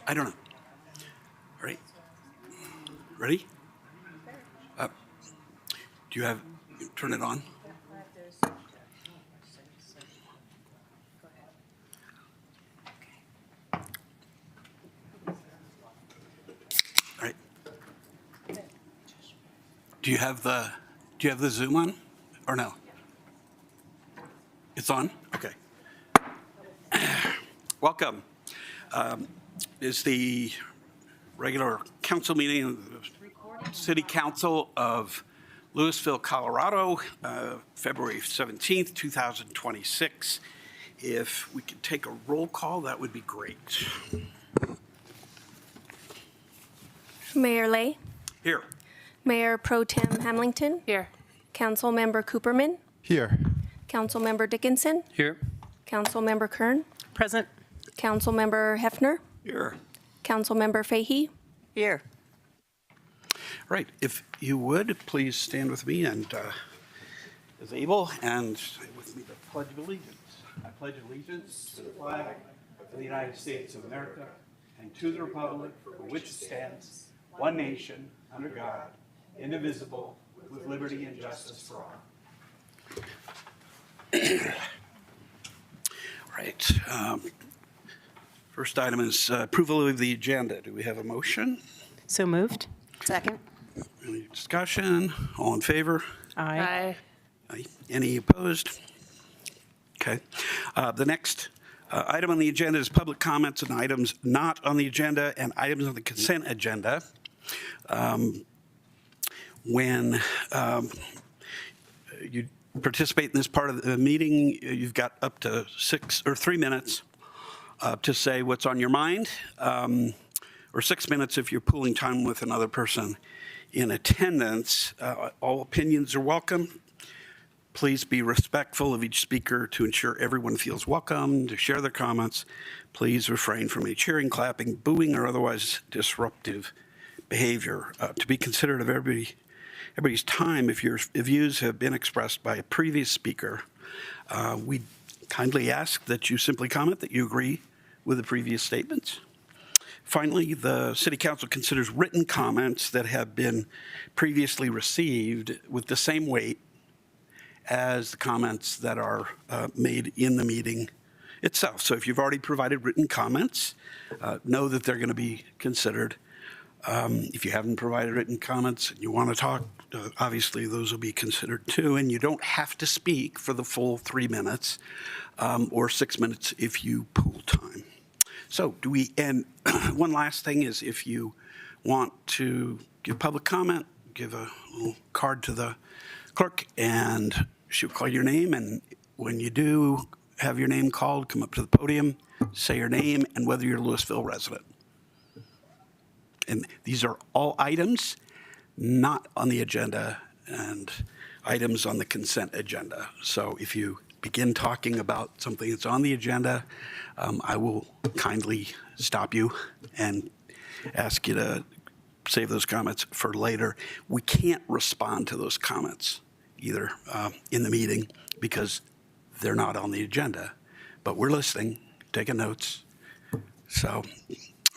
I don't know. All right. Ready? Do you have, turn it on? All right. Do you have the Zoom on or no? It's on? Okay. Welcome. Is the regular council meeting of the City Council of Louisville, Colorado, February 17th, 2026. If we could take a roll call, that would be great. Mayor Lay, Here. Mayor Pro Tem Hamilton, Here. Councilmember Cooperman, Here. Councilmember Dickinson, Here. Councilmember Kern, Present. Councilmember Hefner, Here. Councilmember Fahey. Here. Right. If you would, please stand with me and, as able, and say with me the Pledge of Allegiance. I pledge allegiance to the flag of the United States of America and to the republic for which it stands, one nation, under God, indivisible, with liberty and justice for all. Right. First item is approval of the agenda. Do we have a motion? So moved. Second. Any discussion? All in favor? Aye. Aye. Any opposed? Okay. The next item on the agenda is public comments on items not on the agenda and items on the consent agenda. When you participate in this part of the meeting, you've got up to 3 minutes to say what's on your mind, or 6 minutes if you're pooling time with another person in attendance. All opinions are welcome. Please be respectful of each speaker to ensure everyone feels welcome to share their comments. Please refrain from any cheering, clapping, booing, or otherwise disruptive behavior. To be considerate of everybody's time, if your views have been expressed by a previous speaker, we kindly ask that you simply comment that you agree with the previous statements. Finally, the City Council considers written comments that have been previously received with the same weight as the comments that are made in the meeting itself. So if you've already provided written comments, know that they're going to be considered. If you haven't provided written comments and you want to talk, obviously those will be considered too. And you don't have to speak for the full 3 minutes or 6 minutes if you pool time. So and one last thing is, if you want to give public comment, give a little card to the clerk and she'll call your name. And when you do have your name called, come up to the podium, say your name and whether you're a Louisville resident. And these are all items not on the agenda and items on the consent agenda. So if you begin talking about something that's on the agenda, I will kindly stop you and ask you to save those comments for later. We can't respond to those comments either in the meeting because they're not on the agenda, but we're listening, taking notes. So,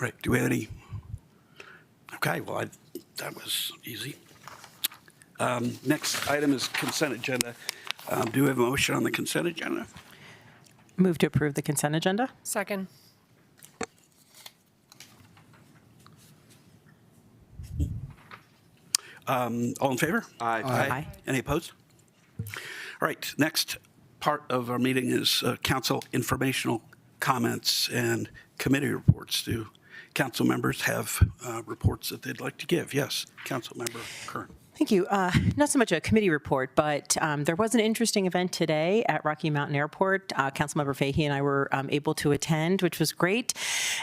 right, do we have any? Okay, well, that was easy. Next item is consent agenda. Do we have a motion on the consent agenda? Move to approve the consent agenda. Second. All in favor? Aye. Aye. Any opposed? All right, next part of our meeting is council informational comments and committee reports. Do council members have reports that they'd like to give? Yes, Council Member Kern. Thank you. Not so much a committee report, but there was an interesting event today at Rocky Mountain Airport. Councilmember Fahey and I were able to attend, which was great.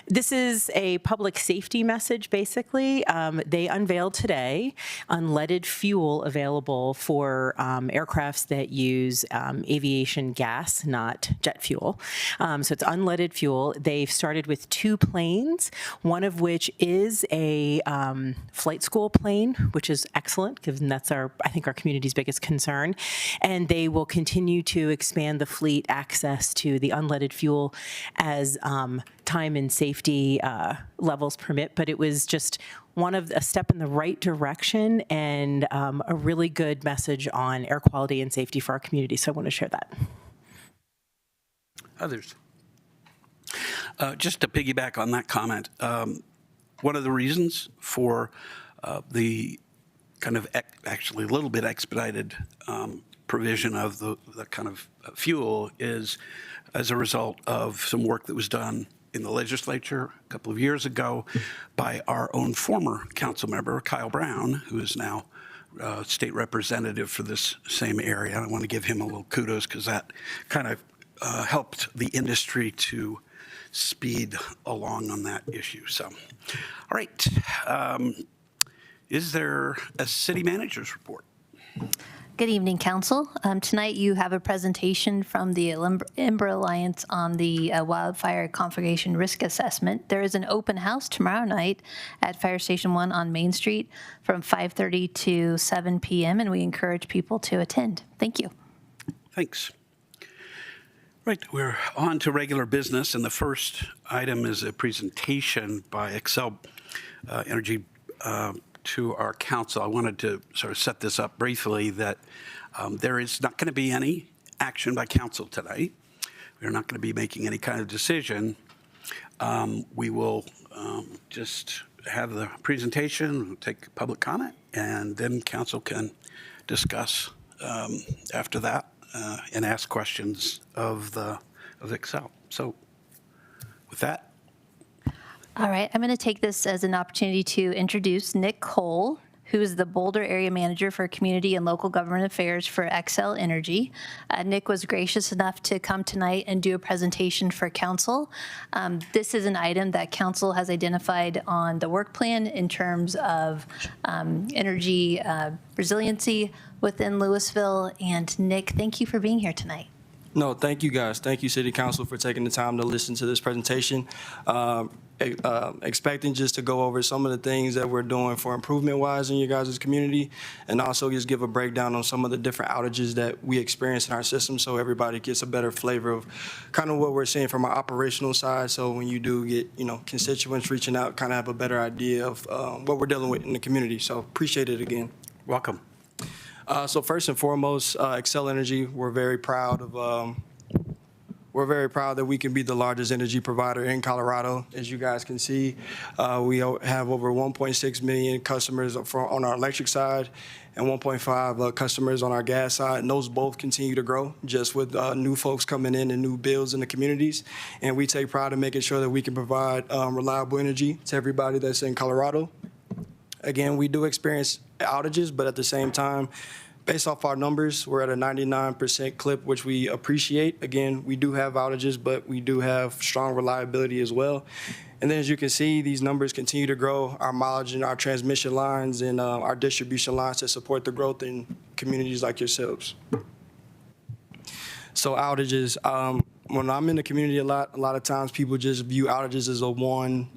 This is a public safety message, basically. They unveiled today unleaded fuel available for aircrafts that use aviation gas, not jet fuel. So it's unleaded fuel. They've started with 2 planes, one of which is a flight school plane, which is excellent perspective, and that's I think our community's biggest concern. And they will continue to expand the fleet access to the unleaded fuel as time and safety levels permit. But it was just a step in the right direction and a really good message on air quality and safety for our community. So I want to share that. Others? Just to piggyback on that comment, one of the reasons for the kind of actually a little bit expedited provision of the kind of fuel is as a result of some work that was done in the legislature a couple of years ago by our own former council member, Kyle Brown, who is now state representative for this same area. I want to give him a little kudos because that kind of helped the industry to speed along on that issue. So, all right. Is there a city manager's report? Good evening, Council. Tonight you have a presentation from the Ember Alliance on the wildfire conflagration risk assessment. There is an open house tomorrow night at Fire Station 1 on Main Street from 5:30 to 7 p.m., and we encourage people to attend. Thank you. Thanks. Right, we're on to regular business, and the first item is a presentation by Xcel Energy to our council. I wanted to sort of set this up briefly that there is not going to be any action by council tonight. We're not going to be making any kind of decision. We will just have the presentation, take public comment, and then council can discuss after that and ask questions of Xcel. So with that. All right, I'm going to take this as an opportunity to introduce Nick Cole, who is the Boulder Area Manager for Community and Local Government Affairs for Xcel Energy. Nick was gracious enough to come tonight and do a presentation for council. This is an item that council has identified on the work plan in terms of energy resiliency within Louisville. And Nick, thank you for being here tonight. No, thank you guys. Thank you, City Council, for taking the time to listen to this presentation. Expecting just to go over some of the things that we're doing for improvement-wise in your guys' community, and also just give a breakdown on some of the different outages that we experience in our system so everybody gets a better flavor of kind of what we're seeing from our operational side. So when you do get, constituents reaching out, kind of have a better idea of what we're dealing with in the community. So appreciate it again. Welcome. So first and foremost, Xcel Energy, we're very proud that we can be the largest energy provider in Colorado. As you guys can see, we have over 1.6 million customers on our electric side and 1.5 customers on our gas side. And those both continue to grow just with new folks coming in and new builds in the communities. And we take pride in making sure that we can provide reliable energy to everybody that's in Colorado. Again, we do experience outages, but at the same time, based off our numbers, we're at a 99% clip, which we appreciate. Again, we do have outages, but we do have strong reliability as well. And then as you can see, these numbers continue to grow. Our mileage and our transmission lines and our distribution lines to support the growth in communities like yourselves. So outages, when I'm in the community a lot of times people just view outages as a one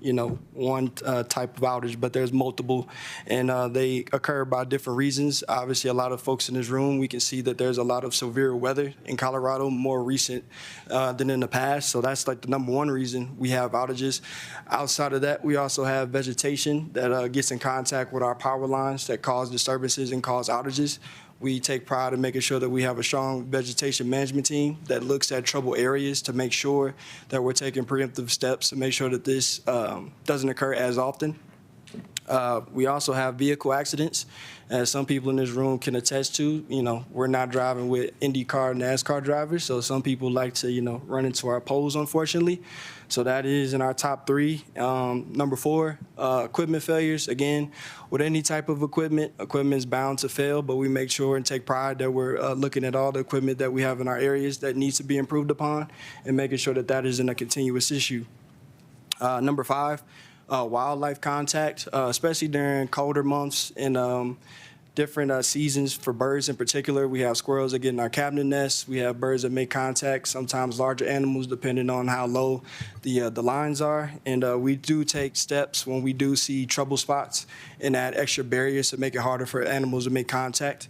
type of outage, but there's multiple, and they occur by different reasons. Obviously, a lot of folks in this room, we can see that there's a lot of severe weather in Colorado, more recent than in the past. So that's like the number one reason we have outages. Outside of that, we also have vegetation that gets in contact with our power lines that cause disturbances and cause outages. We take pride in making sure that we have a strong vegetation management team that looks at trouble areas to make sure that we're taking preemptive steps to make sure that this doesn't occur as often. We also have vehicle accidents, as some people in this room can attest to. We're not driving with IndyCar, NASCAR drivers, so some people like to, run into our poles, unfortunately. So that is in our top three. Number four, equipment failures. Again, with any type of equipment is bound to fail, but we make sure and take pride that we're looking at all the equipment that we have in our areas that needs to be improved upon and making sure that that isn't a continuous issue. Number five, wildlife contact, especially during colder months and different seasons for birds in particular. We have squirrels that get in our cabinet nests. We have birds that make contact, sometimes larger animals, depending on how low the lines are. And we do take steps when we do see trouble spots and add extra barriers to make it harder for animals to make contact.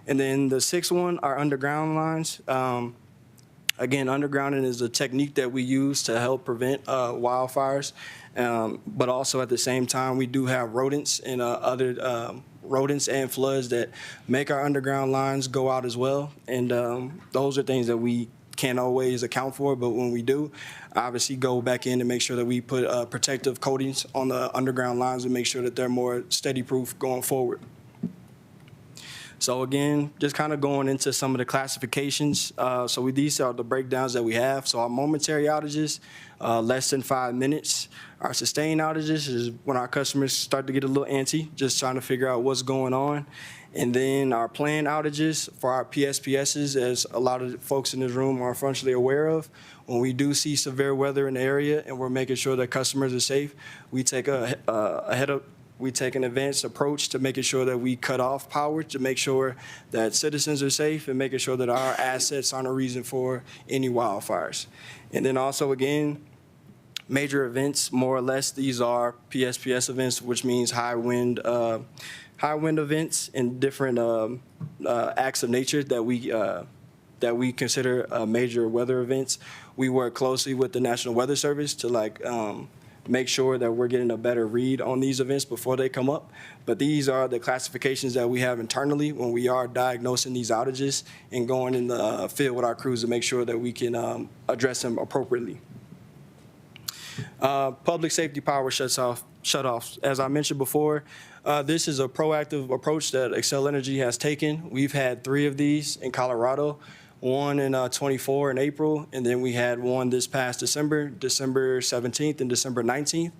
And then the sixth one are underground lines. Again, undergrounding is a technique that we use to help prevent wildfires. But also at the same time, we do have rodents and other rodents and floods that make our underground lines go out as well. And those are things that we can't always account for, but when we do, obviously go back in and make sure that we put protective coatings on the underground lines and make sure that they're more steady proof going forward. So again, just kind of going into some of the classifications. These are the breakdowns that we have. So our momentary outages, less than 5 minutes. Our sustained outages is when our customers start to get a little antsy, just trying to figure out what's going on. And then our planned outages for our PSPSs, as a lot of folks in this room are functionally aware of, when we do see severe weather in the area and we're making sure that customers are safe, we take we take an advanced approach to making sure that we cut off power to make sure that citizens are safe and making sure that our assets aren't a reason for any wildfires. And then also, again, major events, more or less, these are PSPS events, which means high wind events and different acts of nature that we consider major weather events. We work closely with the National Weather Service to make sure that we're getting a better read on these events before they come up. But these are the classifications that we have internally when we are diagnosing these outages and going in the field with our crews to make sure that we can address them appropriately. Public safety power shutoffs. As I mentioned before, this is a proactive approach that Xcel Energy has taken. We've had 3 of these in Colorado, one in 24 in April, and then we had one this past December 17th and December 19th.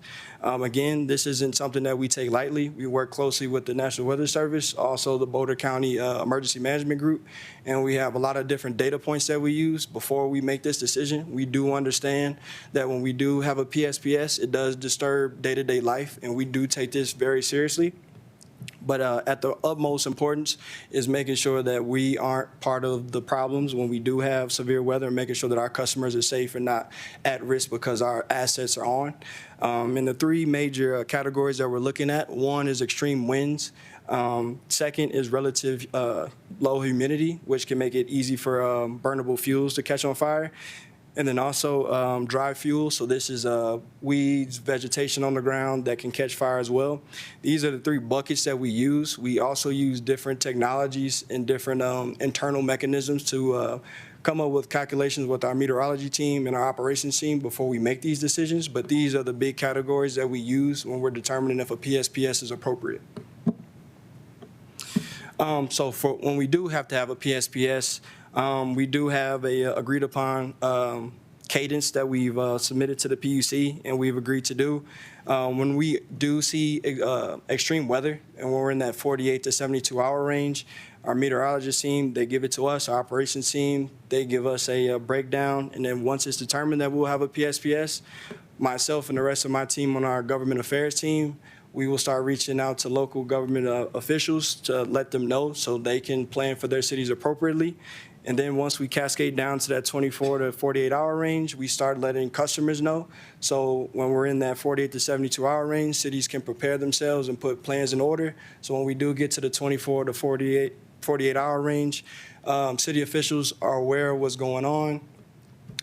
Again, this isn't something that we take lightly. We work closely with the National Weather Service, also the Boulder County Emergency Management Group, and we have a lot of different data points that we use before we make this decision. We do understand that when we do have a PSPS, it does disturb day-to-day life, and we do take this very seriously. But at the utmost importance is making sure that we aren't part of the problems when we do have severe weather, and making sure that our customers are safe and not at risk because our assets are on. And the 3 major categories that we're looking at, one is extreme winds. Second is relative low humidity, which can make it easy for burnable fuels to catch on fire. And then also dry fuel. So this is weeds, vegetation on the ground that can catch fire as well. These are the 3 buckets that we use. We also use different technologies and different internal mechanisms to come up with calculations with our meteorology team and our operations team before we make these decisions. But these are the big categories that we use when we're determining if a PSPS is appropriate. So for when we do have to have a PSPS, we do have a agreed upon cadence that we've submitted to the PUC and we've agreed to do. When we do see extreme weather and when we're in that 48 to 72 hour range, our meteorologist team, they give it to us. Our operations team, they give us a breakdown. And then once it's determined that we'll have a PSPS, myself and the rest of my team on our government affairs team, we will start reaching out to local government officials to let them know so they can plan for their cities appropriately. And then once we cascade down to that 24 to 48 hour range, we start letting customers know. So when we're in that 48 to 72 hour range, cities can prepare themselves and put plans in order. So when we do get to the 24 to 48 hour range, city officials are aware of what's going on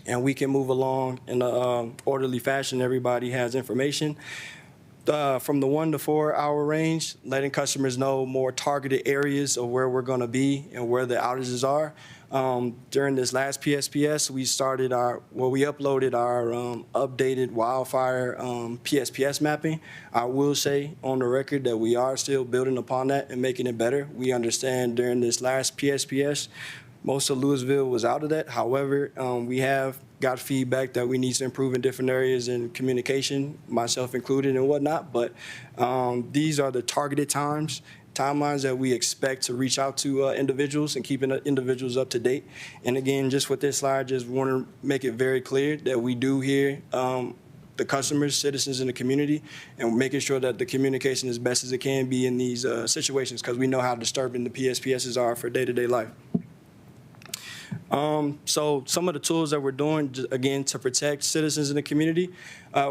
and we can move along in an orderly fashion. Everybody has information. From the 1 to 4 hour range, letting customers know more targeted areas of where we're going to be and where the outages are. During this last PSPS, we uploaded our updated wildfire PSPS mapping. I will say on the record that we are still building upon that and making it better. We understand during this last PSPS, most of Louisville was out of that. However, we have got feedback that we need to improve in different areas in communication, myself included and whatnot. But these are the targeted timelines that we expect to reach out to individuals and keeping individuals up to date. And again, just with this slide, just want to make it very clear that we do hear the customers, citizens in the community, and making sure that the communication is best as it can be in these situations, because we know how disturbing the PSPSs are for day-to-day life. So some of the tools that we're doing, again, to protect citizens in the community,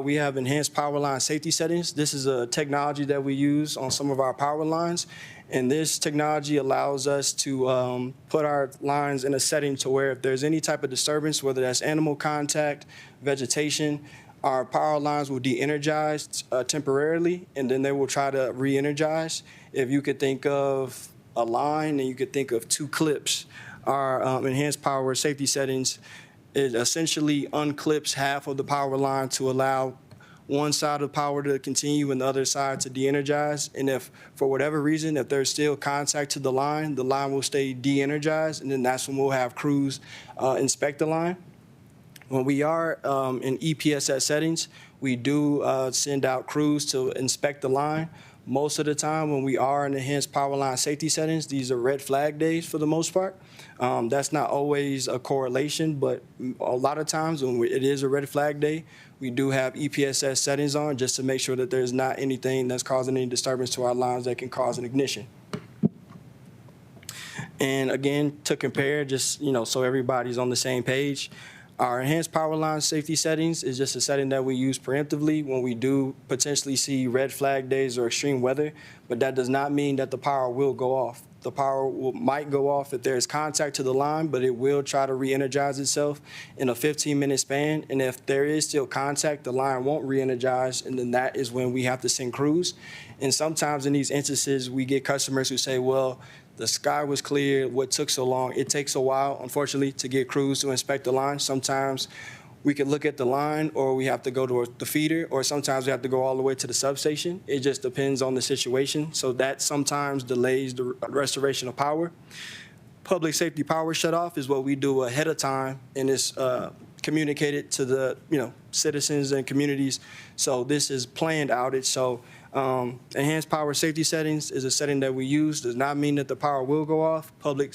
we have enhanced power line safety settings. This is a technology that we use on some of our power lines. And this technology allows us to put our lines in a setting to where if there's any type of disturbance, whether that's animal contact, vegetation, our power lines will de-energize temporarily, and then they will try to re-energize. If you could think of a line and you could think of two clips, our enhanced power safety settings, it essentially unclips half of the power line to allow one side of the power to continue and the other side to de-energize. And if, for whatever reason, if there's still contact to the line will stay de-energized, and then that's when we'll have crews inspect the line. When we are in EPSS settings, we do send out crews to inspect the line. Most of the time when we are in enhanced power line safety settings, these are red flag days for the most part. That's not always a correlation, but a lot of times when it is a red flag day, we do have EPSS settings on just to make sure that there's not anything that's causing any disturbance to our lines that can cause an ignition. And again, to compare, just so everybody's on the same page, our enhanced power line safety settings is just a setting that we use preemptively when we do potentially see red flag days or extreme weather, but that does not mean that the power will go off. The power might go off if there's contact to the line, but it will try to re-energize itself in a 15-minute span. And if there is still contact, the line won't re-energize, and then that is when we have to send crews. And sometimes in these instances, we get customers who say, well, the sky was clear, what took so long? It takes a while, unfortunately, to get crews to inspect the line. Sometimes we could look at the line, or we have to go to the feeder, or sometimes we have to go all the way to the substation. It just depends on the situation. So that sometimes delays the restoration of power. Public safety power shutoff is what we do ahead of time, and it's communicated to the citizens and communities. So this is planned outage. So enhanced power safety settings is a setting that we use. Does not mean that the power will go off. Public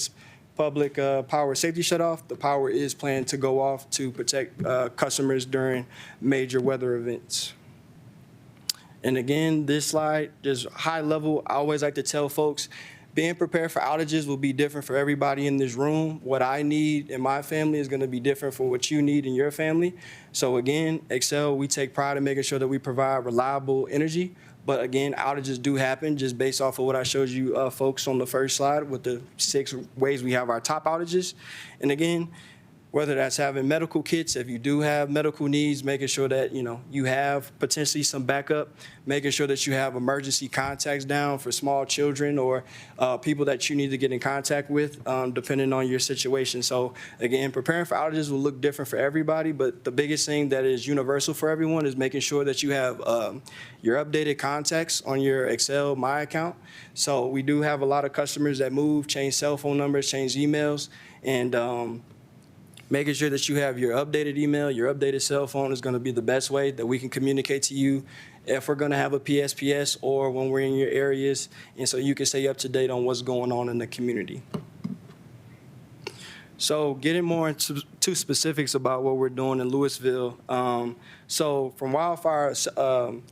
power safety shutoff, the power is planned to go off to protect customers during major weather events. And again, this slide, just high level, I always like to tell folks, being prepared for outages will be different for everybody in this room. What I need in my family is going to be different from what you need in your family. So again, Xcel, we take pride in making sure that we provide reliable energy. But again, outages do happen just based off of what I showed you folks on the first slide with the 6 ways we have our top outages. And again, whether that's having medical kits, if you do have medical needs, making sure that you have potentially some backup, making sure that you have emergency contacts down for small children or people that you need to get in contact with, depending on your situation. So again, preparing for outages will look different for everybody, but the biggest thing that is universal for everyone is making sure that you have your updated contacts on your Xcel My account. So we do have a lot of customers that move, change cell phone numbers, change emails, and making sure that you have your updated email, your updated cell phone is going to be the best way that we can communicate to you if we're going to have a PSPS or when we're in your areas, and so you can stay up to date on what's going on in the community. So getting more into specifics about what we're doing in Louisville. So from wildfire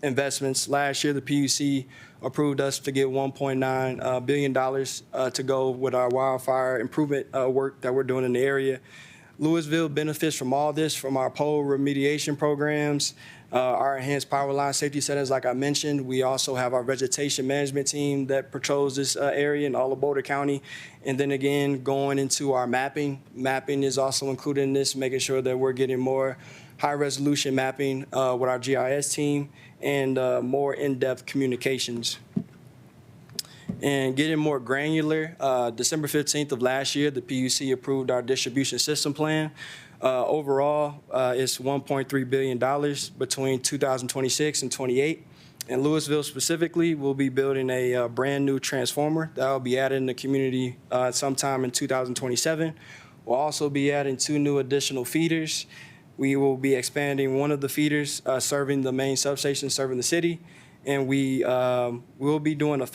investments, last year the PUC approved us to get $1.9 billion to go with our wildfire improvement work that we're doing in the area. Louisville benefits from all this, from our pole remediation programs, our enhanced power line safety centers, like I mentioned. We also have our vegetation management team that patrols this area in all of Boulder County. And then again, going into our mapping. Mapping is also included in this, making sure that we're getting more high-resolution mapping with our GIS team and more in-depth communications. And getting more granular, December 15th of last year, the PUC approved our distribution system plan. Overall, it's $1.3 billion between 2026 and 28. In Louisville specifically, we'll be building a brand new transformer that will be added in the community sometime in 2027. We'll also be adding 2 new additional feeders. We will be expanding one of the feeders serving the main substation serving the city. And we will be doing a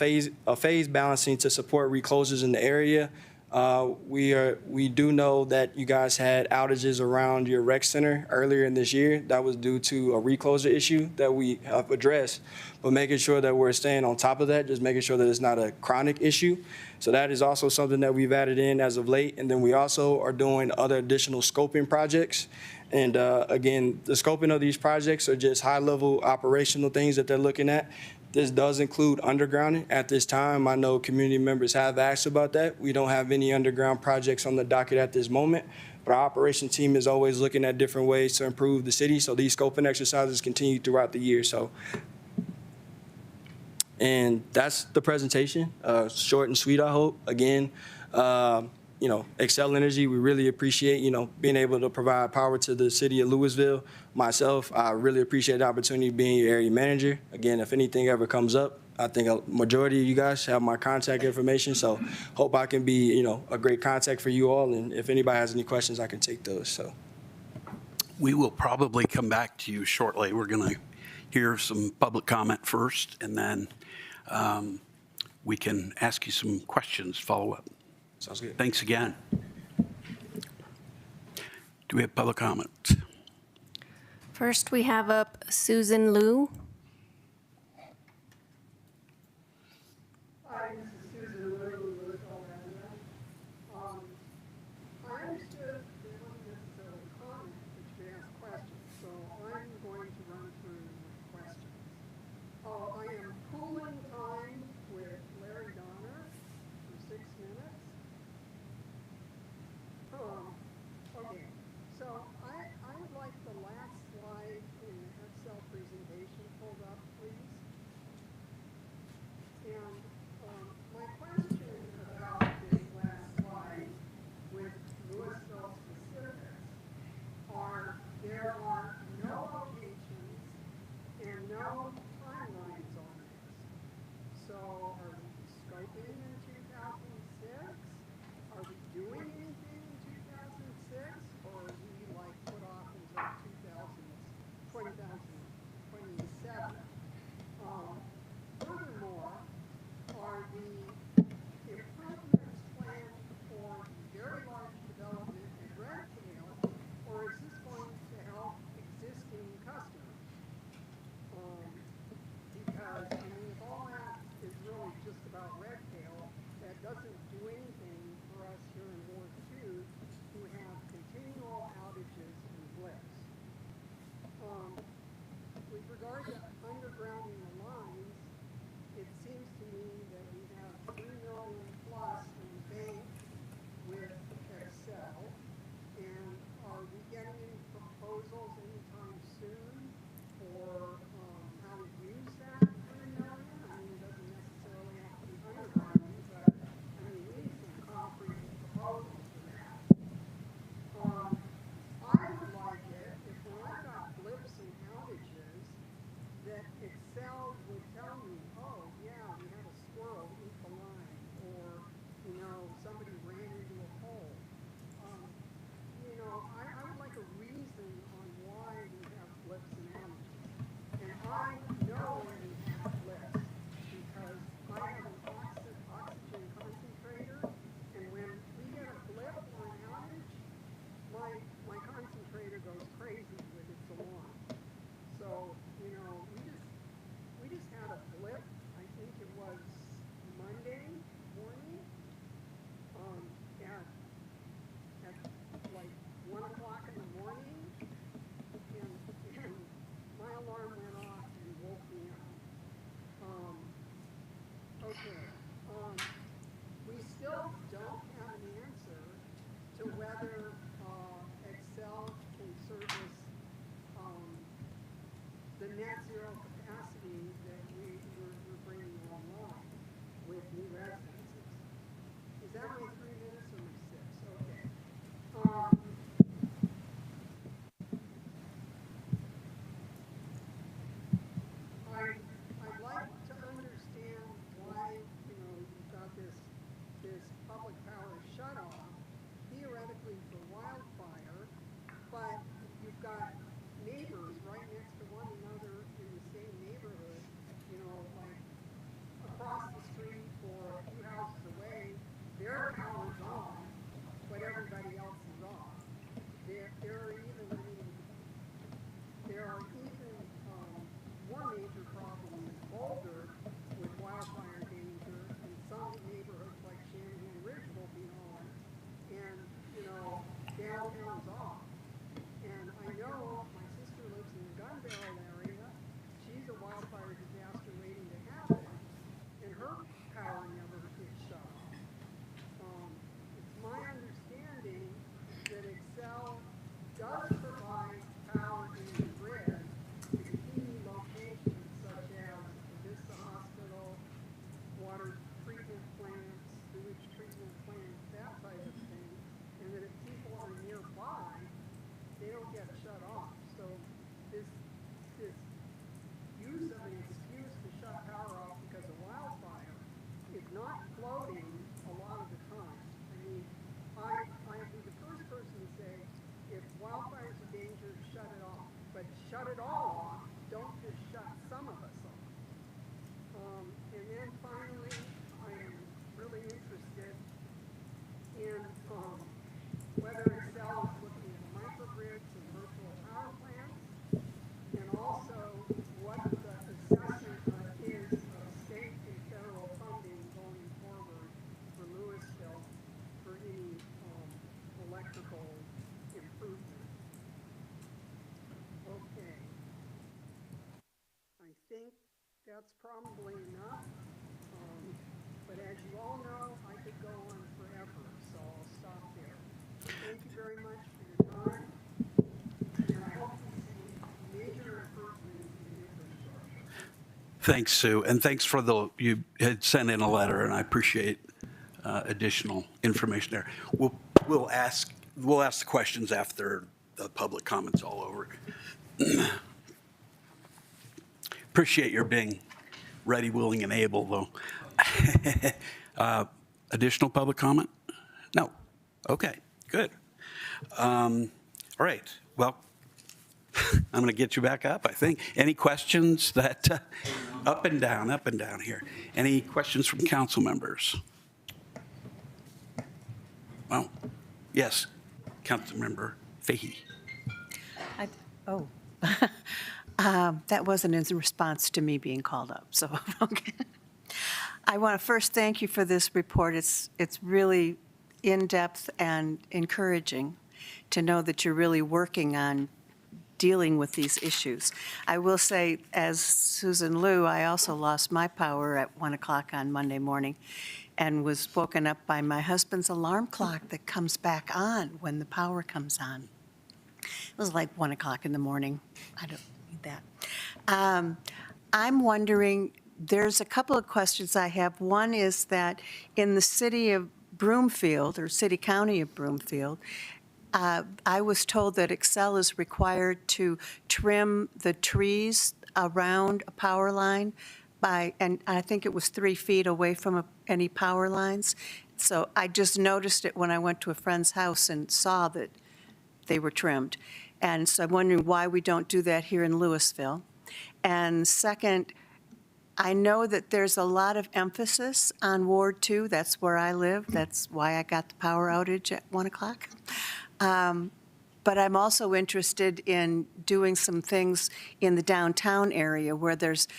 phase balancing to support reclosures in the area. We do know that you guys had outages around your rec center earlier in this year. That was due to a recloser issue that we have addressed, but making sure that we're staying on top of that, just making sure that it's not a chronic issue. So that is also something that we've added in as of late. And then we also are doing other additional scoping projects. And again, the scoping of these projects are just high-level operational things that they're looking at. This does include undergrounding. At this time, I know community members have asked about that. We don't have any underground projects on the docket at this moment, but our operations team is always looking at different ways to improve the city. So these scoping exercises continue throughout the year. And that's the presentation, short and sweet, I hope. Again, Xcel Energy, we really appreciate, being able to provide power to the city of Louisville. Myself, I really appreciate the opportunity of being your area manager. Again, if anything ever comes up, I think a majority of you guys have my contact information, so hope I can be, a great contact for you all. And if anybody has any questions, I can take those, so. We will probably come back to you shortly. We're going to hear some public comment first, and then we can ask you some questions, follow up. Sounds good. Thanks again. Do we have public comment? First, we have up Susan Liu. Hi, this is Susan Liu, Louisville resident. I understood they wouldn't necessarily comment, but you could ask questions, so I'm going to run through the questions. I am pooling time with Larry Donner for 6 minutes. Okay, so I would like the last slide in the Excel presentation pulled up, please. And my question about this last slide with Louisville specifics are there are no locations and no timelines on this. So are we scoping in 2006? Are we doing anything in 2006? Or are we like put off until 2027? Furthermore, are the improvements planned for very large development at Red Tail, or is this going to help existing customers? Because, if all that is really just about Red Tail, that doesn't do anything for us here in Ward 2 who have continual outages and blips. With regard to undergrounding the lines, it seems to me that we have $3 million plus in the bank with Xcel. And are we getting any proposals anytime soon for how to use that $3 million? It doesn't necessarily have to be undergrounding, but we need some concrete proposals for that. I would like it if when I've got blips and outages, that Xcel would tell me, oh, yeah, we had a squirrel eat the line, or, somebody ran into a pole. I would like a reason on why we have blips and outages. And I know when we have blips, because I have an oxygen concentrator, and when we get a blip or an outage, my concentrator goes crazy with its alarm. So, we just had a blip, I think it was Monday morning, at like 1 o'clock in the morning, and my alarm went off and woke me up. We still don't have an answer to whether Xcel can service the net zero capacity that we're bringing online with new residences. Is that my 3 minutes or my 6? Okay. I'd like to understand why, you've got this public power shutoff, theoretically for wildfire, but you've got neighbors right next to one another in the same neighborhood, like across the street or a few houses away, their power think that's probably enough. But as you all know, I could go on forever, so I'll stop there. Thank you very much for your time, and I hope we see major improvements in infrastructure. Thanks, Sue, and thanks for you had sent in a letter, and I appreciate additional information there. We'll ask the questions after the public comment's all over. Appreciate your being ready, willing, and able, though. Additional public comment? No. Okay, good. All right, well, I'm going to get you back up, I think. Any questions that, up and down here. Any questions from council members? Well, yes, Councilmember Fahey. That wasn't in response to me being called up, so, okay. I want to first thank you for this report. It's really in-depth and encouraging to know that you're really working on dealing with these issues. I will say, as Susan Liu, I also lost my power at 1 o'clock on Monday morning and was woken up by my husband's alarm clock that comes back on when the power comes on. It was like 1 o'clock in the morning. I don't need that. I'm wondering, there's a couple of questions I have. One is that in the city of Broomfield, or city county of Broomfield, I was told that Excel is required to trim the trees around a power line and I think it was 3 feet away from any power lines. So I just noticed it when I went to a friend's house and saw that they were trimmed. And so I'm wondering why we don't do that here in Louisville. And second, I know that there's a lot of emphasis on Ward 2. That's where I live. That's why I got the power outage at 1 o'clock. But I'm also interested in doing some things in the downtown area where there's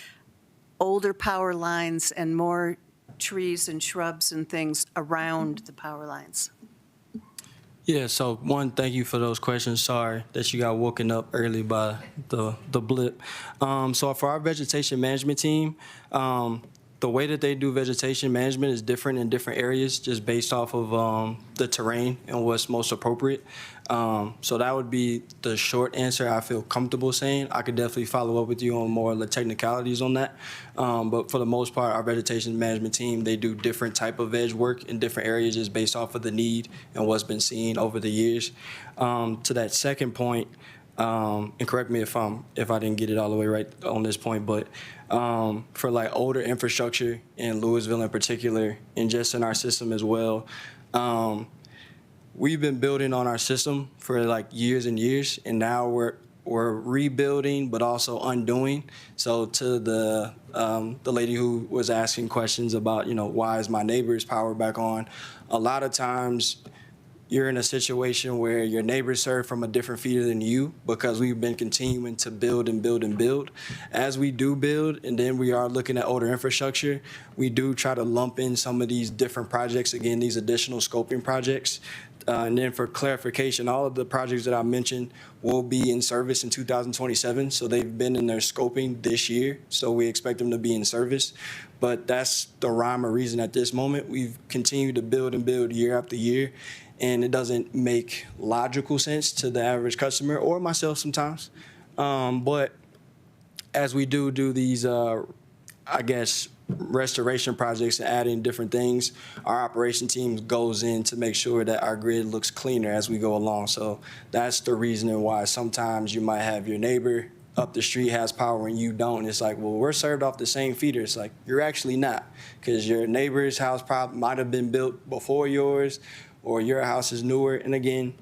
older power lines and more trees and shrubs and things around the power lines. Yeah, so one, thank you for those questions. Sorry that you got woken up early by the blip. So for our vegetation management team, the way that they do vegetation management is different in different areas just based off of the terrain and what's most appropriate. So that would be the short answer I feel comfortable saying. I could definitely follow up with you on more of the technicalities on that. But for the most part, our vegetation management team, they do different type of veg work in different areas just based off of the need and what's been seen over the years. To that second point, and correct me if I didn't get it all the way right on this point, but for like older infrastructure in Louisville in particular, and just in our system as well, we've been building on our system for like years and years, and now we're rebuilding but also undoing. So to the lady who was asking questions about, why is my neighbor's power back on? A lot of times you're in a situation where your neighbors serve from a different feeder than you because we've been continuing to build and build and build. As we do build, and then we are looking at older infrastructure, we do try to lump in some of these different projects, again, these additional scoping projects. And then for clarification, all of the projects that I mentioned will be in service in 2027. So they've been in their scoping this year. So we expect them to be in service. But that's the rhyme or reason at this moment. We've continued to build and build year after year. And it doesn't make logical sense to the average customer or myself sometimes. But as we do these, restoration projects and adding different things, our operation team goes in to make sure that our grid looks cleaner as we go along. So that's the reason why sometimes you might have your neighbor up the street has power and you don't. And it's like, well, we're served off the same feeder. It's like, you're actually not, because your neighbor's house might have been built before yours, or your house is newer. And again,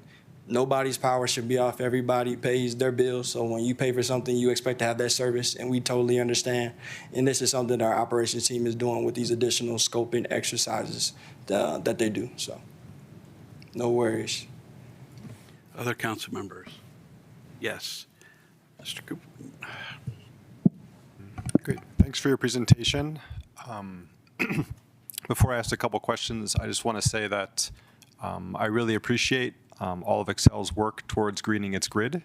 nobody's power should be off. Everybody pays their bills. So when you pay for something, you expect to have that service, and we totally understand. And this is something that our operations team is doing with these additional scoping exercises that they do. So no worries. Other council members? Yes. Mr. Cooper. Great. Thanks for your presentation. Before I ask a couple questions, I just want to say that I really appreciate all of Excel's work towards greening its grid.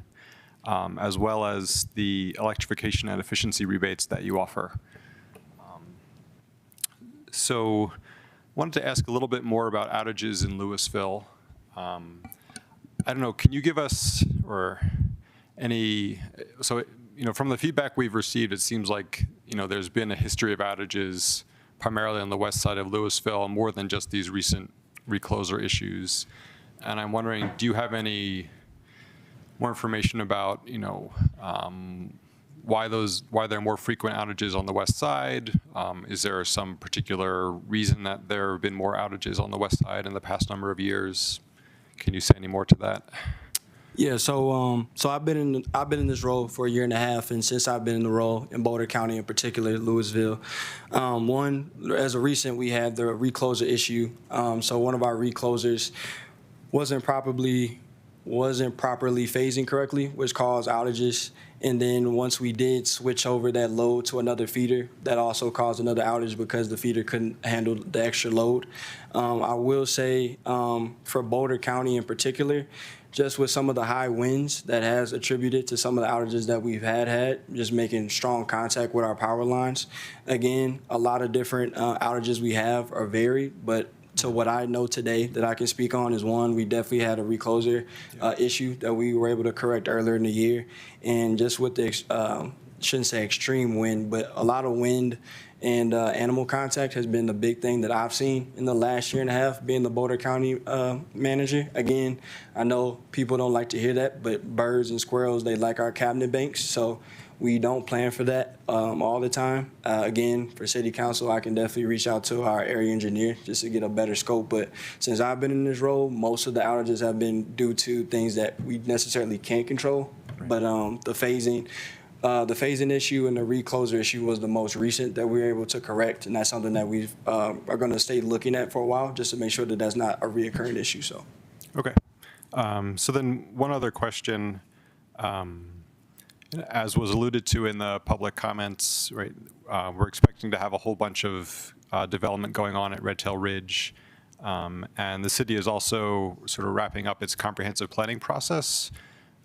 as well as the electrification and efficiency rebates that you offer. So wanted to ask a little bit more about outages in Louisville. I don't know, can you give us or any, so, from the feedback we've received, it seems like, there's been a history of outages primarily on the west side of Louisville, more than just these recent recloser issues. And I'm wondering, do you have any more information about, why there are more frequent outages on the west side? Is there some particular reason that there have been more outages on the west side in the past number of years? Can you say any more to that? Yeah, so I've been in this role for a year and a half, and since I've been in the role in Boulder County, in particular Louisville, one, as of recent, we had the recloser issue. So one of our reclosers wasn't properly phasing correctly, which caused outages. And then once we did switch over that load to another feeder, that also caused another outage because the feeder couldn't handle the extra load. I will say for Boulder County in particular, just with some of the high winds that has attributed to some of the outages that we've had, just making strong contact with our power lines. Again, a lot of different outages we have are varied, but to what I know today that I can speak on is one, we definitely had a recloser issue that we were able to correct earlier in the year. And just with the, shouldn't say extreme wind, but a lot of wind and animal contact has been the big thing that I've seen in the last year and a half being the Boulder County manager. Again, I know people don't like to hear that, but birds and squirrels, they like our cabinet banks. So we don't plan for that all the time. Again, for city council, I can definitely reach out to our area engineer just to get a better scope. But since I've been in this role, most of the outages have been due to things that we necessarily can't control. Right. But the phasing issue and the recloser issue was the most recent that we were able to correct, and that's something that we are going to stay looking at for a while just to make sure that that's not a reoccurring issue. So, okay. So then one other question. As was alluded to in the public comments, right, we're expecting to have a whole bunch of development going on at Red Tail Ridge. And the city is also sort of wrapping up its comprehensive planning process.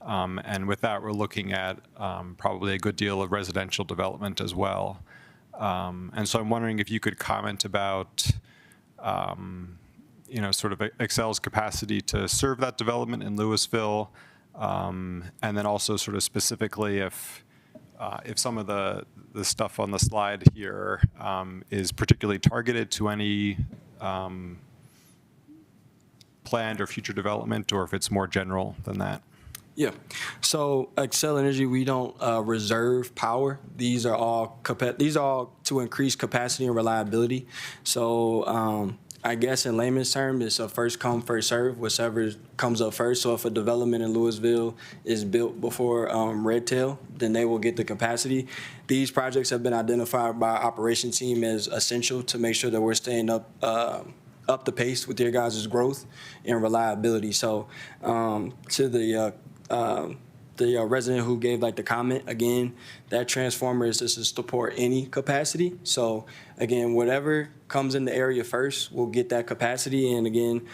And with that, we're looking at probably a good deal of residential development as well. And so I'm wondering if you could comment about, sort of Excel's capacity to serve that development in Louisville. And then also sort of specifically if some of the stuff on the slide here is particularly targeted to any planned or future development, or if it's more general than that. Yeah. So Xcel Energy, we don't reserve power. These are all to increase capacity and reliability. So I guess in layman's terms, it's a first come, first serve, whichever comes up first. So if a development in Louisville is built before Red Tail, then they will get the capacity. These projects have been identified by our operations team as essential to make sure that we're staying up the pace with your guys' growth and reliability. So to the resident who gave the comment, again, that transformer is just to support any capacity. So again, whatever comes in the area first will get that capacity. And again,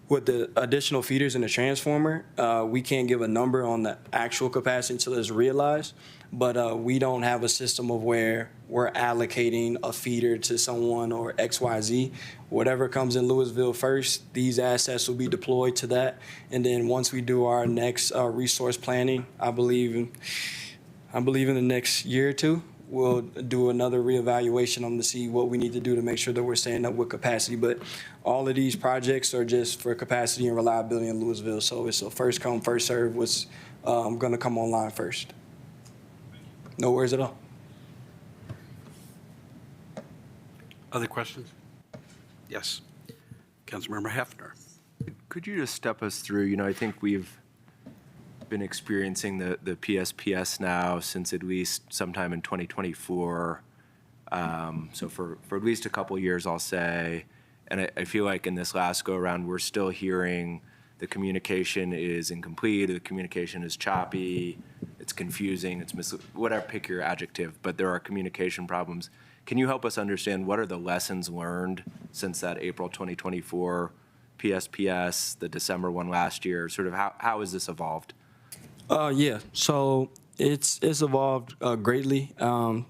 with the additional feeders in the transformer, we can't give a number on the actual capacity until it's realized. But we don't have a system of where we're allocating a feeder to someone or XYZ. Whatever comes in Louisville first, these assets will be deployed to that. And then once we do our next resource planning, I believe in the next year or two, we'll do another reevaluation on to see what we need to do to make sure that we're staying up with capacity. But all of these projects are just for capacity and reliability in Louisville. So it's a first come, first serve what's going to come online first. No worries at all. Other questions? Yes. Councilmember Hefner. Could you just step us through, I think we've been experiencing the PSPS now since at least sometime in 2024. So for at least a couple years, I'll say. And I feel like in this last go around, we're still hearing the communication is incomplete, the communication is choppy, it's confusing, it's whatever, pick your adjective, but there are communication problems. Can you help us understand what are the lessons learned since that April 2024 PSPS, the December one last year, sort of how has this evolved? Yeah, so it's evolved greatly.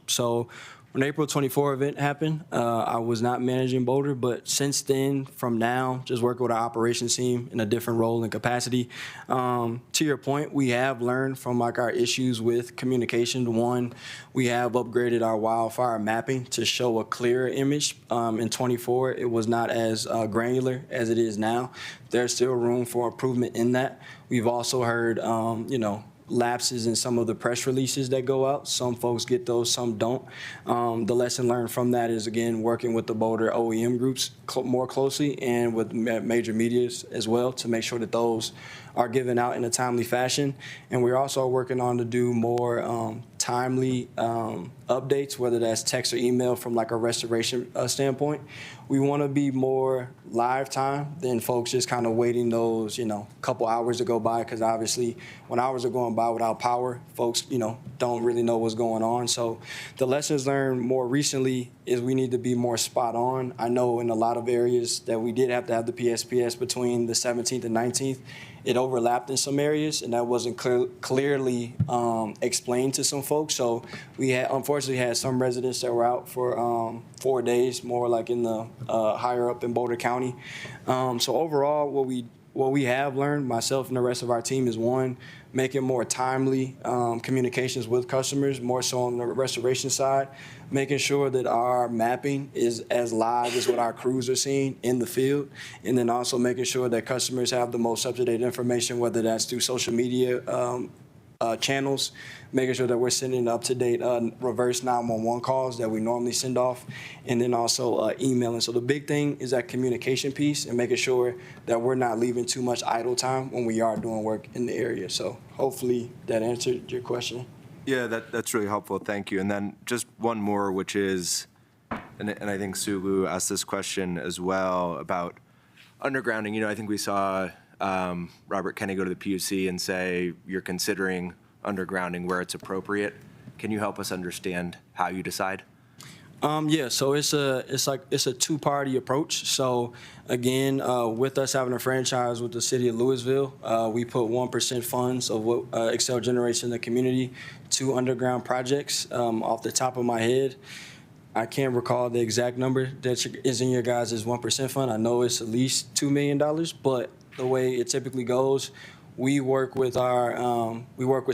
So when April 24 event happened, I was not managing Boulder, but since then, from now, just working with our operations team in a different role and capacity. To your point, we have learned from like our issues with communication. One, we have upgraded our wildfire mapping to show a clearer image. In 24, it was not as granular as it is now. There's still room for improvement in that. We've also heard, lapses in some of the press releases that go out. Some folks get those, some don't. The lesson learned from that is, again, working with the Boulder OEM groups more closely and with major medias as well to make sure that those are given out in a timely fashion. And we're also working on to do more timely updates, whether that's text or email from like a restoration standpoint. We want to be more live time than folks just kind of waiting those, couple hours to go by, because obviously when hours are going by without power, folks, don't really know what's going on. So the lessons learned more recently is we need to be more spot on. I know in a lot of areas that we did have to have the PSPS between the 17th and 19th. It overlapped in some areas, and that wasn't clearly explained to some folks. So we unfortunately had some residents that were out for 4 days, more like in the higher up in Boulder County. So overall, what we have learned, myself and the rest of our team, is one, making more timely communications with customers, more so on the restoration side, making sure that our mapping is as live as what our crews are seeing in the field, and then also making sure that customers have the most up-to-date information, whether that's through social media channels, making sure that we're sending up-to-date reverse 911 calls that we normally send off, and then also emailing. So the big thing is that communication piece and making sure that we're not leaving too much idle time when we are doing work in the area. So hopefully that answered your question. Yeah, that's really helpful. Thank you. And then just one more, which is, and I think Sulu asked this question as well about undergrounding. I think we saw Robert Kenney go to the PUC and say you're considering undergrounding where it's appropriate. Can you help us understand how you decide? Yeah, so it's a two-party approach. So again, with us having a franchise with the city of Louisville, we put 1% funds of what Excel generates in the community to underground projects. Off the top of my head, I can't recall the exact number that is in your guys' 1% fund. I know it's at least $2 million, but the way it typically goes, we work with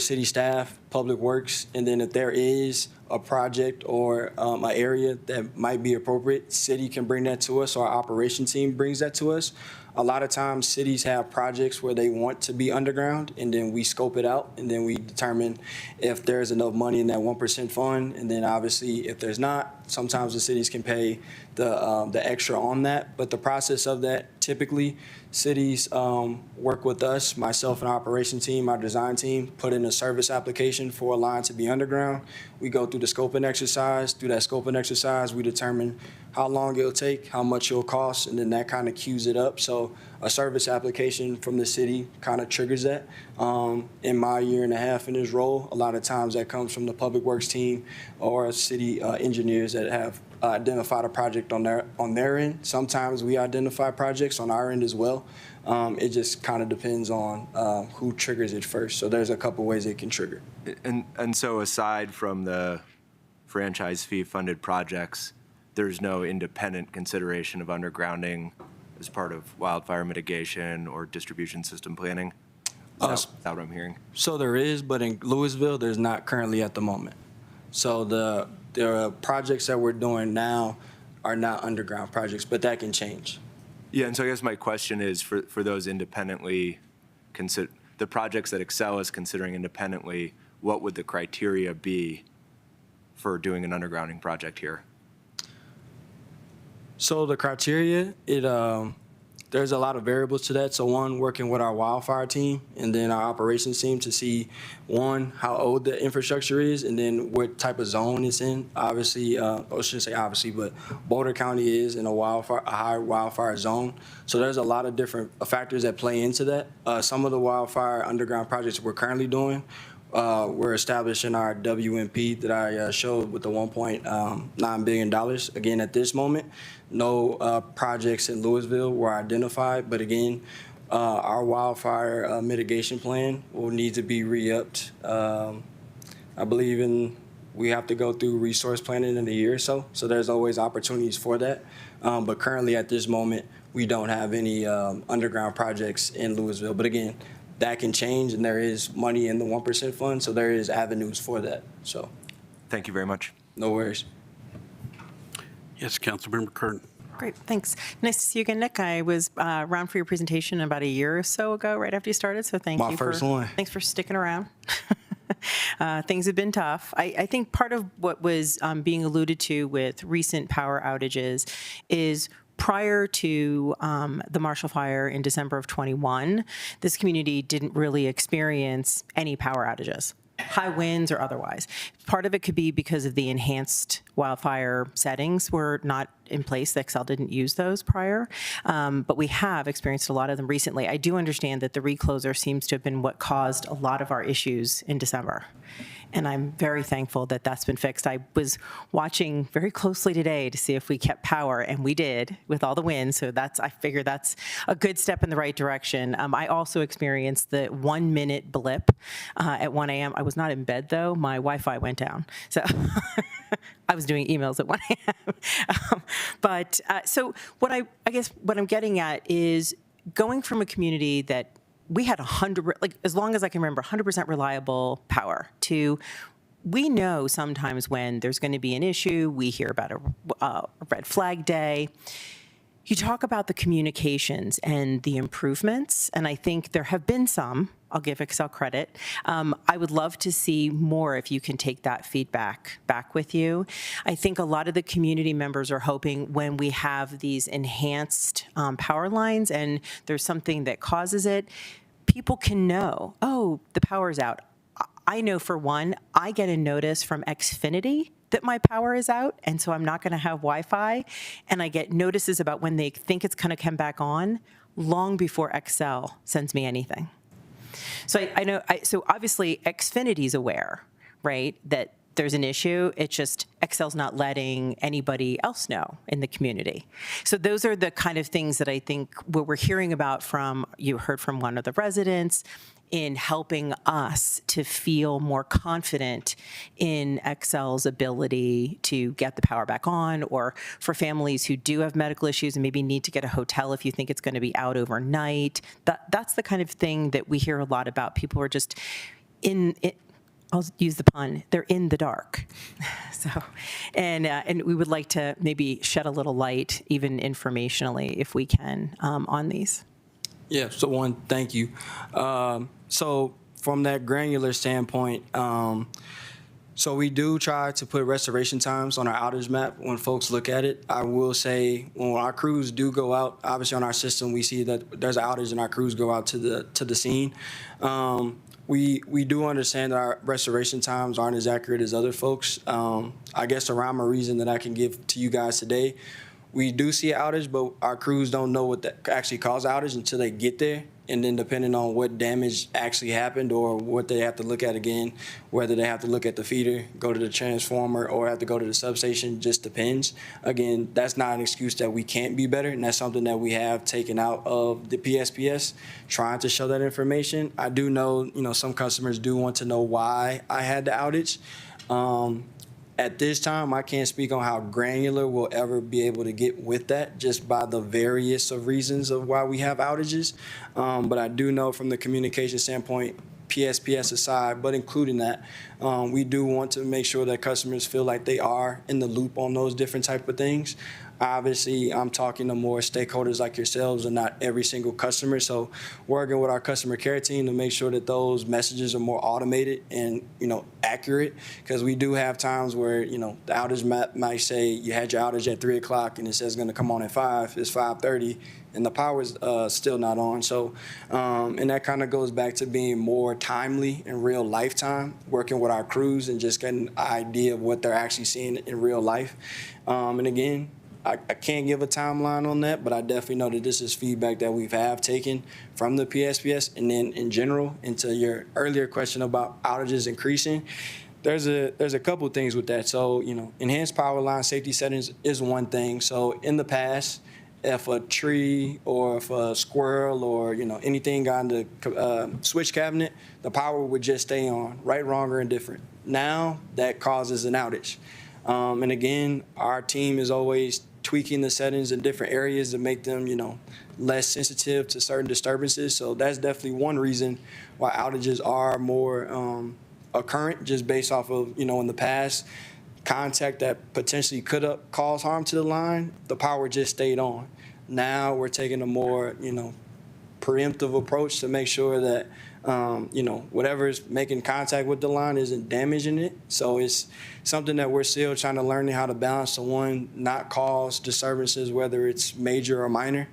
city staff, public works, and then if there is a project or an area that might be appropriate, city can bring that to us, or our operation team brings that to us. A lot of times cities have projects where they want to be underground, and then we scope it out, and then we determine if there's enough money in that 1% fund, and then obviously if there's not, sometimes the cities can pay the extra on that. But the process of that, typically cities work with us, myself and our operation team, our design team, put in a service application for a line to be underground. We go through the scoping exercise. Through that scoping exercise, we determine how long it'll take, how much it'll cost, and then that kind of cues it up. So a service application from the city kind of triggers that. In my year and a half in this role, a lot of times that comes from the public works team or city engineers that have identified a project on their end. Sometimes we identify projects on our end as well. It just kind of depends on who triggers it first. So there's a couple ways it can trigger. And so aside from the franchise fee funded projects, there's no independent consideration of undergrounding as part of wildfire mitigation or distribution system planning? Is that what I'm hearing? So there is, but in Louisville, there's not currently at the moment. So the projects that we're doing now are not underground projects, but that can change. Yeah, and so I guess my question is for those independently, the projects that Excel is considering independently, what would the criteria be for doing an undergrounding project here? So the criteria, there's a lot of variables to that. So one, working with our wildfire team and then our operations team to see, one, how old the infrastructure is, and then what type of zone it's in. Obviously, I shouldn't say obviously, but Boulder County is in a high wildfire zone. So there's a lot of different factors that play into that. Some of the wildfire underground projects we're currently doing, we're establishing our WMP that I showed with the $1.9 billion. Again, at this moment, no projects in Louisville were identified, but again, Our wildfire mitigation plan will need to be re-upped. I believe we have to go through resource planning in a year or so, so there's always opportunities for that. But currently at this moment, we don't have any underground projects in Louisville. But again, that can change, and there is money in the 1% fund, so there is avenues for that. So, Thank you very much. no worries. Yes, Councilmember Kern. Great, thanks. Nice to see you again, Nick. I was around for your presentation about a year or so ago, right after you started, so thank My you. first one. Thanks for sticking around. Things have been tough. I think part of what was being alluded to with recent power outages is prior to the Marshall Fire in December of 21, this community didn't really experience any power outages, high winds or otherwise. Part of it could be because of the enhanced wildfire settings were not in place. The Xcel didn't use those prior, but we have experienced a lot of them recently. I do understand that the recloser seems to have been what caused a lot of our issues in December. And I'm very thankful that that's been fixed. I was watching very closely today to see if we kept power, and we did with all the wind. So I figure that's a good step in the right direction. I also experienced the 1 minute blip at 1 a.m. I was not in bed though. My Wi-Fi went down. So I was doing emails at 1 a.m. So what I guess what I'm getting at is going from a community that we had 100, like as long as I can remember, 100% reliable power to we know sometimes when there's going to be an issue, we hear about a red flag day. You talk about the communications and the improvements, and I think there have been some. I'll give Xcel credit. I would love to see more if you can take that feedback back with you. I think a lot of the community members are hoping when we have these enhanced power lines and there's something that causes it, people can know, oh, the power's out. I know for one, I get a notice from Xfinity that my power is out, and so I'm not going to have Wi-Fi, and I get notices about when they think it's going to come back on long before Xcel sends me anything. So I know, so obviously Xfinity's aware, right, that there's an issue. It's just Xcel's not letting anybody else know in the community. So those are the kind of things that I think what we're hearing about from, you heard from one of the residents, in helping us to feel more confident in Xcel's ability to get the power back on, or for families who do have medical issues and maybe need to get a hotel if you think it's going to be out overnight. That's the kind of thing that we hear a lot about. People are just in it. I'll use the pun, they're in the dark. So, and we would like to maybe shed a little light, even informationally, if we can, on these. Yeah, so one, thank you. So from that granular standpoint, so we do try to put restoration times on our outage map when folks look at it. I will say when our crews do go out, obviously on our system, we see that there's an outage and our crews go out to the scene. We do understand that our restoration times aren't as accurate as other folks. I guess a rhyme or reason that I can give to you guys today, we do see an outage, but our crews don't know what that actually caused outage until they get there. And then depending on what damage actually happened or what they have to look at again, whether they have to look at the feeder, go to the transformer, or have to go to the substation, just depends. Again, that's not an excuse that we can't be better, and that's something that we have taken out of the PSPS, trying to show that information. I do know, some customers do want to know why I had the outage. At this time, I can't speak on how granular we'll ever be able to get with that, just by the various of reasons of why we have outages. But I do know from the communication standpoint, PSPS aside, but including that, we do want to make sure that customers feel like they are in the loop on those different type of things. Obviously, I'm talking to more stakeholders like yourselves and not every single customer. So working with our customer care team to make sure that those messages are more automated and, accurate, because we do have times where, the outage map might say you had your outage at 3 o'clock and it says it's going to come on at 5. It's 5:30 and the power's still not on. So, and that kind of goes back to being more timely in real lifetime, working with our crews and just getting an idea of what they're actually seeing in real life. And again, I can't give a timeline on that, but I definitely know that this is feedback that we have taken from the PSPS. And then in general, into your earlier question about outages increasing, there's a couple things with that. So, enhanced power line safety settings is one thing. So in the past, if a tree or if a squirrel or, anything on the switch cabinet, the power would just stay on, right, wrong, or indifferent. Now that causes an outage. And again, our team is always tweaking the settings in different areas to make them, less sensitive to certain disturbances. So that's definitely one reason why outages are more occurrent, just based off of, in the past, contact that potentially could have caused harm to the line, the power just stayed on. Now we're taking a more, preemptive approach to make sure that, whatever is making contact with the line isn't damaging it. So it's something that we're still trying to learn how to balance to, one, not cause disturbances, whether it's major or minor.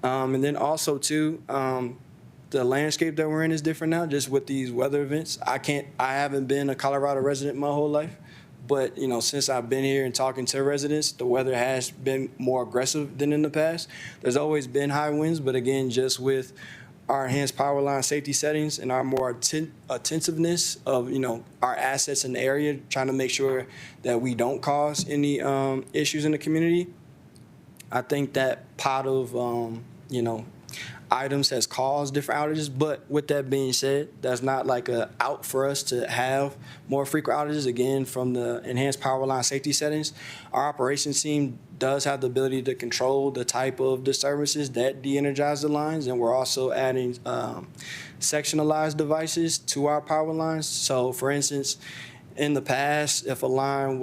And then also, too, the landscape that we're in is different now, just with these weather events. I haven't been a Colorado resident my whole life. But, since I've been here and talking to residents, the weather has been more aggressive than in the past. There's always been high winds, but again, just with our enhanced power line safety settings and our more attentiveness of, our assets in the area, trying to make sure that we don't cause any issues in the community, I think that pot of, items has caused different outages. But with that being said, that's not like a out for us to have more frequent outages. Again, from the enhanced power line safety settings, our operations team does have the ability to control the type of disturbances that de-energize the lines, and we're also adding sectionalized devices to our power lines. So, for instance, in the past, if a line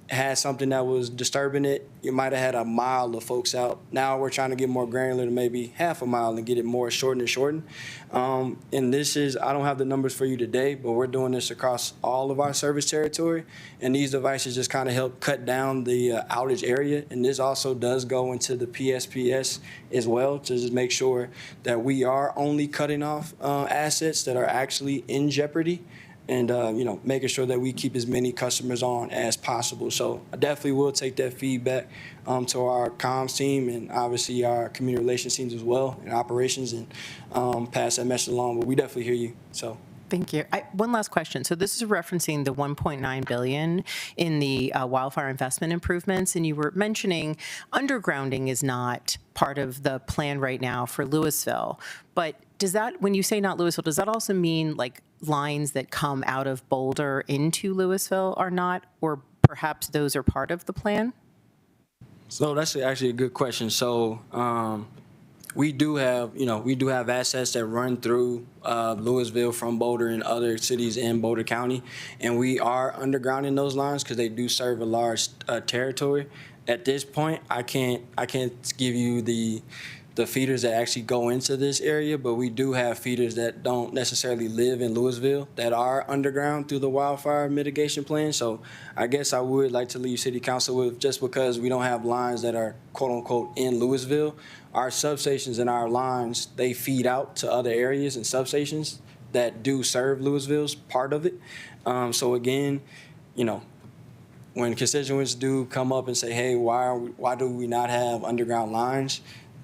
had something that was disturbing it, you might have had a mile of folks out. Now we're trying to get more granular to maybe half a mile and get it more shortened and shortened. And this is, I don't have the numbers for you today, but we're doing this across all of our service territory. And these devices just kind of help cut down the outage area. And this also does go into the PSPS as well, to just make sure that we are only cutting off assets that are actually in jeopardy. And, making sure that we keep as many customers on as possible. So I definitely will take that feedback to our comms team and obviously our community relations teams as well and operations, and pass that message along. But we definitely hear you. So. Thank you. One last question. So this is referencing the $1.9 billion in the wildfire investment improvements, and you were mentioning undergrounding is not part of the plan right now for Louisville. But does that, when you say not Louisville, does that also mean like lines that come out of Boulder into Louisville are not, or perhaps those are part of the plan? So that's actually a good question. So we do have assets that run through Louisville from Boulder and other cities in Boulder County, and we are undergrounding those lines because they do serve a large territory. At this point, I can't give you the feeders that actually go into this area, but we do have feeders that don't necessarily live in Louisville that are underground through the wildfire mitigation plan. So I guess I would like to leave City Council with, just because we don't have lines that are quote unquote in Louisville, our substations and our lines, they feed out to other areas and substations that do serve Louisville's part of it. So again, when constituents do come up and say, hey, why do we not have underground lines?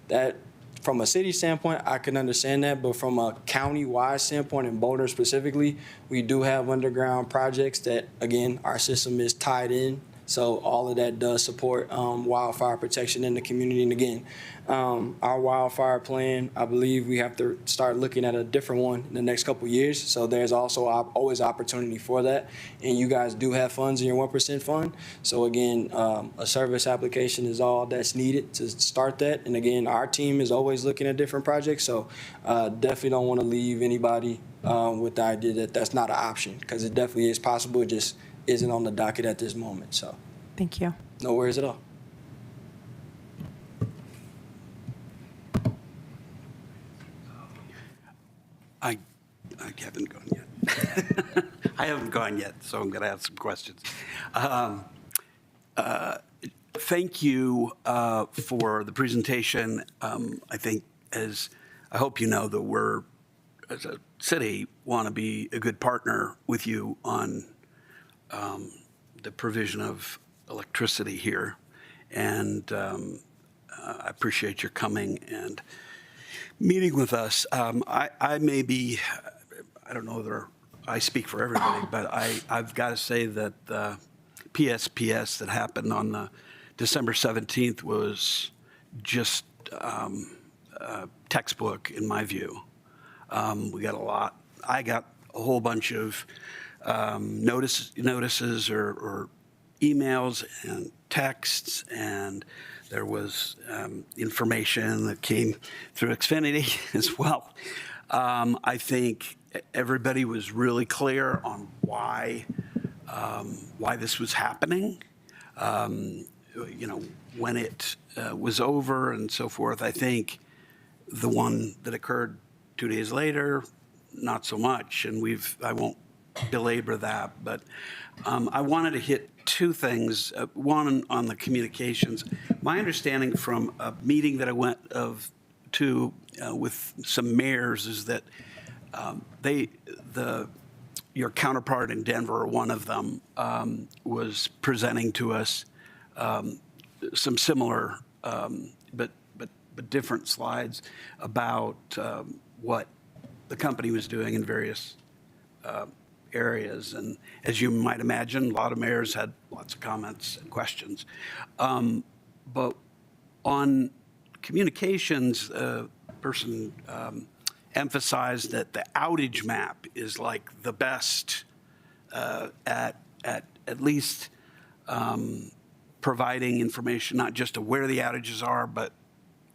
That, from a city standpoint, I can understand that, but from a county-wide standpoint, in Boulder specifically, we do have underground projects that, again, our system is tied in. So all of that does support wildfire protection in the community. And again, our wildfire plan, I believe we have to start looking at a different one in the next couple of years. So there's also always opportunity for that. And you guys do have funds in your 1% fund. So again, a service application is all that's needed to start that. And again, our team is always looking at different projects. So definitely don't want to leave anybody with the idea that that's not an option, because it definitely is possible. It just isn't on the docket at this moment. So Thank you. no worries at all. I haven't gone yet. I haven't gone yet, so I'm going to ask some questions. Thank you for the presentation. I think, as I hope you know, that we're, as a city, want to be a good partner with you on the provision of electricity here. And I appreciate your coming and meeting with us. I may be, I don't know whether I speak for everybody, but I've got to say that the PSPS that happened on the December 17th was just textbook in my view. We got a lot. I got a whole bunch of notices or emails and texts, and there was information that came through Xfinity as well. I think everybody was really clear on why this was happening. When it was over and so forth. I think the one that occurred 2 days later, not so much, and I won't belabor that, but I wanted to hit two things. One on the communications. My understanding from a meeting that I went to with some mayors is that your counterpart in Denver, or one of them, was presenting to us some similar but different slides about what the company was doing in various areas. And as you might imagine, a lot of mayors had lots of comments and questions. But on communications, a person emphasized that the outage map is like the best at least providing information, not just of where the outages are, but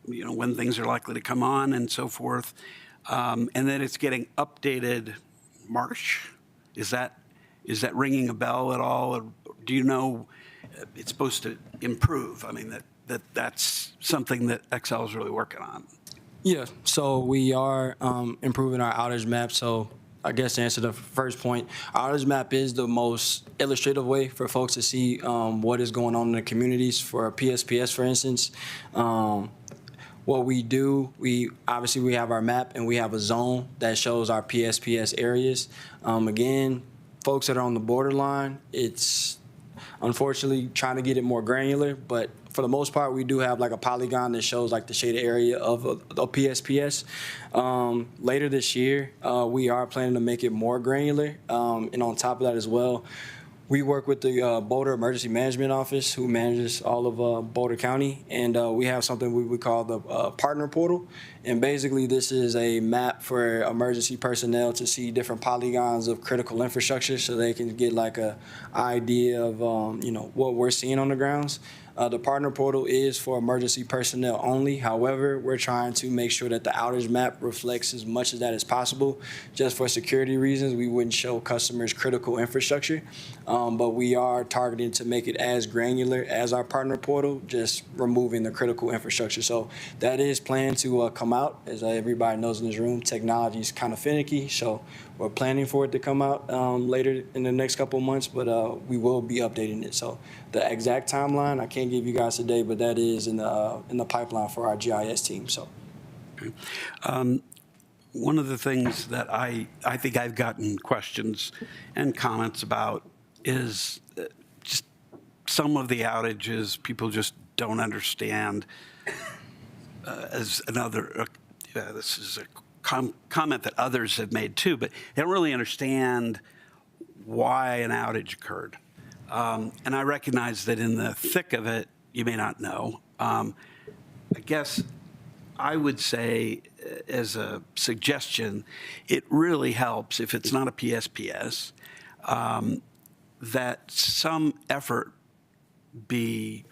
when things are likely to come on and so forth, and that it's getting updated March. Is that ringing a bell at all? Or do you know it's supposed to improve? I mean, that's something that Xcel is really working on. Yeah, so we are improving our outage map. So I guess to answer the first point, our outage map is the most illustrative way for folks to see what is going on in the communities. For PSPS, for instance, what we do, we have our map and we have a zone that shows our PSPS areas. Again, folks that are on the borderline, it's unfortunately trying to get it more granular, but for the most part, we do have like a polygon that shows like the shaded area of a PSPS. Later this year, we are planning to make it more granular. And on top of that as well, we work with the Boulder Emergency Management Office, who manages all of Boulder County, and we have something we call the Partner Portal. And basically, this is a map for emergency personnel to see different polygons of critical infrastructure, so they can get like a idea of what we're seeing on the grounds. The Partner Portal is for emergency personnel only. However, we're trying to make sure that the outage map reflects as much of that as possible. Just for security reasons, we wouldn't show customers critical infrastructure, but we are targeting to make it as granular as our Partner Portal, just removing the critical infrastructure. So that is planned to come out. As everybody knows in this room, technology is kind of finicky, so we're planning for it to come out later in the next couple of months, but we will be updating it. So the exact timeline, I can't give you guys today, but that is in the pipeline for our GIS team. So, okay. One of the things that I think I've gotten questions and comments about is just some of the outages people just don't understand. As another, this is a comment that others have made too, but they don't really understand why an outage occurred. And I recognize that in the thick of it, you may not know. I guess I would say, as a suggestion, it really helps if it's not a PSPS, that some effort be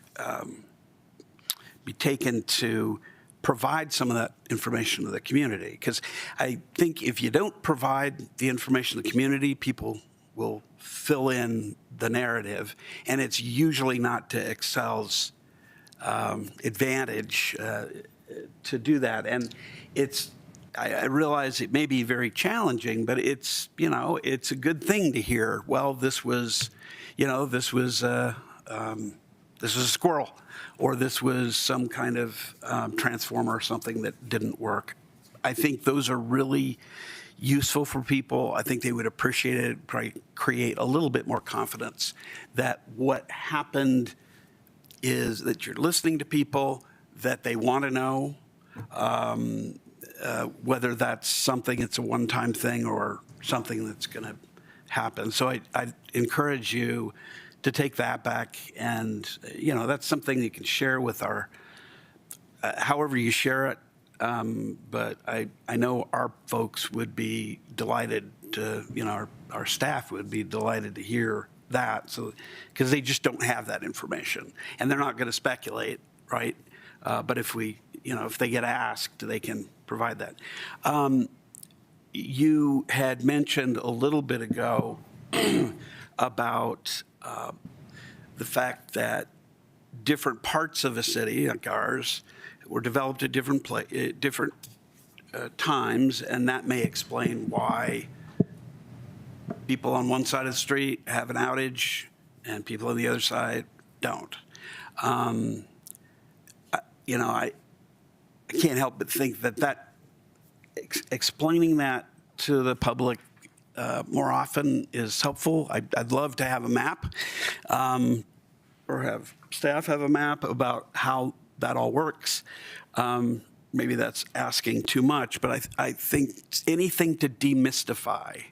taken to provide some of that information to the community. Because I think if you don't provide the information to the community, people will fill in the narrative, and it's usually not to Xcel's advantage to do that. And I realize it may be very challenging, but it's a good thing to hear. Well, this was a squirrel, or this was some kind of transformer or something that didn't work. I think those are really useful for people. I think they would appreciate it, probably create a little bit more confidence that what happened is that you're listening to people, that they want to know, whether that's something, it's a one-time thing, or something that's going to happen. So I encourage you to take that back, and that's something you can share with our however you share it, but I know our folks would be delighted to, our staff would be delighted to hear that, so, because they just don't have that information, and they're not going to speculate, right? But if if they get asked, they can provide that. You had mentioned a little bit ago about the fact that different parts of a city, like ours, were developed at different times, and that may explain why people on one side of the street have an outage and people on the other side don't. I can't help but think that explaining that to the public more often is helpful. I'd love to have a map or have staff have a map about how that all works. Maybe that's asking too much, but I think anything to demystify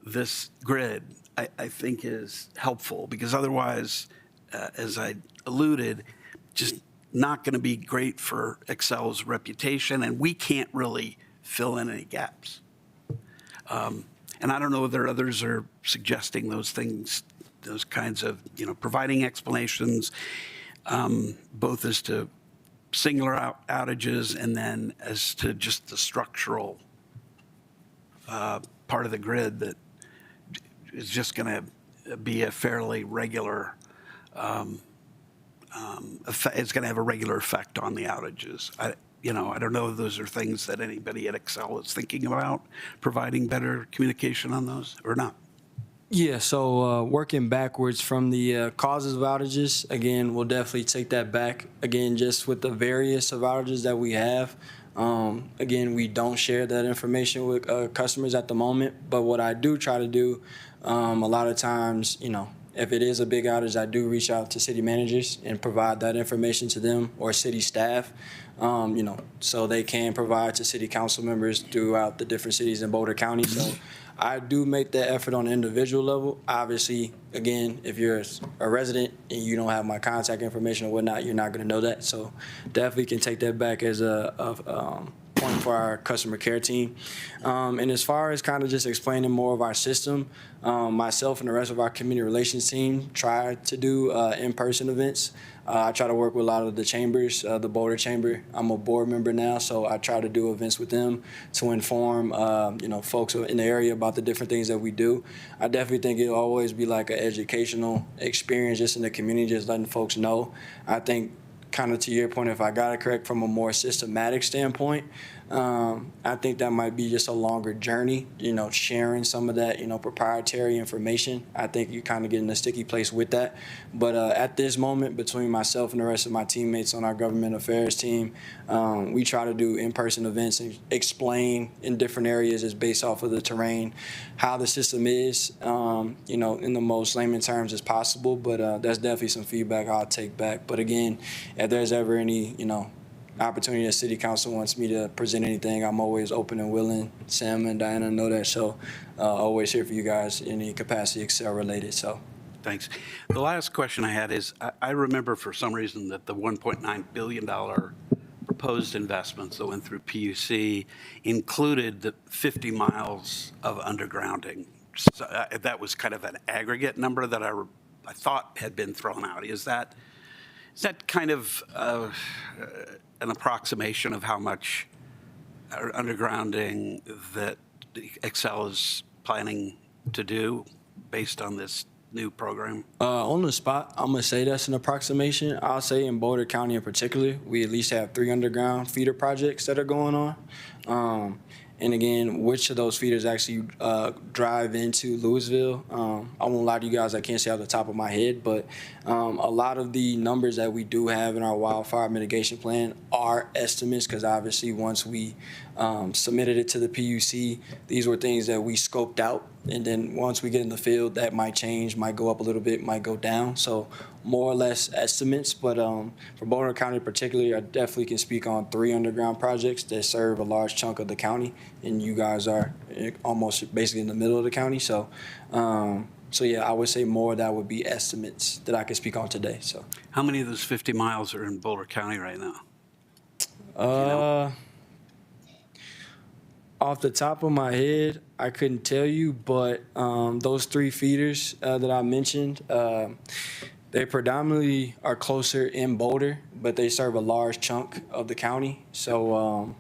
this grid, I think is helpful, because otherwise, as I alluded, just not going to be great for Xcel's reputation, and we can't really fill in any gaps. And I don't know whether others are suggesting those things, those kinds of, providing explanations, both as to singular outages and then as to just the structural part of the grid that is just going to be a fairly regular, it's going to have a regular effect on the outages. I don't know if those are things that anybody at Xcel is thinking about, providing better communication on those or not. Yeah, so working backwards from the causes of outages, again, we'll definitely take that back. Again, just with the various of outages that we have, again, we don't share that information with customers at the moment. But what I do try to do, a lot of times, if it is a big outage, I do reach out to city managers and provide that information to them or city staff, so they can provide to city council members throughout the different cities in Boulder County. So I do make that effort on an individual level. Obviously, again, if you're a resident and you don't have my contact information or whatnot, you're not going to know that. So definitely can take that back as a point for our customer care team. And as far as kind of just explaining more of our system, myself and the rest of our community relations team try to do in-person events. I try to work with a lot of the chambers, the Boulder Chamber. I'm a board member now, so I try to do events with them to inform, folks in the area about the different things that we do. I definitely think it'll always be like an educational experience just in the community, just letting folks know. I think, kind of to your point, if I got it correct, from a more systematic standpoint, I think that might be just a longer journey, sharing some of that, proprietary information. I think you kind of get in a sticky place with that. But at this moment, between myself and the rest of my teammates on our government affairs team, we try to do in-person events and explain in different areas as based off of the terrain, how the system is, in the most layman terms as possible. But that's definitely some feedback I'll take back. But again, if there's ever any, opportunity that City Council wants me to present anything, I'm always open and willing. Sam and Diana know that, so always here for you guys in any capacity Xcel related. So, thanks. The last question I had is, I remember for some reason that the $1.9 billion proposed investments that went through PUC included the 50 miles of undergrounding. So that was kind of an aggregate number that I thought had been thrown out. Is that kind of an approximation of how much undergrounding that Xcel is planning to do based on this new program? On the spot, I'm going to say that's an approximation. I'll say in Boulder County in particular, we at least have 3 underground feeder projects that are going on. And again, which of those feeders actually drive into Louisville? I won't lie to you guys, I can't say off the top of my head, but a lot of the numbers that we do have in our wildfire mitigation plan are estimates, because obviously once we submitted it to the PUC, these were things that we scoped out. And then once we get in the field, that might change, might go up a little bit, might go down. So more or less estimates. But for Boulder County particularly, I definitely can speak on 3 underground projects that serve a large chunk of the county. And you guys are almost basically in the middle of the county. So, yeah, I would say more of that would be estimates that I can speak on today. So, how many of those 50 miles are in Boulder County right now? Off the top of my head, I couldn't tell you, but those 3 feeders that I mentioned, they predominantly are closer in Boulder, but they serve a large chunk of the county. So,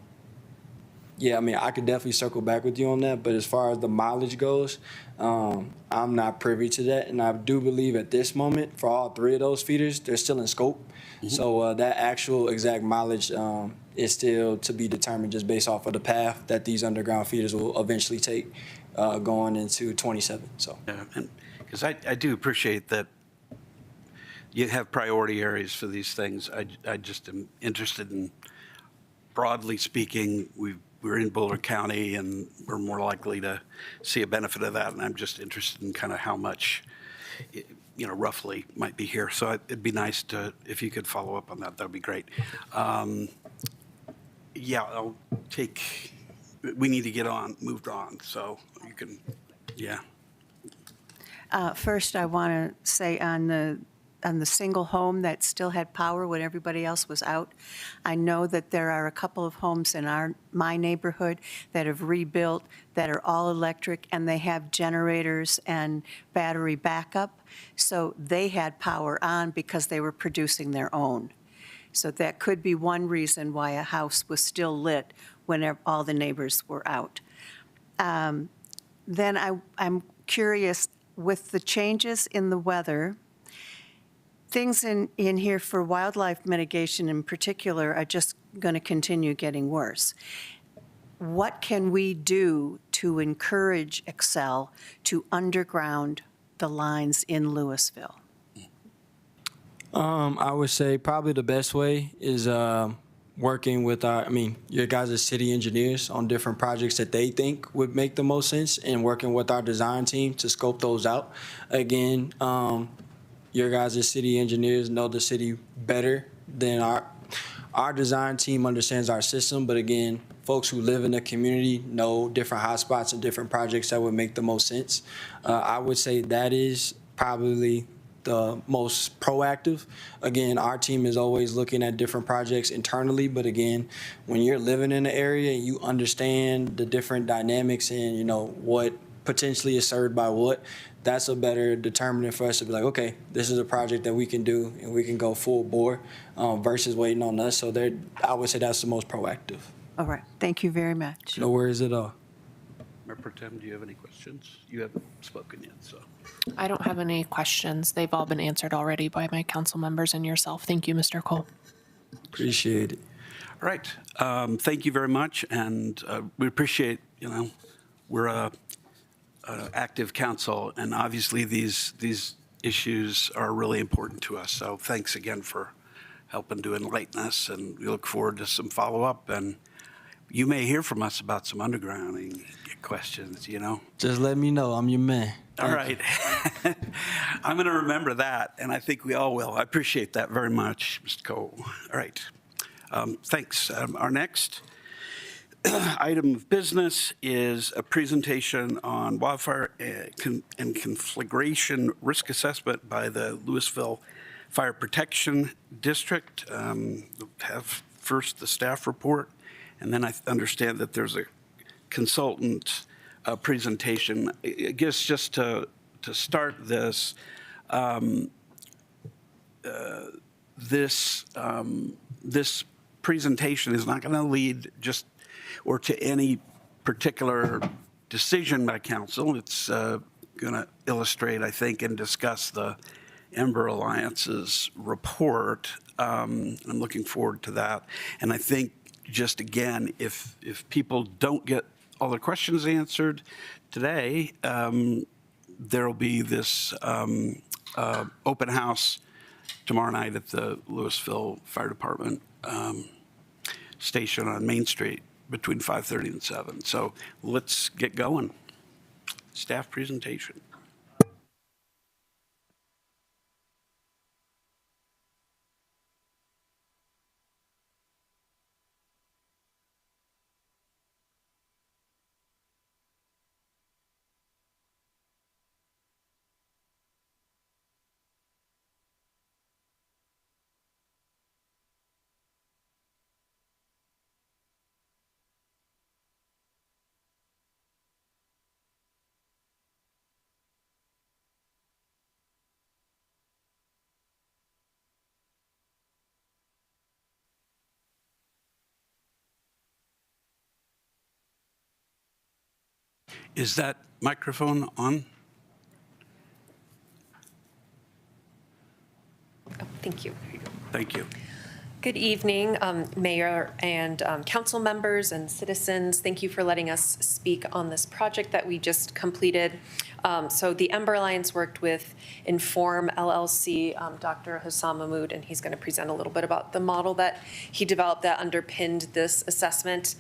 yeah, I mean, I could definitely circle back with you on that. But as far as the mileage goes, I'm not privy to that. And I do believe at this moment, for all 3 of those feeders, they're still in scope. So that actual exact mileage is still to be determined just based off of the path that these underground feeders will eventually take going into 27. So. Yeah, and because I do appreciate that you have priority areas for these things. I just am interested in, broadly speaking, we're in Boulder County and we're more likely to see a benefit of that. And I'm just interested in kind of how much, roughly might be here. So it'd be nice if you could follow up on that, that'd be great. Yeah, we need to get moved on. So you can, yeah. First, I want to say on the single home that still had power when everybody else was out, I know that there are a couple of homes in my neighborhood that have rebuilt that are all electric, and they have generators and battery backup. So they had power on because they were producing their own. So that could be one reason why a house was still lit when all the neighbors were out. Then I'm curious, with the changes in the weather, things in here for wildlife mitigation in particular are just going to continue getting worse. What can we do to encourage Excel to underground the lines in Louisville? I would say probably the best way is working with your guys as city engineers on different projects that they think would make the most sense, and working with our design team to scope those out. Again, your guys as city engineers know the city better than our design team understands our system. But again, folks who live in the community know different hotspots and different projects that would make the most sense. I would say that is probably the most proactive. Again, our team is always looking at different projects internally, but again, when you're living in the area and you understand the different dynamics and what potentially is served by what, that's a better determinant for us to be like, okay, this is a project that we can do and we can go full bore versus waiting on us. So I would say that's the most proactive. All right, thank you very much. No worries at all. Mayor Pro Tem, do you have any questions? You haven't spoken yet, so. I don't have any questions. They've all been answered already by my council members and yourself. Thank you, Mr. Cole. Appreciate it. All right. Thank you very much. And we appreciate, we're a active council, and obviously these issues are really important to us. So thanks again for helping to enlighten us, and we look forward to some follow-up. And you may hear from us about some undergrounding questions, Just let me know. I'm your man. All right. I'm going to remember that, and I think we all will. I appreciate that very much, Mr. Cole. All right. Thanks. Our next item of business is a presentation on wildfire and conflagration risk assessment by the Louisville Fire Protection District. We'll have first the staff report, and then I understand that there's a consultant presentation. I guess just to start this, this presentation is not going to lead to any particular decision by council. It's going to illustrate, I think, and discuss the Ember Alliance's report. I'm looking forward to that. And I think, just again, if people don't get all their questions answered today, there will be this open house tomorrow night at the Louisville Fire Department station on Main Street between 5:30 and 7. So let's get going. Staff presentation. Is that microphone on? Thank you. Thank you. Good evening, Mayor and council members and citizens. Thank you for letting us speak on this project that we just completed. So the Ember Alliance worked with Inform LLC, Dr. Hussam Mahmood, and he's going to present a little bit about the model that he developed that underpinned this assessment.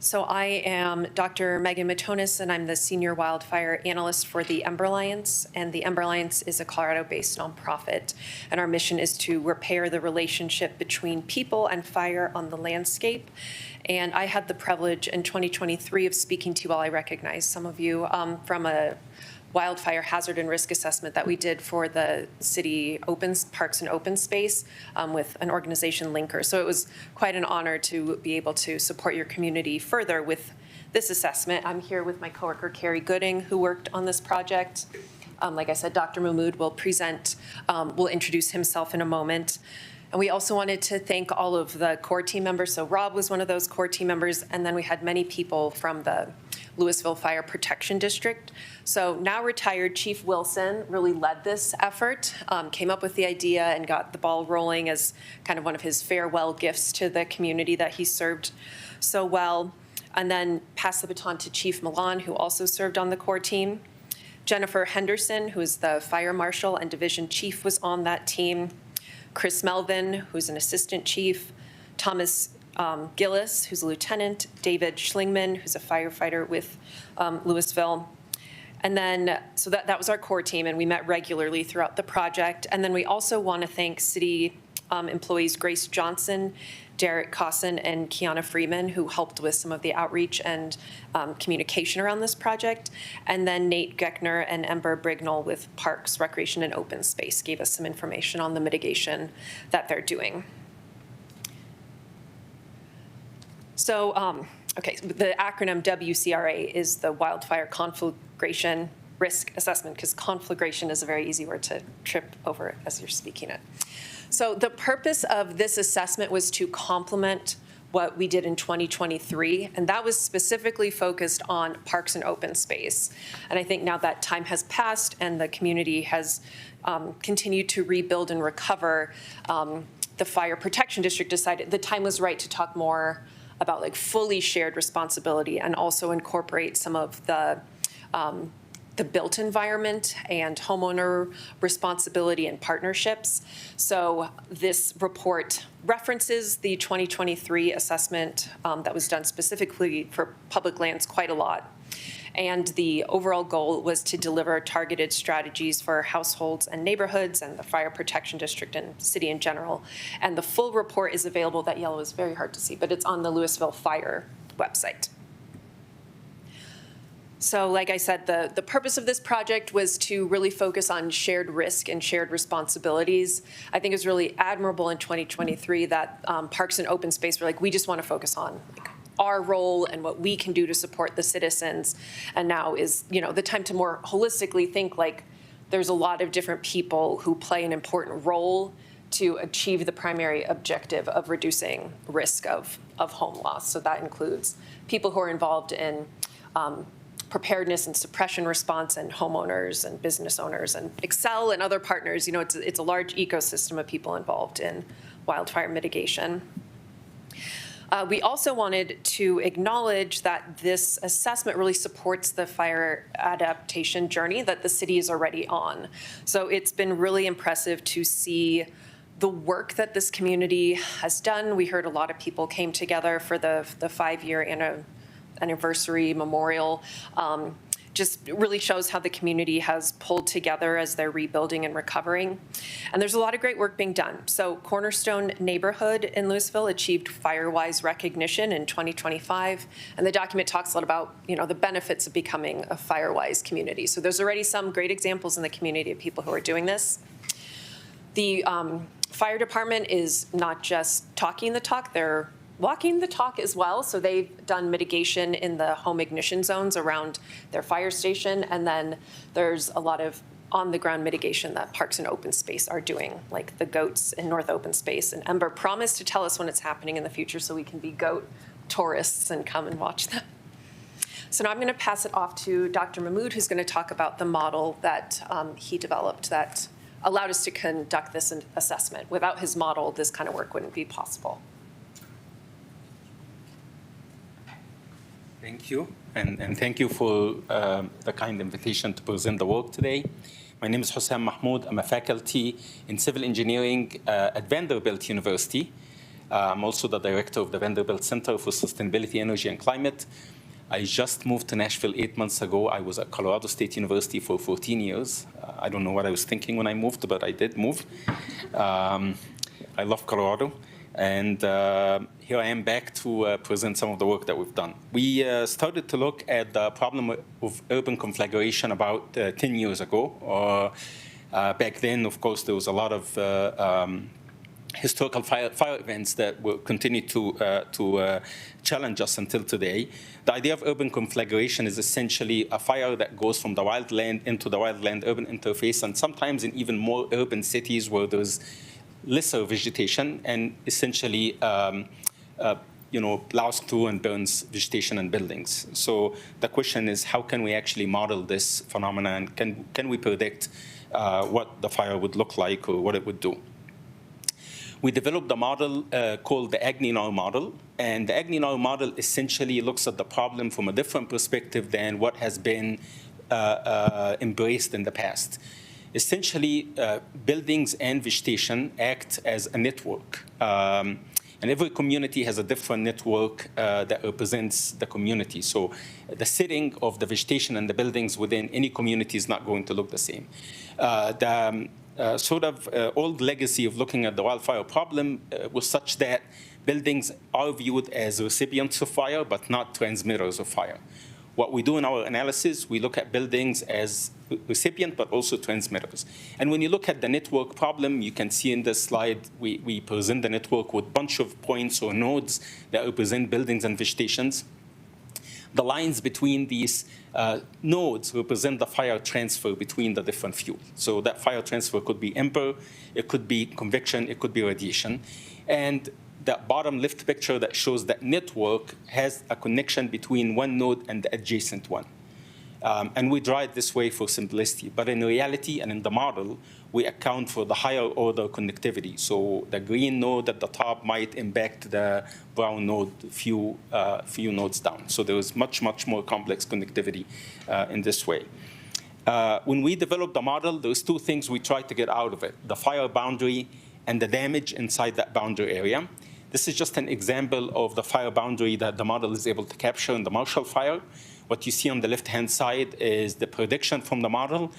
So I am Dr. Megan Matonis, and I'm the Senior Wildfire Analyst for the Ember Alliance. And the Ember Alliance is a Colorado-based nonprofit, and our mission is to repair the relationship between people and fire on the landscape. And I had the privilege in 2023 of speaking to you all. I recognize some of you from a wildfire hazard and risk assessment that we did for the city parks and open space with an organization, Linker. So it was quite an honor to be able to support your community further with this assessment. I'm here with my coworker, Carrie Gooding, who worked on this project. Like I said, Dr. Mahmood will will introduce himself in a moment. And we also wanted to thank all of the core team members. So Rob was one of those core team members, and then we had many people from the Louisville Fire Protection District. So now retired Chief Wilson really led this effort, came up with the idea and got the ball rolling as kind of one of his farewell gifts to the community that he served so well, and then passed the baton to Chief Milan, who also served on the core team. Jennifer Henderson, who is the fire marshal and division chief, was on that team. Chris Melvin, who's an assistant chief, Thomas Gillis, who's a lieutenant, David Schlingman, who's a firefighter with Louisville. And then, so that was our core team, and we met regularly throughout the project. And then we also want to thank city employees Grace Johnson, Derek Cosson, and Kiana Freeman, who helped with some of the outreach and communication around this project. And then Nate Geckner and Ember Brignall with Parks, Recreation, and Open Space gave us some information on the mitigation that they're doing. So, okay, the acronym WCRA is the Wildfire Conflagration Risk Assessment, because conflagration is a very easy word to trip over as you're speaking it. So the purpose of this assessment was to complement what we did in 2023, and that was specifically focused on parks and open space. And I think now that time has passed and the community has continued to rebuild and recover, the Fire Protection District decided the time was right to talk more about like fully shared responsibility and also incorporate some of the built environment and homeowner responsibility and partnerships. So this report references the 2023 assessment that was done specifically for public lands quite a lot. And the overall goal was to deliver targeted strategies for households and neighborhoods and the Fire Protection District and city in general. And the full report is available. That yellow is very hard to see, but it's on the Louisville Fire website. So like I said, the purpose of this project was to really focus on shared risk and shared responsibilities. I think it was really admirable in 2023 that Parks and Open Space were like, we just want to focus on our role and what we can do to support the citizens. And now is, the time to more holistically think like there's a lot of different people who play an important role to achieve the primary objective of reducing risk of home loss. So that includes people who are involved in preparedness and suppression response and homeowners and business owners and Excel and other partners. It's a large ecosystem of people involved in wildfire mitigation. We also wanted to acknowledge that this assessment really supports the fire adaptation journey that the city is already on. So it's been really impressive to see the work that this community has done. We heard a lot of people came together for the 5-year anniversary memorial. Just really shows how the community has pulled together as they're rebuilding and recovering. And there's a lot of great work being done. So Cornerstone Neighborhood in Louisville achieved FireWise recognition in 2025. And the document talks a lot about, the benefits of becoming a FireWise community. So there's already some great examples in the community of people who are doing this. The fire department is not just talking the talk, they're walking the talk as well. So they've done mitigation in the home ignition zones around their fire station. And then there's a lot of on-the-ground mitigation that Parks and Open Space are doing, like the goats in North Open Space. And Ember promised to tell us when it's happening in the future so we can be goat tourists and come and watch them. So now I'm going to pass it off to Dr. Mahmood, who's going to talk about the model that he developed that allowed us to conduct this assessment. Without his model, this kind of work wouldn't be possible. Thank you, and thank you for the kind invitation to present the work today. My name is Hossein Mahmoud. I'm a faculty in civil engineering at Vanderbilt University. I'm also the director of the Vanderbilt Center for Sustainability, Energy, and Climate. I just moved to Nashville 8 months ago. I was at Colorado State University for 14 years. I don't know what I was thinking when I moved, but I did move. I love Colorado. And here I am back to present some of the work that we've done. We started to look at the problem of urban conflagration about 10 years ago. Back then, of course, there was a lot of historical fire events that will continue to challenge us until today. The idea of urban conflagration is essentially a fire that goes from the wildland into the wildland-urban interface, and sometimes in even more urban cities where there's lesser vegetation and essentially plows through and burns vegetation and buildings. So the question is, how can we actually model this phenomenon? Can we predict what the fire would look like or what it would do? We developed a model called the Agni-Nar model, and the Agni-Nar model essentially looks at the problem from a different perspective than what has been embraced in the past. Essentially, buildings and vegetation act as a network. And every community has a different network that represents the community. So the setting of the vegetation and the buildings within any community is not going to look the same. The old legacy of looking at the wildfire problem was such that buildings are viewed as recipients of fire, but not transmitters of fire. What we do in our analysis, we look at buildings as recipient, but also transmitters. And when you look at the network problem, you can see in this slide, we present the network with a bunch of points or nodes that represent buildings and vegetations. The lines between these nodes represent the fire transfer between the different fuels. So that fire transfer could be ember, it could be convection, it could be radiation. And that bottom left picture that shows that network has a connection between one node and the adjacent one. And we draw it this way for simplicity. But in reality and in the model, we account for the higher order connectivity. So the green node at the top might impact the brown node few nodes down. So there is much, much more complex connectivity in this way. When we developed the model, there's two things we tried to get out of it: the fire boundary and the damage inside that boundary area. This is just an example of the fire boundary that the model is able to capture in the Marshall Fire. What you see on the left-hand side is the prediction from the model,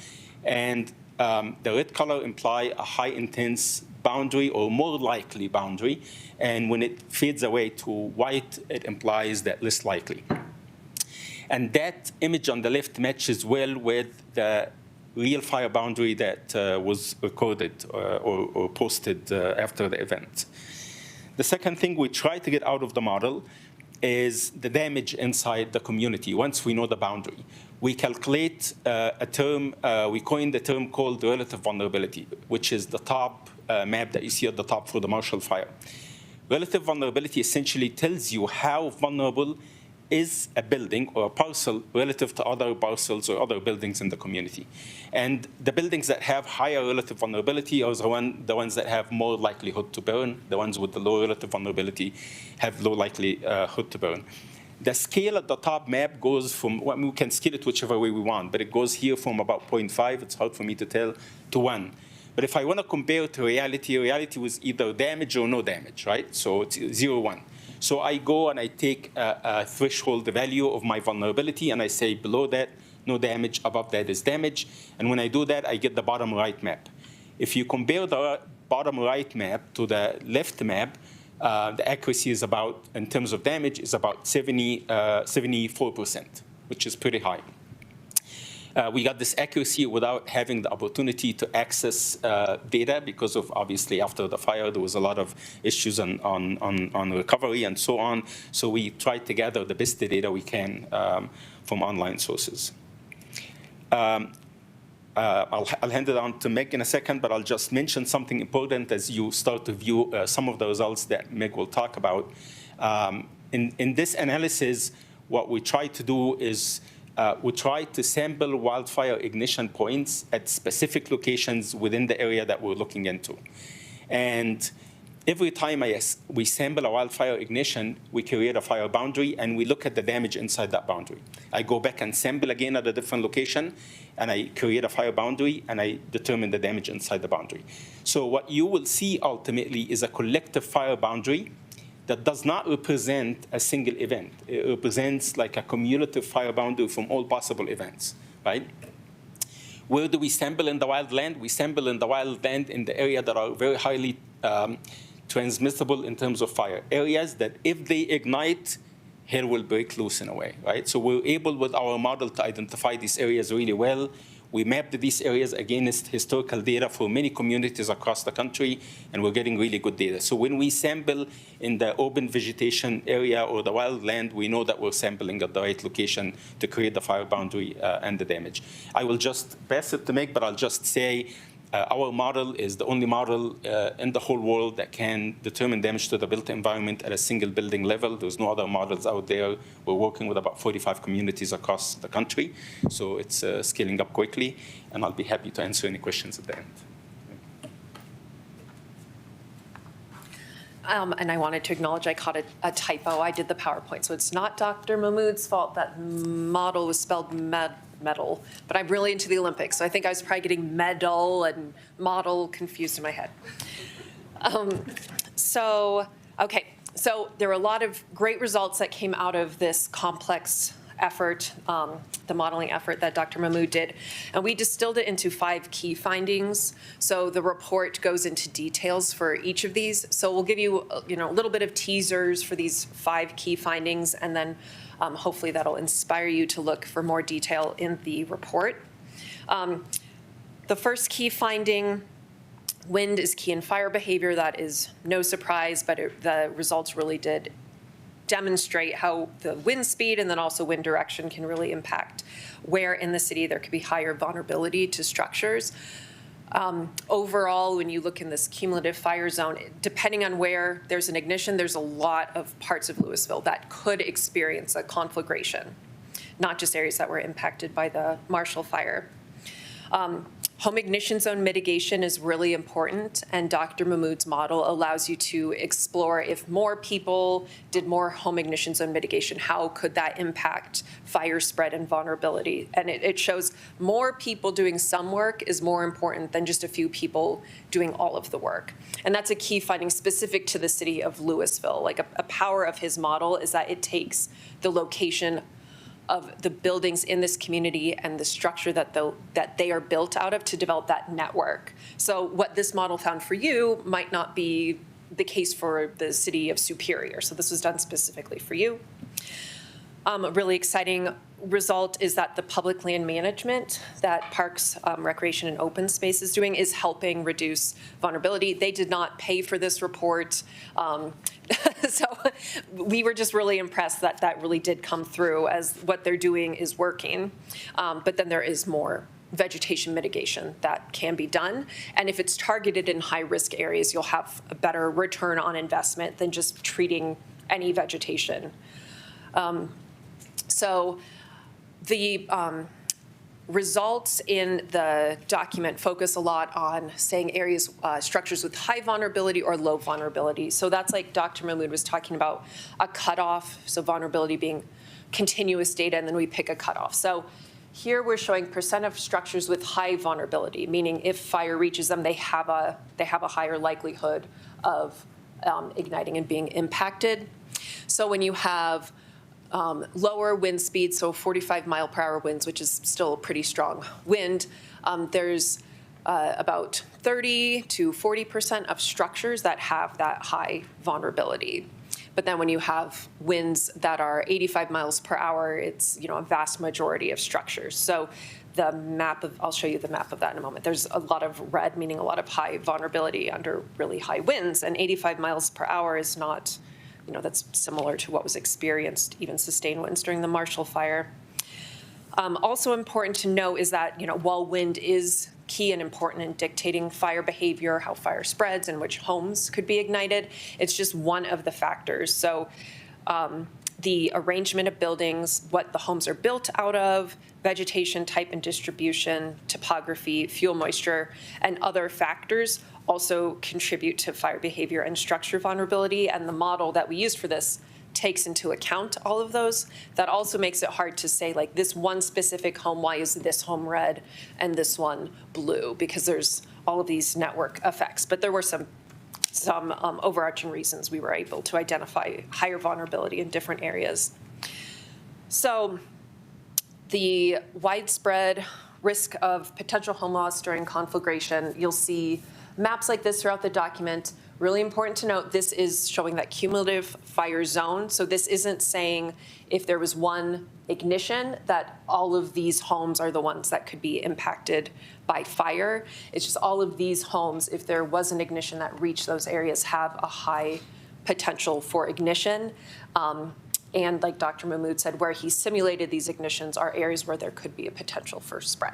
and the red color imply a high-intense boundary or more likely boundary, and when it fades away to white, it implies that less likely. And that image on the left matches well with the real fire boundary that was recorded or posted after the event. The second thing we try to get out of the model is the damage inside the community once we know the boundary. We calculate a term, we coined a term called relative vulnerability, which is the top map that you see at the top for the Marshall Fire. Relative vulnerability essentially tells you how vulnerable is a building or a parcel relative to other parcels or other buildings in the community. And the buildings that have higher relative vulnerability are the ones that have more likelihood to burn. The ones with the low relative vulnerability have low likelihood to burn. The scale at the top map goes from, well, we can scale it whichever way we want, but it goes here from about 0.5, it's hard for me to tell, to 1. But if I want to compare it to reality, reality was either damage or no damage, right? So it's 0, 1. So I go and I take a threshold value of my vulnerability, and I say below that, no damage, above that is damage. And when I do that, I get the bottom right map. If you compare the bottom right map to the left map, the accuracy is about, in terms of damage, is about 74%, which is pretty high. We got this accuracy without having the opportunity to access data because of, obviously, after the fire, there was a lot of issues on recovery and so on. So we tried to gather the best data we can from online sources. I'll hand it on to Meg in a second, but I'll just mention something important as you start to view some of the results that Meg will talk about. In this analysis, what we try to do is we try to sample wildfire ignition points at specific locations within the area that we're looking into. And every time we sample a wildfire ignition, we create a fire boundary, and we look at the damage inside that boundary. I go back and sample again at a different location, and I create a fire boundary, and I determine the damage inside the boundary. So what you will see ultimately is a collective fire boundary that does not represent a single event. It represents like a cumulative fire boundary from all possible events, right? Where do we sample in the wildland? We sample in the wildland in the area that are very highly transmissible in terms of fire. Areas that if they ignite, hell will break loose in a way, right? So we're able with our model to identify these areas really well. We mapped these areas against historical data for many communities across the country, and we're getting really good data. So when we sample in the open vegetation area or the wildland, we know that we're sampling at the right location to create the fire boundary and the damage. I will just pass it to Meg, but I'll just say our model is the only model in the whole world that can determine damage to the built environment at a single building level. There's no other models out there. We're working with about 45 communities across the country, so it's scaling up quickly, and I'll be happy to answer any questions at the end. And I wanted to acknowledge I caught a typo. I did the PowerPoint, so it's not Dr. Mahmood's fault that model was spelled medal, but I'm really into the Olympics, so I think I was probably getting medal and model confused in my head. Okay, so there were a lot of great results that came out of this complex effort, the modeling effort that Dr. Mahmood did, and we distilled it into 5 key findings. So the report goes into details for each of these. So we'll give you, a little bit of teasers for these 5 key findings, and then hopefully that'll inspire you to look for more detail in the report. The first key finding, wind is key in fire behavior. That is no surprise, but the results really did demonstrate how the wind speed and then also wind direction can really impact where in the city there could be higher vulnerability to structures. Overall, when you look in this cumulative fire zone, depending on where there's an ignition, there's a lot of parts of Louisville that could experience a conflagration, not just areas that were impacted by the Marshall Fire. Home ignition zone mitigation is really important, and Dr. Mahmood's model allows you to explore if more people did more home ignition zone mitigation, how could that impact fire spread and vulnerability? And it shows more people doing some work is more important than just a few people doing all of the work. And that's a key finding specific to the city of Louisville. Like a power of his model is that it takes the location of the buildings in this community and the structure that they are built out of to develop that network. So what this model found for you might not be the case for the city of Superior. So this was done specifically for you. A really exciting result is that the public land management that Parks, Recreation, and Open Space is doing is helping reduce vulnerability. They did not pay for this report. So we were just really impressed that that really did come through as what they're doing is working. But then there is more vegetation mitigation that can be done. And if it's targeted in high-risk areas, you'll have a better return on investment than just treating any vegetation. So the results in the document focus a lot on saying areas, structures with high vulnerability or low vulnerability. So that's like Dr. Mahmood was talking about a cutoff, so vulnerability being continuous data, and then we pick a cutoff. So here we're showing percent of structures with high vulnerability, meaning if fire reaches them, they have a higher likelihood of igniting and being impacted. So when you have lower wind speeds, so 45 mile per hour winds, which is still a pretty strong wind, there's about 30 to 40% of structures that have that high vulnerability. But then when you have winds that are 85 miles per hour, it's a vast majority of structures. So the map of, I'll show you the map of that in a moment. There's a lot of red, meaning a lot of high vulnerability under really high winds, and 85 miles per hour is not, that's similar to what was experienced, even sustained winds during the Marshall Fire. Also important to know is that, while wind is key and important in dictating fire behavior, how fire spreads, and which homes could be ignited, it's just one of the factors. So the arrangement of buildings, what the homes are built out of, vegetation type and distribution, topography, fuel moisture, and other factors also contribute to fire behavior and structure vulnerability. And the model that we used for this takes into account all of those. That also makes it hard to say, like, this one specific home, why is this home red and this one blue? Because there's all of these network effects. But there were some overarching reasons we were able to identify higher vulnerability in different areas. So the widespread risk of potential home loss during conflagration, you'll see maps like this throughout the document. Really important to note, this is showing that cumulative fire zone. So this isn't saying if there was one ignition that all of these homes are the ones that could be impacted by fire. It's just all of these homes, if there was an ignition that reached those areas, have a high potential for ignition. And like Dr. Mahmood said, where he simulated these ignitions are areas where there could be a potential for spread.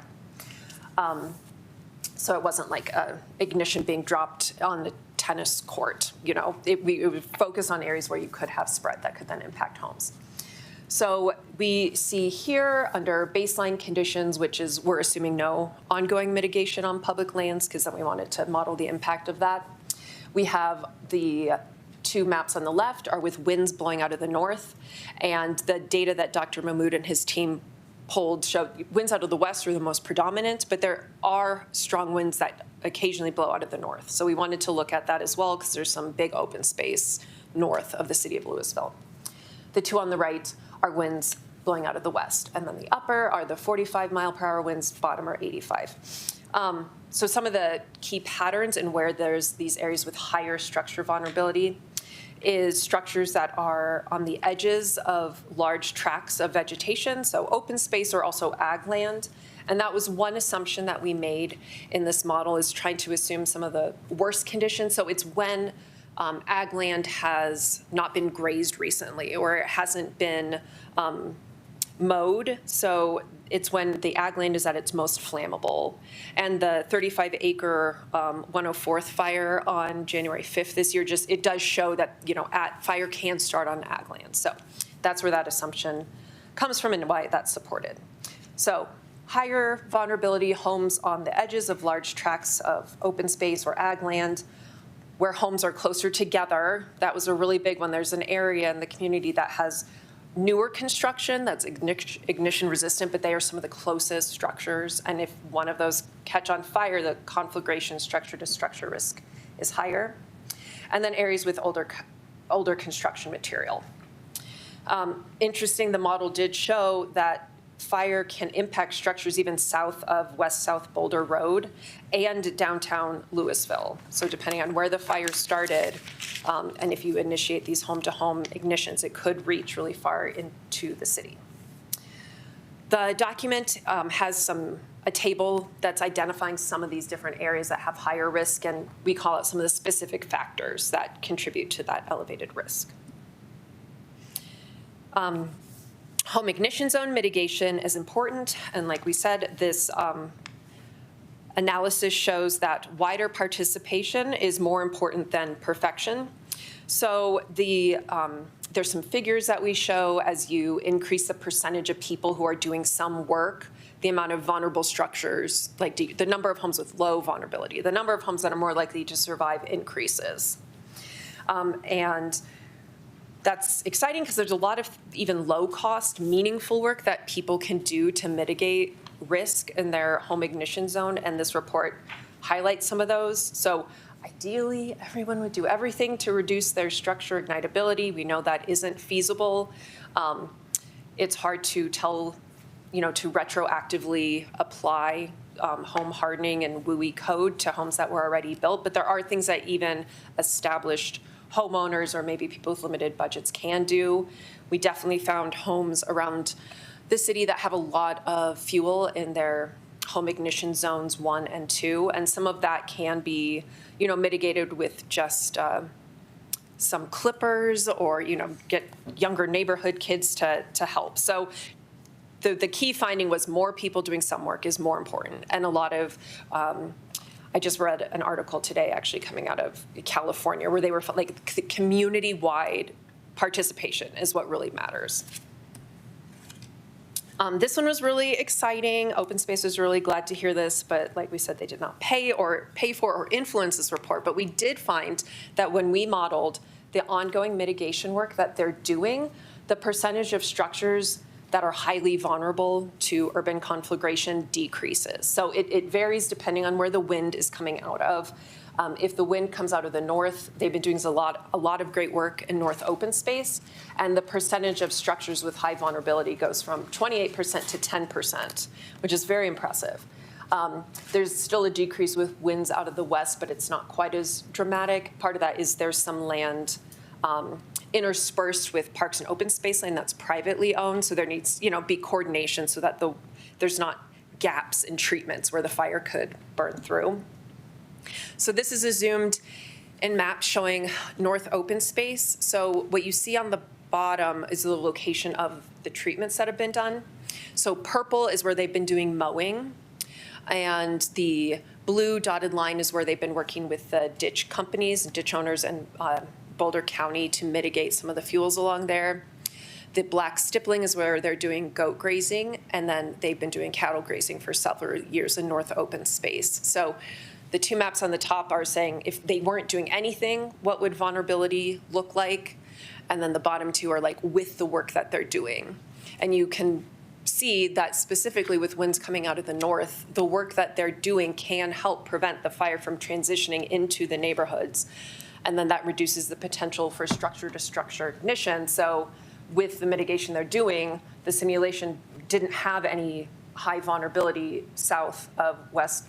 So it wasn't like an ignition being dropped on the tennis court. You know, it would focus on areas where you could have spread that could then impact homes. So we see here under baseline conditions, which is we're assuming no ongoing mitigation on public lands because then we wanted to model the impact of that. We have the two maps on the left are with winds blowing out of the north, and the data that Dr. Mahmood and his team polled showed winds out of the west are the most predominant, but there are strong winds that occasionally blow out of the north. So we wanted to look at that as well because there's some big open space north of the city of Louisville. The two on the right are winds blowing out of the west, and then the upper are the 45-mile-per-hour winds, bottom are 85. So some of the key patterns in where there's these areas with higher structure vulnerability is structures that are on the edges of large tracts of vegetation, so open space or also ag land. And that was one assumption that we made in this model, is trying to assume some of the worst conditions. So it's when ag land has not been grazed recently or it hasn't been mowed. So it's when the ag land is at its most flammable. And the 35-acre 104th fire on January 5th this year, it does show that, you know, fire can start on ag land. So that's where that assumption comes from and why that's supported. So higher vulnerability homes on the edges of large tracts of open space or ag land, where homes are closer together. That was a really big one. There's an area in the community that has newer construction that's ignition resistant, but they are some of the closest structures. And if one of those catch on fire, the conflagration structure to structure risk is higher. And then areas with older construction material. Interesting, the model did show that fire can impact structures even south of West-South Boulder Road and downtown Louisville. So depending on where the fire started, and if you initiate these home-to-home ignitions, it could reach really far into the city. The document has a table that's identifying some of these different areas that have higher risk, and we call it some of the specific factors that contribute to that elevated risk. Home ignition zone mitigation is important, and like we said, this analysis shows that wider participation is more important than perfection. So there's some figures that we show as you increase the percentage of people who are doing some work, the amount of vulnerable structures, like the number of homes with low vulnerability, the number of homes that are more likely to survive increases. And that's exciting because there's a lot of even low-cost, meaningful work that people can do to mitigate risk in their home ignition zone, and this report highlights some of those. So ideally, everyone would do everything to reduce their structure ignitability. We know that isn't feasible. It's hard to tell, to retroactively apply home hardening and WUI code to homes that were already built, but there are things that even established homeowners or maybe people with limited budgets can do. We definitely found homes around the city that have a lot of fuel in their home ignition zones 1 and 2, and some of that can be, mitigated with just some clippers or, get younger neighborhood kids to help. So the key finding was more people doing some work is more important, and a lot of I just read an article today actually coming out of California where they were like community-wide participation is what really matters. This one was really exciting. Open Space was really glad to hear this, but like we said, they did not pay for or influence this report. But we did find that when we modeled the ongoing mitigation work that they're doing, the percentage of structures that are highly vulnerable to urban conflagration decreases. So it varies depending on where the wind is coming out of. If the wind comes out of the north, they've been doing a lot of great work in North Open Space, and the percentage of structures with high vulnerability goes from 28% to 10%, which is very impressive. There's still a decrease with winds out of the west, but it's not quite as dramatic. Part of that is there's some land interspersed with parks and open space land that's privately owned, so there needs, be coordination so that there's not gaps in treatments where the fire could burn through. So this is a zoomed in map showing North Open Space. So what you see on the bottom is the location of the treatments that have been done. So purple is where they've been doing mowing, and the blue dotted line is where they've been working with the ditch companies, ditch owners, and Boulder County to mitigate some of the fuels along there. The black stippling is where they're doing goat grazing, and then they've been doing cattle grazing for several years in North Open Space. So the two maps on the top are saying if they weren't doing anything, what would vulnerability look like? And then the bottom two are like with the work that they're doing. And you can see that specifically with winds coming out of the north, the work that they're doing can help prevent the fire from transitioning into the neighborhoods. And then that reduces the potential for structure-to-structure ignition. So with the mitigation they're doing, the simulation didn't have any high vulnerability south of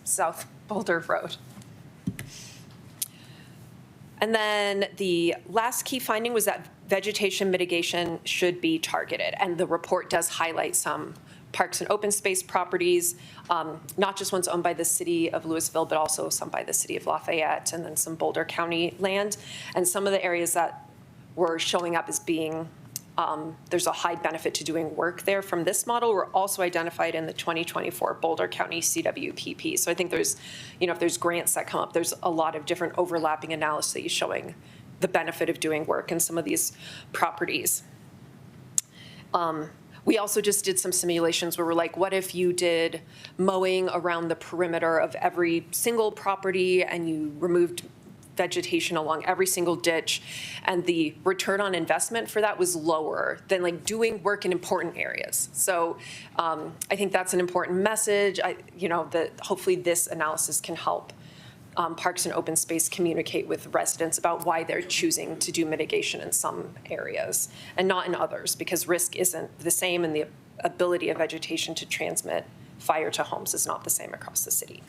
South Boulder Road. And then the last key finding was that vegetation mitigation should be targeted. And the report does highlight some parks and open space properties, not just ones owned by the city of Louisville, but also some by the city of Lafayette, and then some Boulder County land. And some of the areas that were showing up as being there's a high benefit to doing work there from this model were also identified in the 2024 Boulder County CWPP. So I think there's, if there's grants that come up, there's a lot of different overlapping analyses showing the benefit of doing work in some of these properties. We also just did some simulations where we're like, what if you did mowing around the perimeter of every single property and you removed vegetation along every single ditch, and the return on investment for that was lower than like doing work in important areas. So I think that's an important message. That hopefully this analysis can help Parks and Open Space communicate with residents about why they're choosing to do mitigation in some areas and not in others, because risk isn't the same and the ability of vegetation to transmit fire to homes is not the same across the city.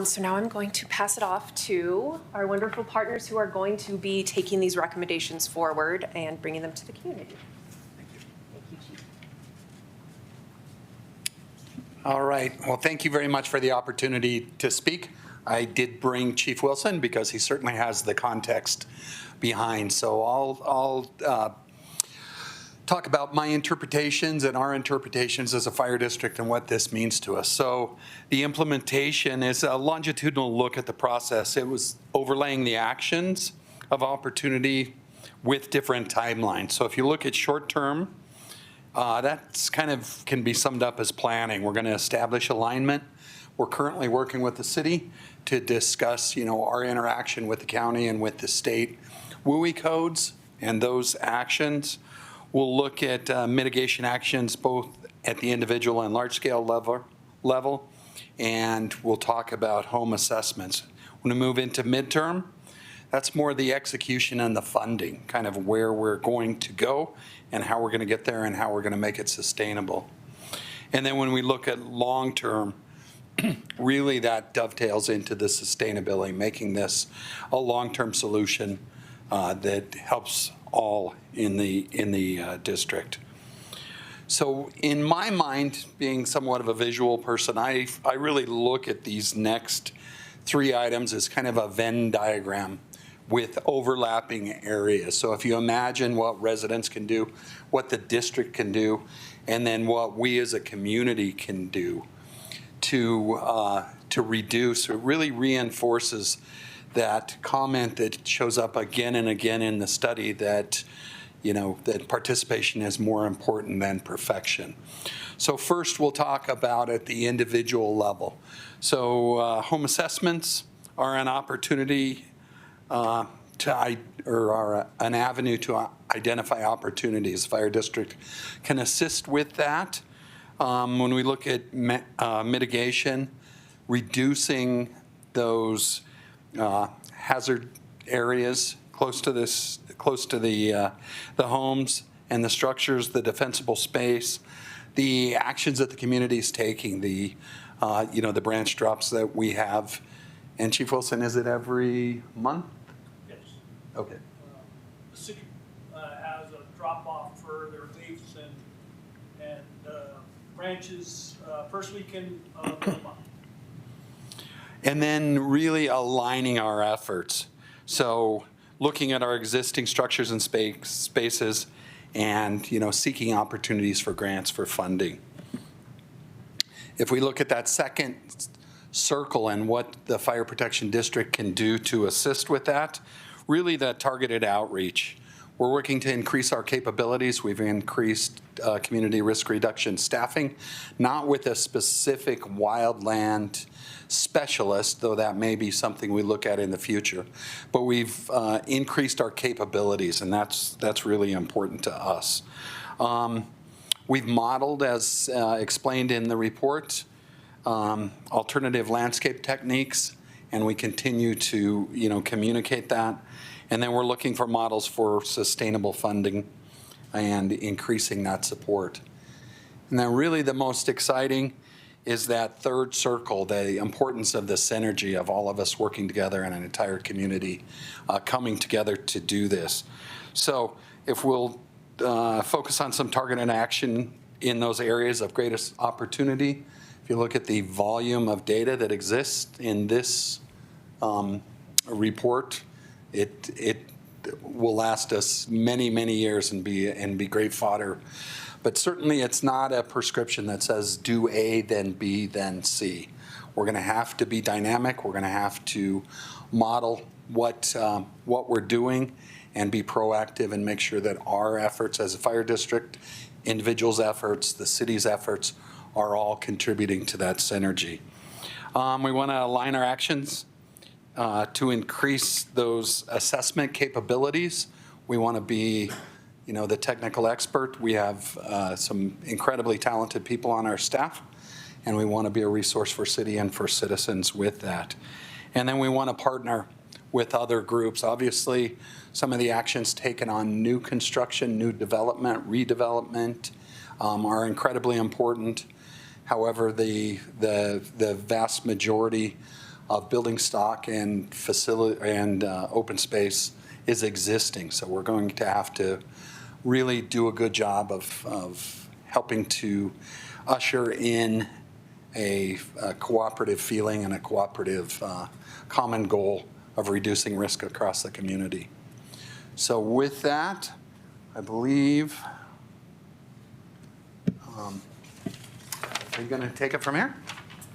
So now I'm going to pass it off to our wonderful partners who are going to be taking these recommendations forward and bringing them to the community. Thank you, Chief. All right. Well, thank you very much for the opportunity to speak. I did bring Chief Wilson because he certainly has the context behind. So I'll talk about my interpretations and our interpretations as a fire district and what this means to us. So the implementation is a longitudinal look at the process. It was overlaying the actions of opportunity with different timelines. So if you look at short term, that's kind of can be summed up as planning. We're going to establish alignment. We're currently working with the city to discuss, our interaction with the county and with the state WUI codes and those actions. We'll look at mitigation actions both at the individual and large-scale level, and we'll talk about home assessments. When we move into midterm, that's more the execution and the funding, kind of where we're going to go and how we're going to get there and how we're going to make it sustainable. And then when we look at long-term, really that dovetails into the sustainability, making this a long-term solution that helps all in the district. So in my mind, being somewhat of a visual person, I really look at these next three items as kind of a Venn diagram with overlapping areas. So if you imagine what residents can do, what the district can do, and then what we as a community can do to to reduce. It really reinforces that comment that shows up again and again in the study that, that participation is more important than perfection. So first, we'll talk about at the individual level. So home assessments are an opportunity or are an avenue to identify opportunities. Fire district can assist with that. When we look at mitigation, reducing those hazard areas close to the homes and the structures, the defensible space, the actions that the community is taking, the branch drops that we have. And Chief Wilson, is it every month? Yes. Okay. The city has a drop-off for their leaves and branches first weekend of the month. And then really aligning our efforts. So looking at our existing structures and spaces and, seeking opportunities for grants for funding. If we look at that second circle and what the Fire Protection District can do to assist with that, really that targeted outreach. We're working to increase our capabilities. We've increased community risk reduction staffing, not with a specific wildland specialist, though that may be something we look at in the future. But we've increased our capabilities, and that's really important to us. We've modeled, as explained in the report, alternative landscape techniques, and we continue to communicate that. And then we're looking for models for sustainable funding and increasing that support. And then really the most exciting is that third circle, the importance of the synergy of all of us working together in an entire community coming together to do this. So if we'll focus on some targeted action in those areas of greatest opportunity, if you look at the volume of data that exists in this report, it will last us many, many years and be great fodder. But certainly it's not a prescription that says do A, then B, then C. We're going to have to be dynamic. We're going to have to model what we're doing and be proactive and make sure that our efforts as a fire district, individuals' efforts, the city's efforts are all contributing to that synergy. We want to align our actions to increase those assessment capabilities. We want to be, the technical expert. We have some incredibly talented people on our staff, and we want to be a resource for city and for citizens with that. And then we want to partner with other groups. Obviously, some of the actions taken on new construction, new development, redevelopment are incredibly important. However, the vast majority of building stock and facility and open space is existing. So we're going to have to really do a good job of helping to usher in a cooperative feeling and a cooperative common goal of reducing risk across the community. So with that, I believe, are you going to take it from here?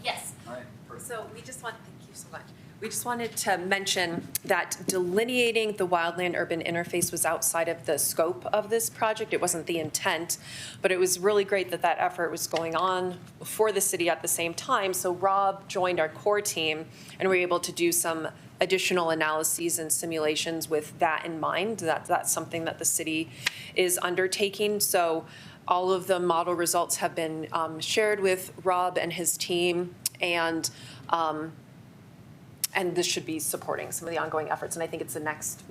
Yes. All right. So thank you so much. We just wanted to mention that delineating the wildland-urban interface was outside of the scope of this project. It wasn't the intent, but it was really great that that effort was going on for the city at the same time. So Rob joined our core team, and we were able to do some additional analyses and simulations with that in mind. That's something that the city is undertaking. So all of the model results have been shared with Rob and his team, and this should be supporting some of the ongoing efforts. And I think it's the next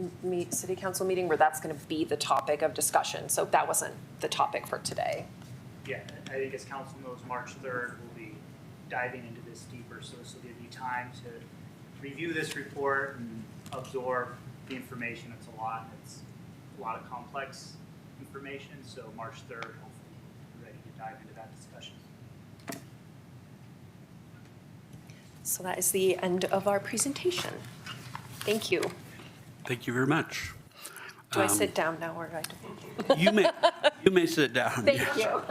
city council meeting where that's going to be the topic of discussion. So that wasn't the topic for today. Yeah, I think as council knows, March 3rd, we'll be diving into this deeper. So this will give you time to review this report and absorb the information. It's a lot of complex information. So March 3rd, hopefully we're ready to dive into that discussion. So that is the end of our presentation. Thank you. Thank you very much. Do I sit down now or do I? You may sit down. Thank you.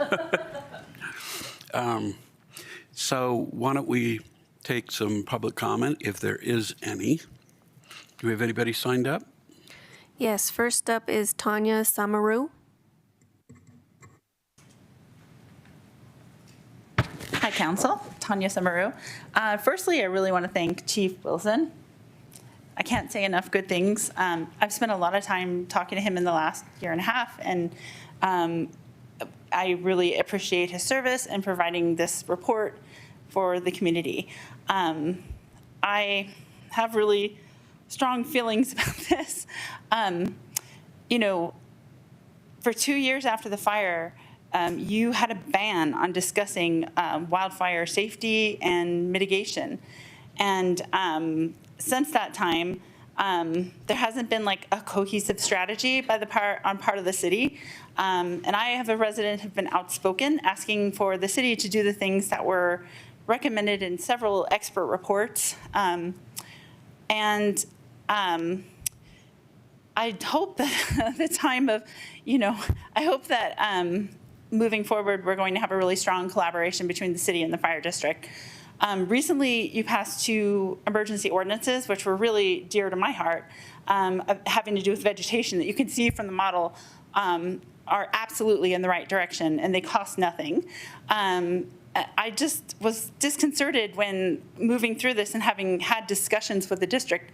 So why don't we take some public comment if there is any. Do we have anybody signed up? Yes, first up is Tanya Samaru. Hi, Council. Tanya Samaru. Firstly, I really want to thank Chief Wilson. I can't say enough good things. I've spent a lot of time talking to him in the last year and a half, and I really appreciate his service in providing this report for the community. I have really strong feelings about this. You know, for 2 years after the fire, you had a ban on discussing wildfire safety and mitigation. And since that time, there hasn't been like a cohesive strategy by the part of the city. And I have a resident who've been outspoken asking for the city to do the things that were recommended in several expert reports. I hope that at the time of, you know, I hope that moving forward, we're going to have a really strong collaboration between the city and the fire district. Recently, you passed 2 emergency ordinances, which were really dear to my heart, having to do with vegetation that you can see from the model are absolutely in the right direction, and they cost nothing. I just was disconcerted when moving through this and having had discussions with the district.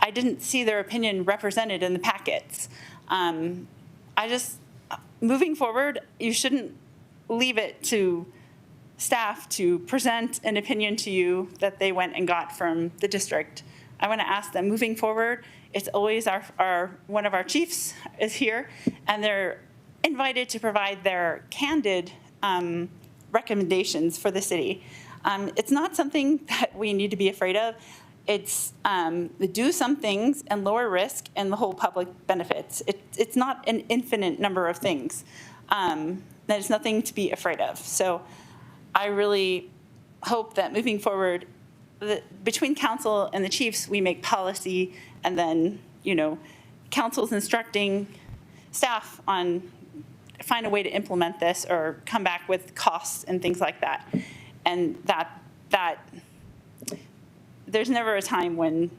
I didn't see their opinion represented in the packets. Moving forward, you shouldn't leave it to staff to present an opinion to you that they went and got from the district. I want to ask them, moving forward, it's always one of our chiefs is here, and they're invited to provide their candid recommendations for the city. It's not something that we need to be afraid of. It's do some things and lower risk and the whole public benefits. It's not an infinite number of things. There's nothing to be afraid of. So I really hope that moving forward, between council and the chiefs, we make policy, and then, you know, council's instructing staff on find a way to implement this or come back with costs and things like that. And that there's never a time when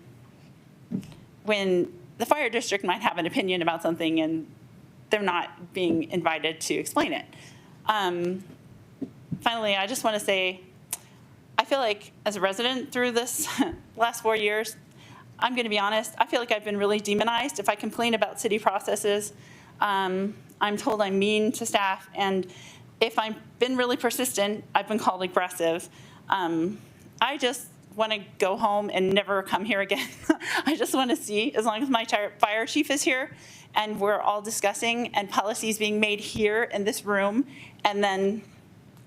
the fire district might have an opinion about something and they're not being invited to explain it. Finally, I just want to say, I feel like as a resident through this last 4 years, I'm going to be honest, I feel like I've been really demonized. If I complain about city processes, I'm told I'm mean to staff, and if I've been really persistent, I've been called aggressive. I just want to go home and never come here again. I just want to see, as long as my fire chief is here, and we're all discussing, and policies being made here in this room, and then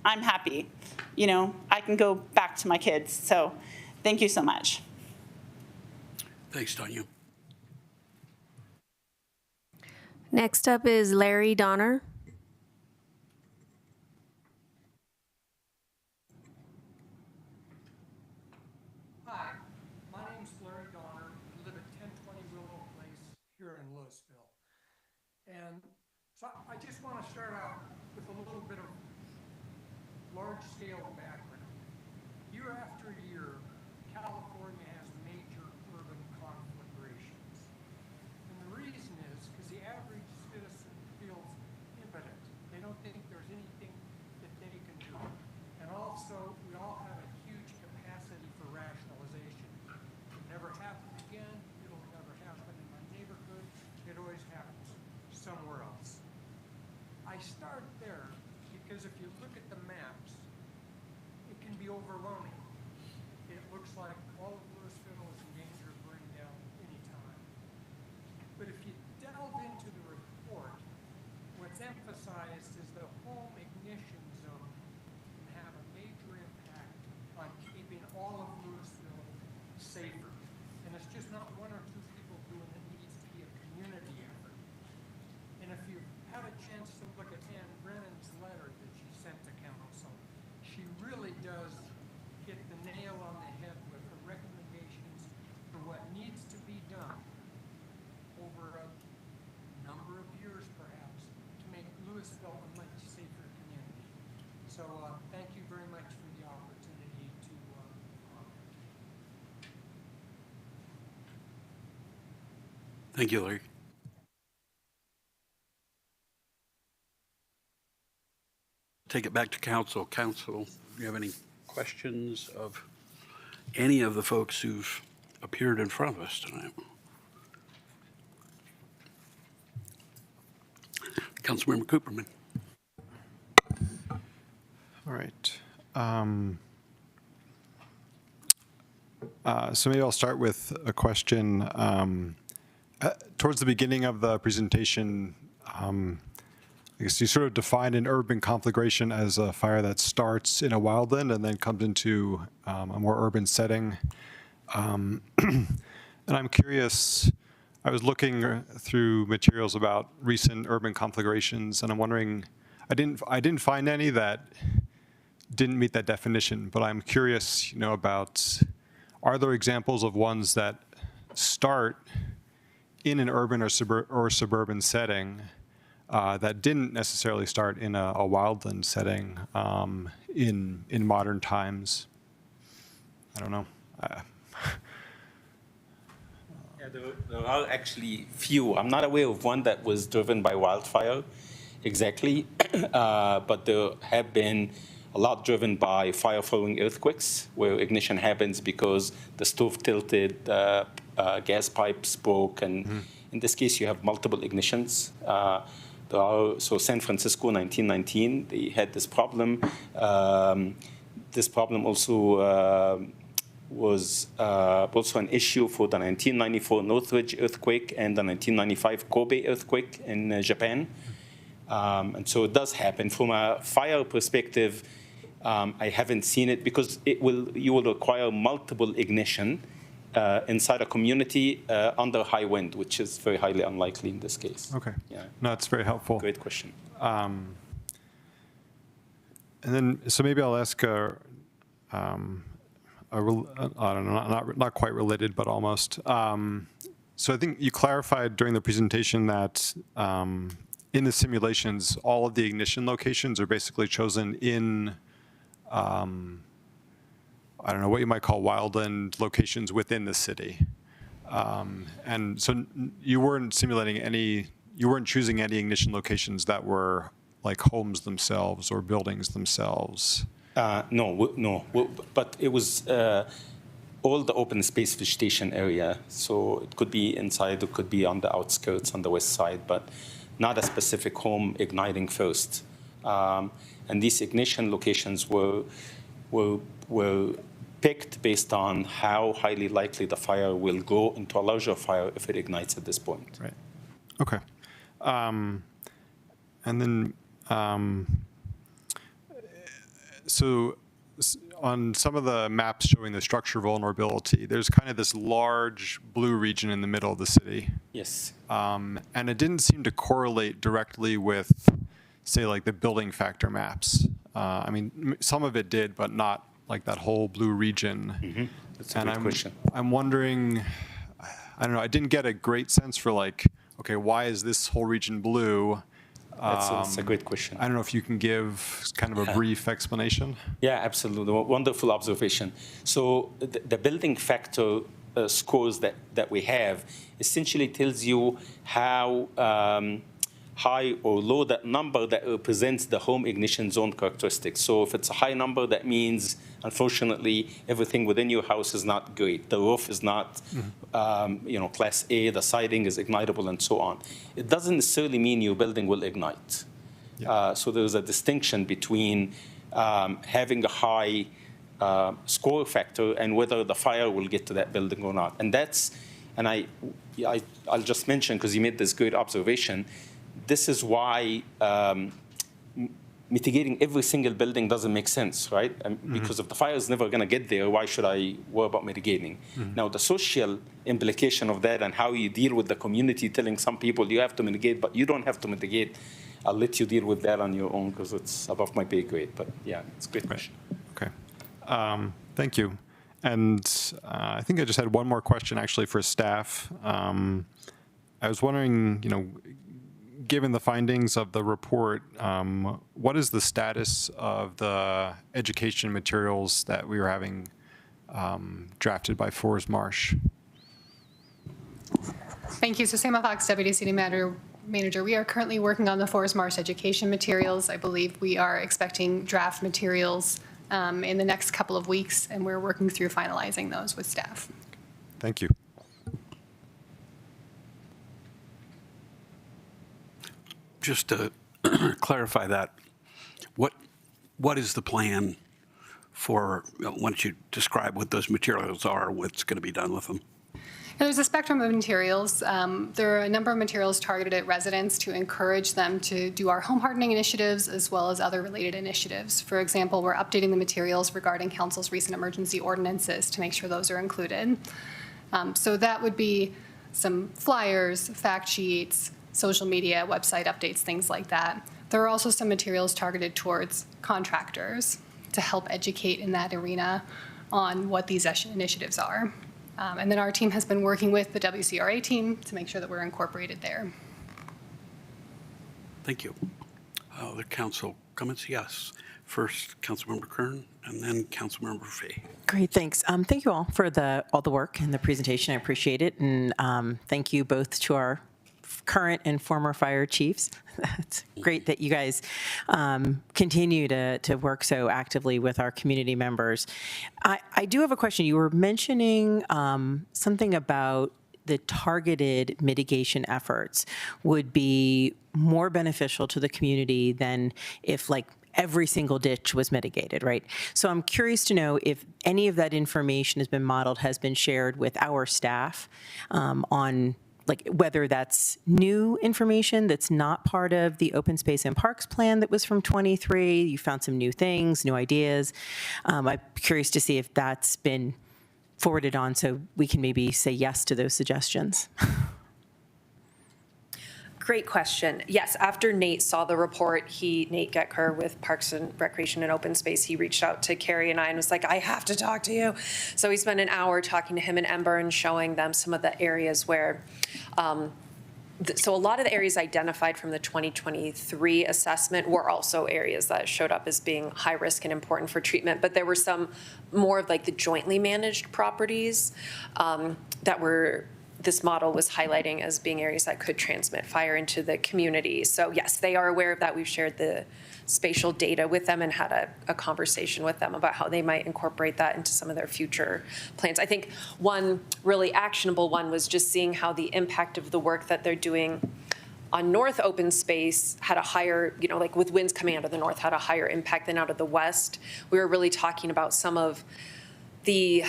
I'm happy. You know, I can go back to my kids. So thank you so much. Thanks, Tanya. Next up is Larry Donner. Hi, my name's Larry Donner. I live at 1020 Willow Place here in Louisville. And so I just want to start out with a little bit of large-scale background. Year after year, California has major urban conflagrations. And the reason is because the average citizen feels impotent. They don't think there's anything that they can do. And also, we all have a huge capacity for rationalization. It never happened again. It'll never happen in my neighborhood. It always happens somewhere else. I start there because if you look at the maps, it can be overwhelming. It Thank you, Larry. Take it back to council. Council, do you have any questions of any of the folks who've appeared in front of us tonight? Councilmember Cooperman. All right. So maybe I'll start with a question. Towards the beginning of the presentation, I guess you sort of defined an urban conflagration as a fire that starts in a wildland and then comes into a more urban setting. And I'm curious, I was looking through materials about recent urban conflagrations, and I'm wondering, I didn't find any that didn't meet that definition, but I'm curious, about, are there examples of ones that start in an urban or suburban setting that didn't necessarily start in a wildland setting in modern times? I don't know. Yeah, there are actually few. I'm not aware of one that was driven by wildfire exactly, but there have been a lot driven by fire-following earthquakes, where ignition happens because the stove tilted, gas pipes broke, and in this case, you have multiple ignitions. So San Francisco, 1919, they had this problem. This problem also was also an issue for the 1994 Northridge earthquake and the 1995 Kobe earthquake in Japan. And so it does happen. From a fire perspective, I haven't seen it because you will require multiple ignition inside a community under high wind, which is very highly unlikely in this case. Okay. Yeah. No, that's very helpful. Great question. And then, so maybe I'll ask I don't know, not quite related, but almost. So I think you clarified during the presentation that in the simulations, all of the ignition locations are basically chosen in, I don't know, what you might call wildland locations within the city. And so you weren't choosing any ignition locations that were like homes themselves or buildings themselves. No, but it was all the open space vegetation area. So it could be inside, it could be on the outskirts, on the west side, but not a specific home igniting first. And these ignition locations were picked based on how highly likely the fire will go into a larger fire if it ignites at this point. Right. Okay. And then, so on some of the maps showing the structure vulnerability, there's kind of this large blue region in the middle of the city. Yes. And it didn't seem to correlate directly with, say, like the building factor maps. I mean, some of it did, but not like that whole blue region. Mm-hmm. That's a good question. I'm wondering, I don't know, I didn't get a great sense for like, okay, why is this whole region blue? That's a great question. I don't know if you can give kind of a brief explanation. Yeah, absolutely. Wonderful observation. So the building factor scores that we have essentially tells you how high or low that number that represents the home ignition zone characteristics. So if it's a high number, that means, unfortunately, everything within your house is not great. The roof is not, class A, the siding is ignitable, and so on. It doesn't necessarily mean your building will ignite. Yeah. So there's a distinction between having a high score factor and whether the fire will get to that building or not. And I'll just mention, because you made this great observation, this is why mitigating every single building doesn't make sense, right? Because if the fire is never going to get there, why should I worry about mitigating? Now, the social implication of that and how you deal with the community telling some people you have to mitigate, but you don't have to mitigate, I'll let you deal with that on your own because it's above my pay grade. But yeah, it's a great question. Okay. Thank you. And I think I just had one more question actually for staff. I was wondering, given the findings of the report, what is the status of the education materials that we were having drafted by Forrest Marsh? Thank you. So Sam Fox, Deputy City Manager. We are currently working on the Forest Marsh education materials. I believe we are expecting draft materials in the next couple of weeks, and we're working through finalizing those with staff. Thank you. Just to clarify that, what is the plan for, why don't you describe what those materials are, what's going to be done with them? There's a spectrum of materials. There are a number of materials targeted at residents to encourage them to do our home hardening initiatives as well as other related initiatives. For example, we're updating the materials regarding council's recent emergency ordinances to make sure those are included. So that would be some flyers, fact sheets, social media, website updates, things like that. There are also some materials targeted towards contractors to help educate in that arena on what these initiatives are. And then our team has been working with the WCRA team to make sure that we're incorporated there. Thank you. Other council comments? Yes. First, Councilmember Kern, and then Councilmember Fahey. Great, thanks. Thank you all for all the work and the presentation. I appreciate it. And thank you both to our current and former fire chiefs. It's great that you guys continue to work so actively with our community members. I do have a question. You were mentioning something about the targeted mitigation efforts would be more beneficial to the community than if every single ditch was mitigated, right? So I'm curious to know if any of that information has been modeled, has been shared with our staff on whether that's new information that's not part of the open space and parks plan that was from 23, you found some new things, new ideas. I'm curious to see if that's been forwarded on so we can maybe say yes to those suggestions. Great question. Yes, after Nate saw the report, Nate Getker with Parks and Recreation and Open Space, he reached out to Carrie and I and was like, I have to talk to you. So we spent an hour talking to him and Ember and showing them some of the areas where, so a lot of the areas identified from the 2023 assessment were also areas that showed up as being high risk and important for treatment, but there were some more of the jointly managed properties that were this model was highlighting as being areas that could transmit fire into the community. So yes, they are aware of that. We've shared the spatial data with them and had a conversation with them about how they might incorporate that into some of their future plans. I think one really actionable one was just seeing how the impact of the work that they're doing on north open space had a higher, with winds coming out of the north, had a higher impact than out of the west. We were really talking about some of the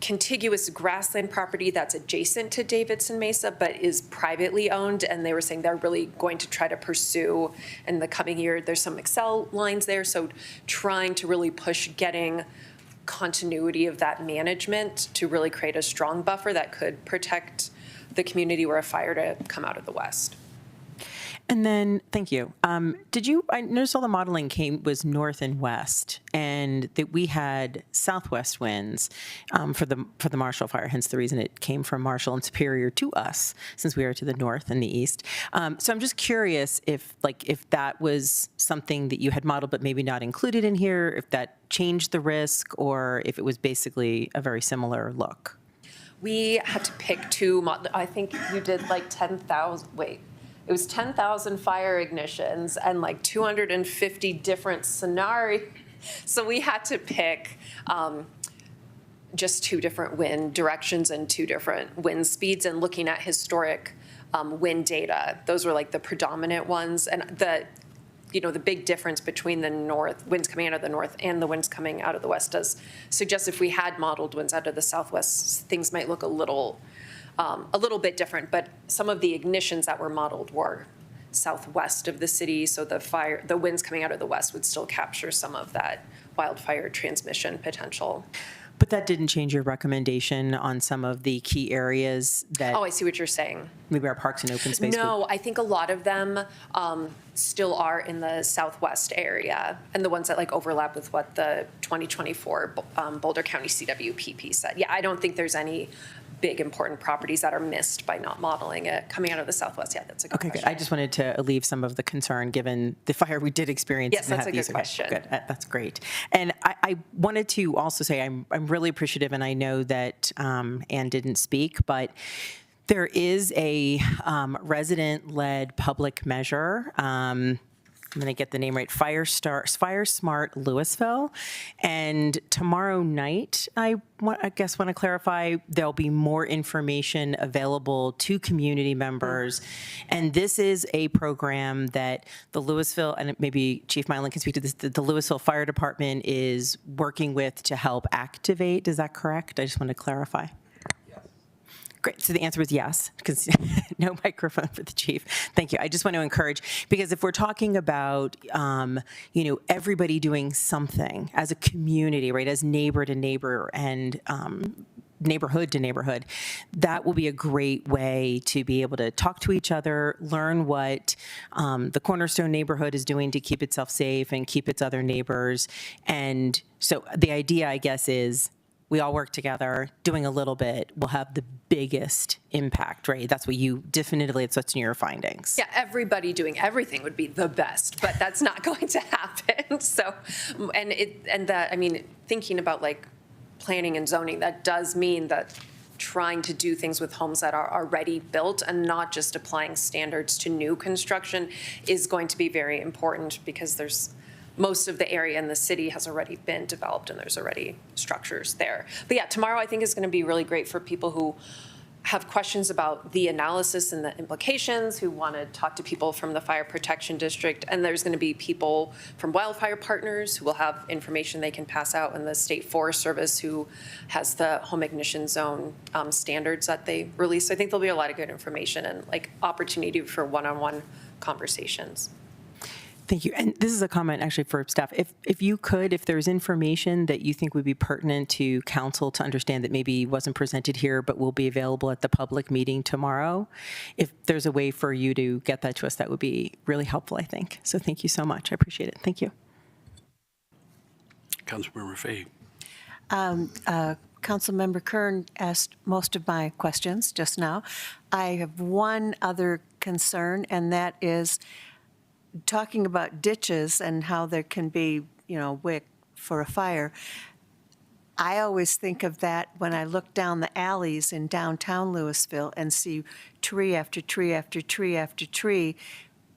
contiguous grassland property that's adjacent to Davidson Mesa but is privately owned, and they were saying they're really going to try to pursue in the coming year. There's some Excel lines there, so trying to really push getting continuity of that management to really create a strong buffer that could protect the community were a fire to come out of the west. And then, thank you. I noticed all the modeling was north and west, and that we had southwest winds for the Marshall Fire, hence the reason it came from Marshall and Superior to us, since we are to the north and the east. So I'm just curious if that was something that you had modeled but maybe not included in here, if that changed the risk, or if it was basically a very similar look. We had to pick two, I think you did 10,000, it was 10,000 fire ignitions and 250 different scenarios. So we had to pick just two different wind directions and two different wind speeds, and looking at historic wind data. Those were the predominant ones. And the big difference between the winds coming out of the north and the winds coming out of the west does suggest if we had modeled winds out of the southwest, things might look a little bit different, but some of the ignitions that were modeled were southwest of the city, so the winds coming out of the west would still capture some of that wildfire transmission potential. But that didn't change your recommendation on some of the key areas that... Oh, I see what you're saying. Maybe our parks and open space... No, I think a lot of them still are in the southwest area, and the ones that overlap with what the 2024 Boulder County CWPP said. Yeah, I don't think there's any big important properties that are missed by not modeling it coming out of the southwest. Yeah, that's a good question. Good. I just wanted to alleviate some of the concern given the fire we did experience. Yes, that's a good question. Good. That's great. And I wanted to also say I'm really appreciative, and I know that Ann didn't speak, but There is a resident-led public measure. I'm going to get the name right, Fire Smart Louisville. And tomorrow night, I guess want to clarify, there'll be more information available to community members. And this is a program that the Louisville, and maybe Chief Mylan can speak to this, the Louisville Fire Department is working with to help activate. Is that correct? I just want to clarify. Great. So the answer was yes, because no microphone for the chief. Thank you. I just want to encourage, because if we're talking about, everybody doing something as a community, right, as neighbor to neighbor and neighborhood to neighborhood, that will be a great way to be able to talk to each other, learn what the Cornerstone neighborhood is doing to keep itself safe and keep its other neighbors. And so the idea, I guess, is we all work together, doing a little bit will have the biggest impact, right? That's what it's what's in your findings. Yeah, everybody doing everything would be the best, but that's not going to happen. So, thinking about like planning and zoning, that does mean that trying to do things with homes that are already built and not just applying standards to new construction is going to be very important, because most of the area in the city has already been developed and there's already structures there. But yeah, tomorrow I think is going to be really great for people who have questions about the analysis and the implications, who want to talk to people from the Fire Protection District. And there's going to be people from Wildfire Partners who will have information they can pass out, and the State Forest Service, who has the home ignition zone standards that they release. So I think there'll be a lot of good information and like opportunity for one-on-one conversations. Thank you. And this is a comment actually for staff. If there's information that you think would be pertinent to council to understand that maybe wasn't presented here but will be available at the public meeting tomorrow, if there's a way for you to get that to us, that would be really helpful, I think. So thank you so much. I appreciate it. Thank you. Councilmember Fahey. Councilmember Kern asked most of my questions just now. I have one other concern, and that is talking about ditches and how there can be, wick for a fire. I always think of that when I look down the alleys in downtown Louisville and see tree after tree after tree after tree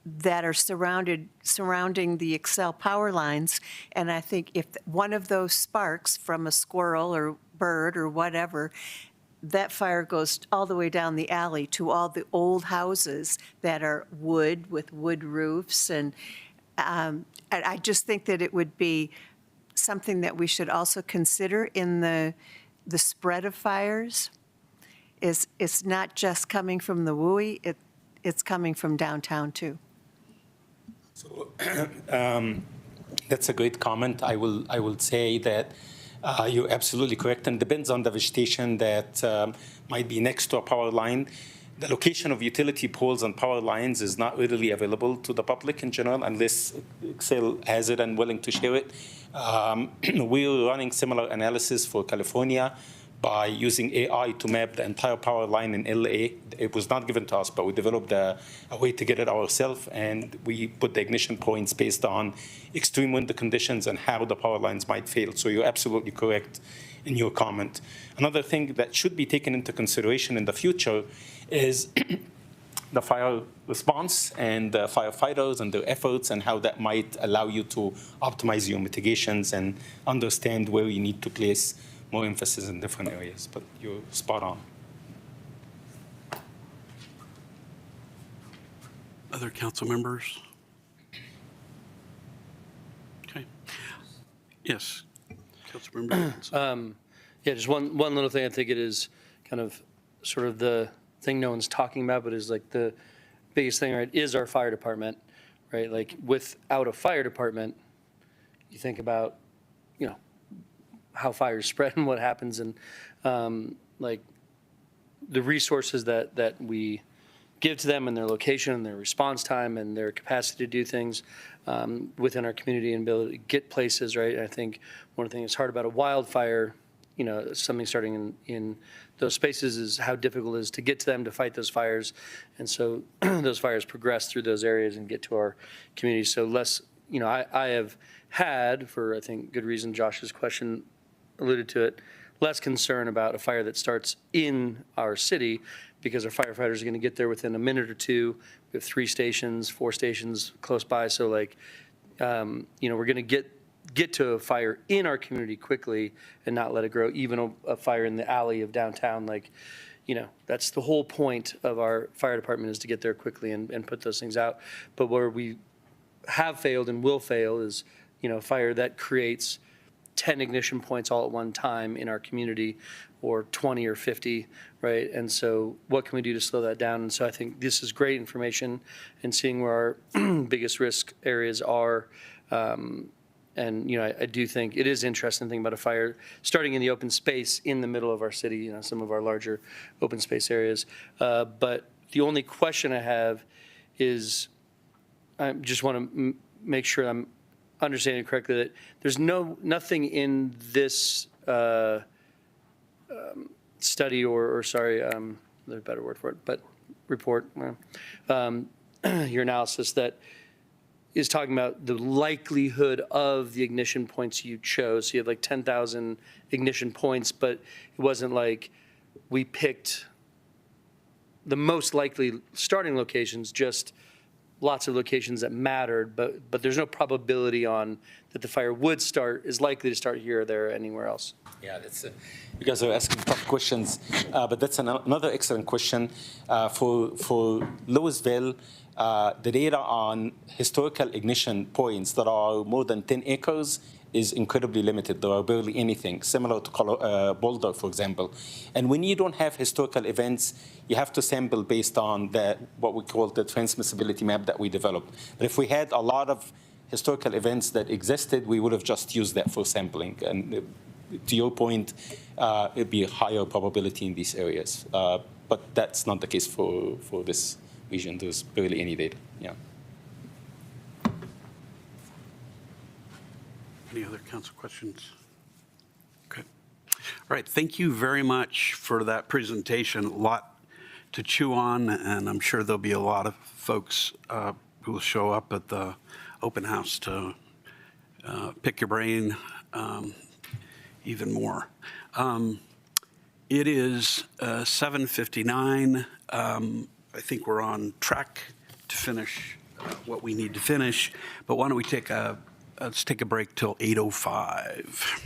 that are surrounding the Xcel power lines. And I think if one of those sparks from a squirrel or bird or whatever, that fire goes all the way down the alley to all the old houses that are wood with wood roofs. And I just think that it would be something that we should also consider in the spread of fires. It's not just coming from the WUI, it's coming from downtown too. So that's a great comment. I will say that you're absolutely correct, and depends on the vegetation that might be next to a power line. The location of utility poles and power lines is not readily available to the public in general unless Xcel has it and willing to share it. We're running similar analysis for California by using AI to map the entire power line in LA. It was not given to us, but we developed a way to get it ourselves, and we put the ignition points based on extreme winter conditions and how the power lines might fail. So you're absolutely correct in your comment. Another thing that should be taken into consideration in the future is the fire response and the firefighters and their efforts, and how that might allow you to optimize your mitigations and understand where you need to place more emphasis in different areas. But you're spot on. Other council members? Okay. Yes, Councilmember. Yeah, just one little thing. I think it is kind of sort of the thing no one's talking about, but is like the biggest thing, right, is our fire department, right? Like without a fire department, you think about, how fires spread and what happens, and like the resources that we give to them and their location and their response time and their capacity to do things within our community and ability to get places, right? And I think one of the things that's hard about a wildfire, something starting in those spaces, is how difficult it is to get to them to fight those fires. And so those fires progress through those areas and get to our community. So less, I have had, for I think good reason, Josh's question alluded to it, less concern about a fire that starts in our city, because our firefighters are going to get there within a minute or two. We have 3 stations, 4 stations close by, so like, we're going to get to a fire in our community quickly and not let it grow. Even a fire in the alley of downtown, like, that's the whole point of our fire department, is to get there quickly and put those things out. But where we have failed and will fail is, a fire that creates 10 ignition points all at one time in our community, or 20 or 50, right? And so what can we do to slow that down? And so I think this is great information, and seeing where our biggest risk areas are. And, I do think it is interesting to think about a fire starting in the open space in the middle of our city, some of our larger open space areas. But the only question I have is, I just want to make sure I'm understanding correctly, that there's nothing in this study or sorry, there's a better word for it, but report, your analysis that is talking about the likelihood of the ignition points you chose. So you have like 10,000 ignition points, but it wasn't like we picked the most likely starting locations, just lots of locations that mattered, but there's no probability on that the fire would start, is likely to start here or there or anywhere else. Yeah, that's you guys are asking tough questions, but that's another excellent question. For Louisville, the data on historical ignition points that are more than 10 acres is incredibly limited. There are barely anything, similar to Boulder, for example. And when you don't have historical events, you have to sample based on what we call the transmissibility map that we developed. But if we had a lot of historical events that existed, we would have just used that for sampling. And to your point, it'd be a higher probability in these areas. But that's not the case for this region. There's barely any data. Yeah. Any other council questions? Okay. All right. Thank you very much for that presentation. A lot to chew on, and I'm sure there'll be a lot of folks who will show up at the open house to pick your brain even more. It is 7:59. I think we're on track to finish what we need to finish, but why don't we let's take a break till 8:05.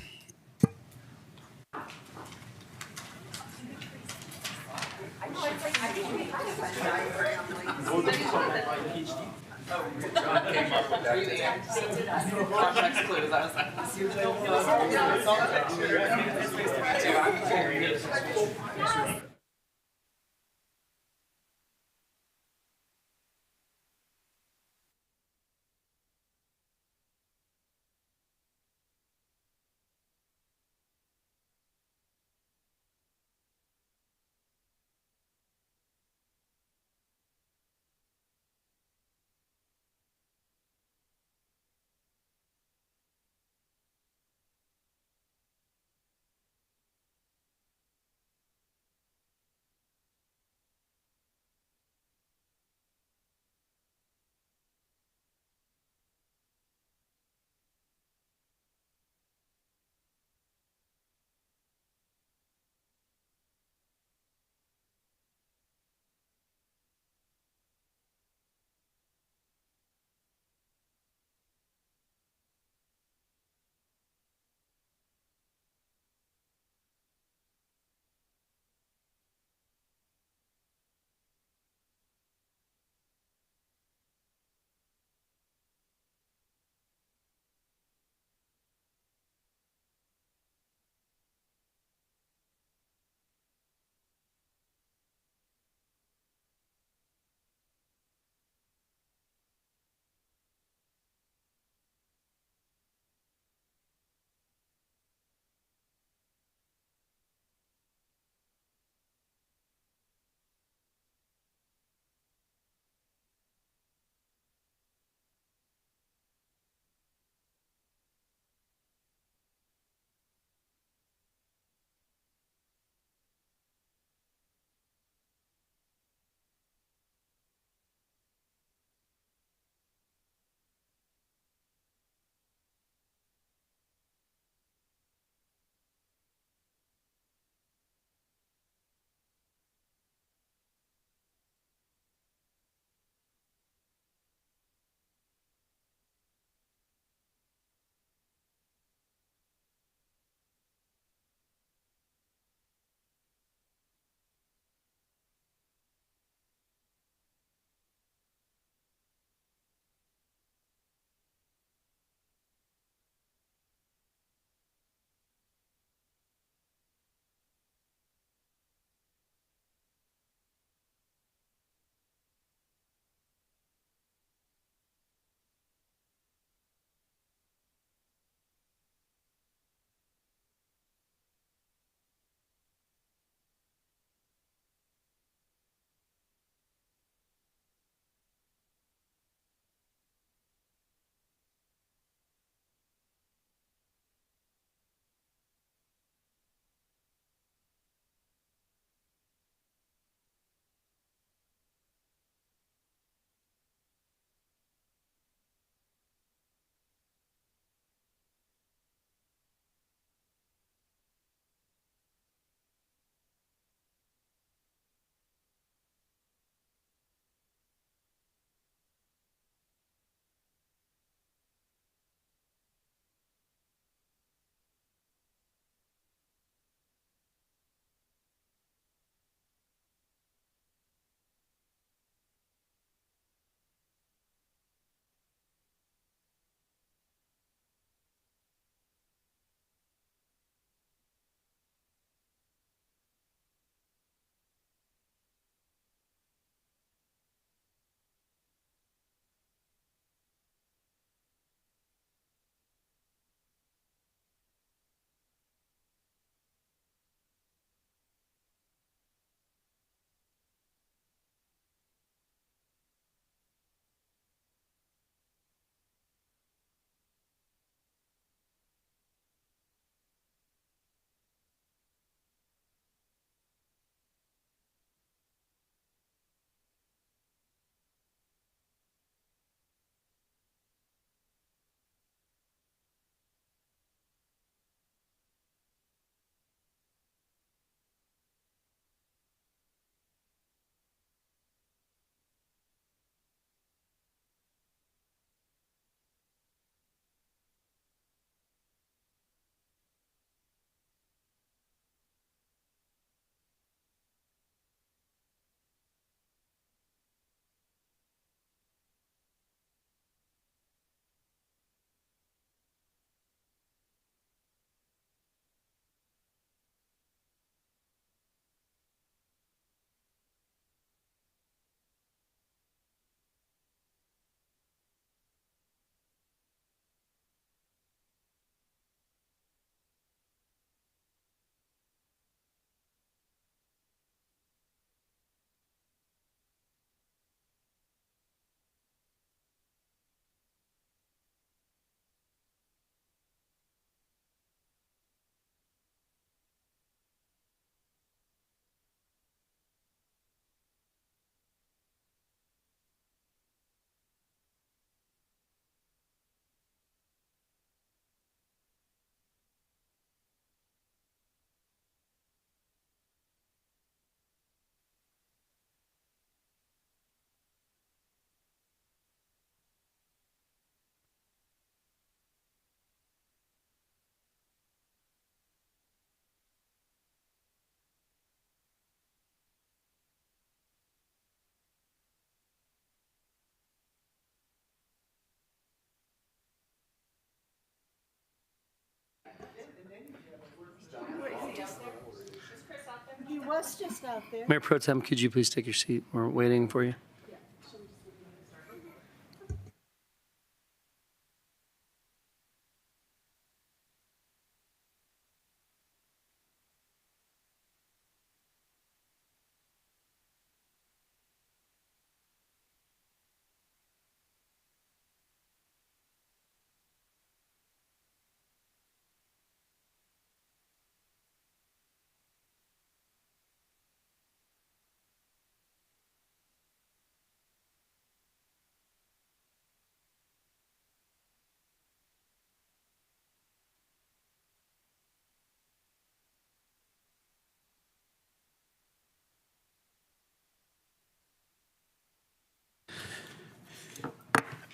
bus just out there. Mayor Pro Tem, could you please take your seat? We're waiting for you.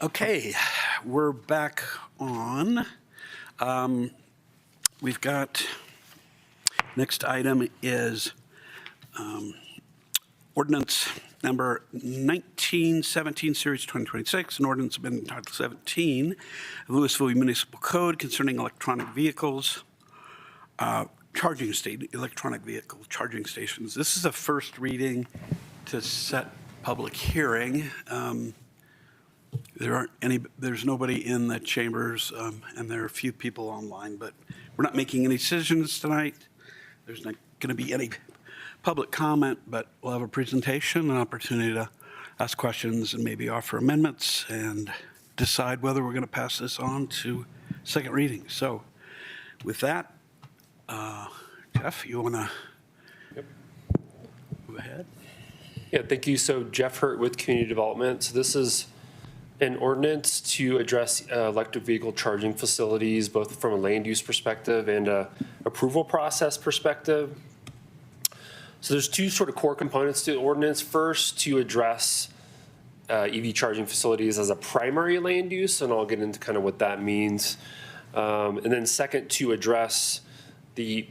Okay, we're back on. We've got, next item is ordinance number 1917, Series 2026, an ordinance amending Title 17 of Louisville Municipal Code concerning electronic vehicles, electronic vehicle charging stations. This is a first reading to set public hearing. There's nobody in the chambers, and there are a few people online, but we're not making any decisions tonight. There's not going to be any public comment, but we'll have a presentation, an opportunity to ask questions and maybe offer amendments and decide whether we're going to pass this on to second reading. So with that, Jeff, you want to go ahead? Yeah, thank you. So Jeff Hurt with Community Development. So this is an ordinance to address electric vehicle charging facilities, both from a land use perspective and a approval process perspective. So there's two sort of core components to the ordinance. First, to address EV charging facilities as a primary land use, and I'll get into kind of what that means. And then second, to address the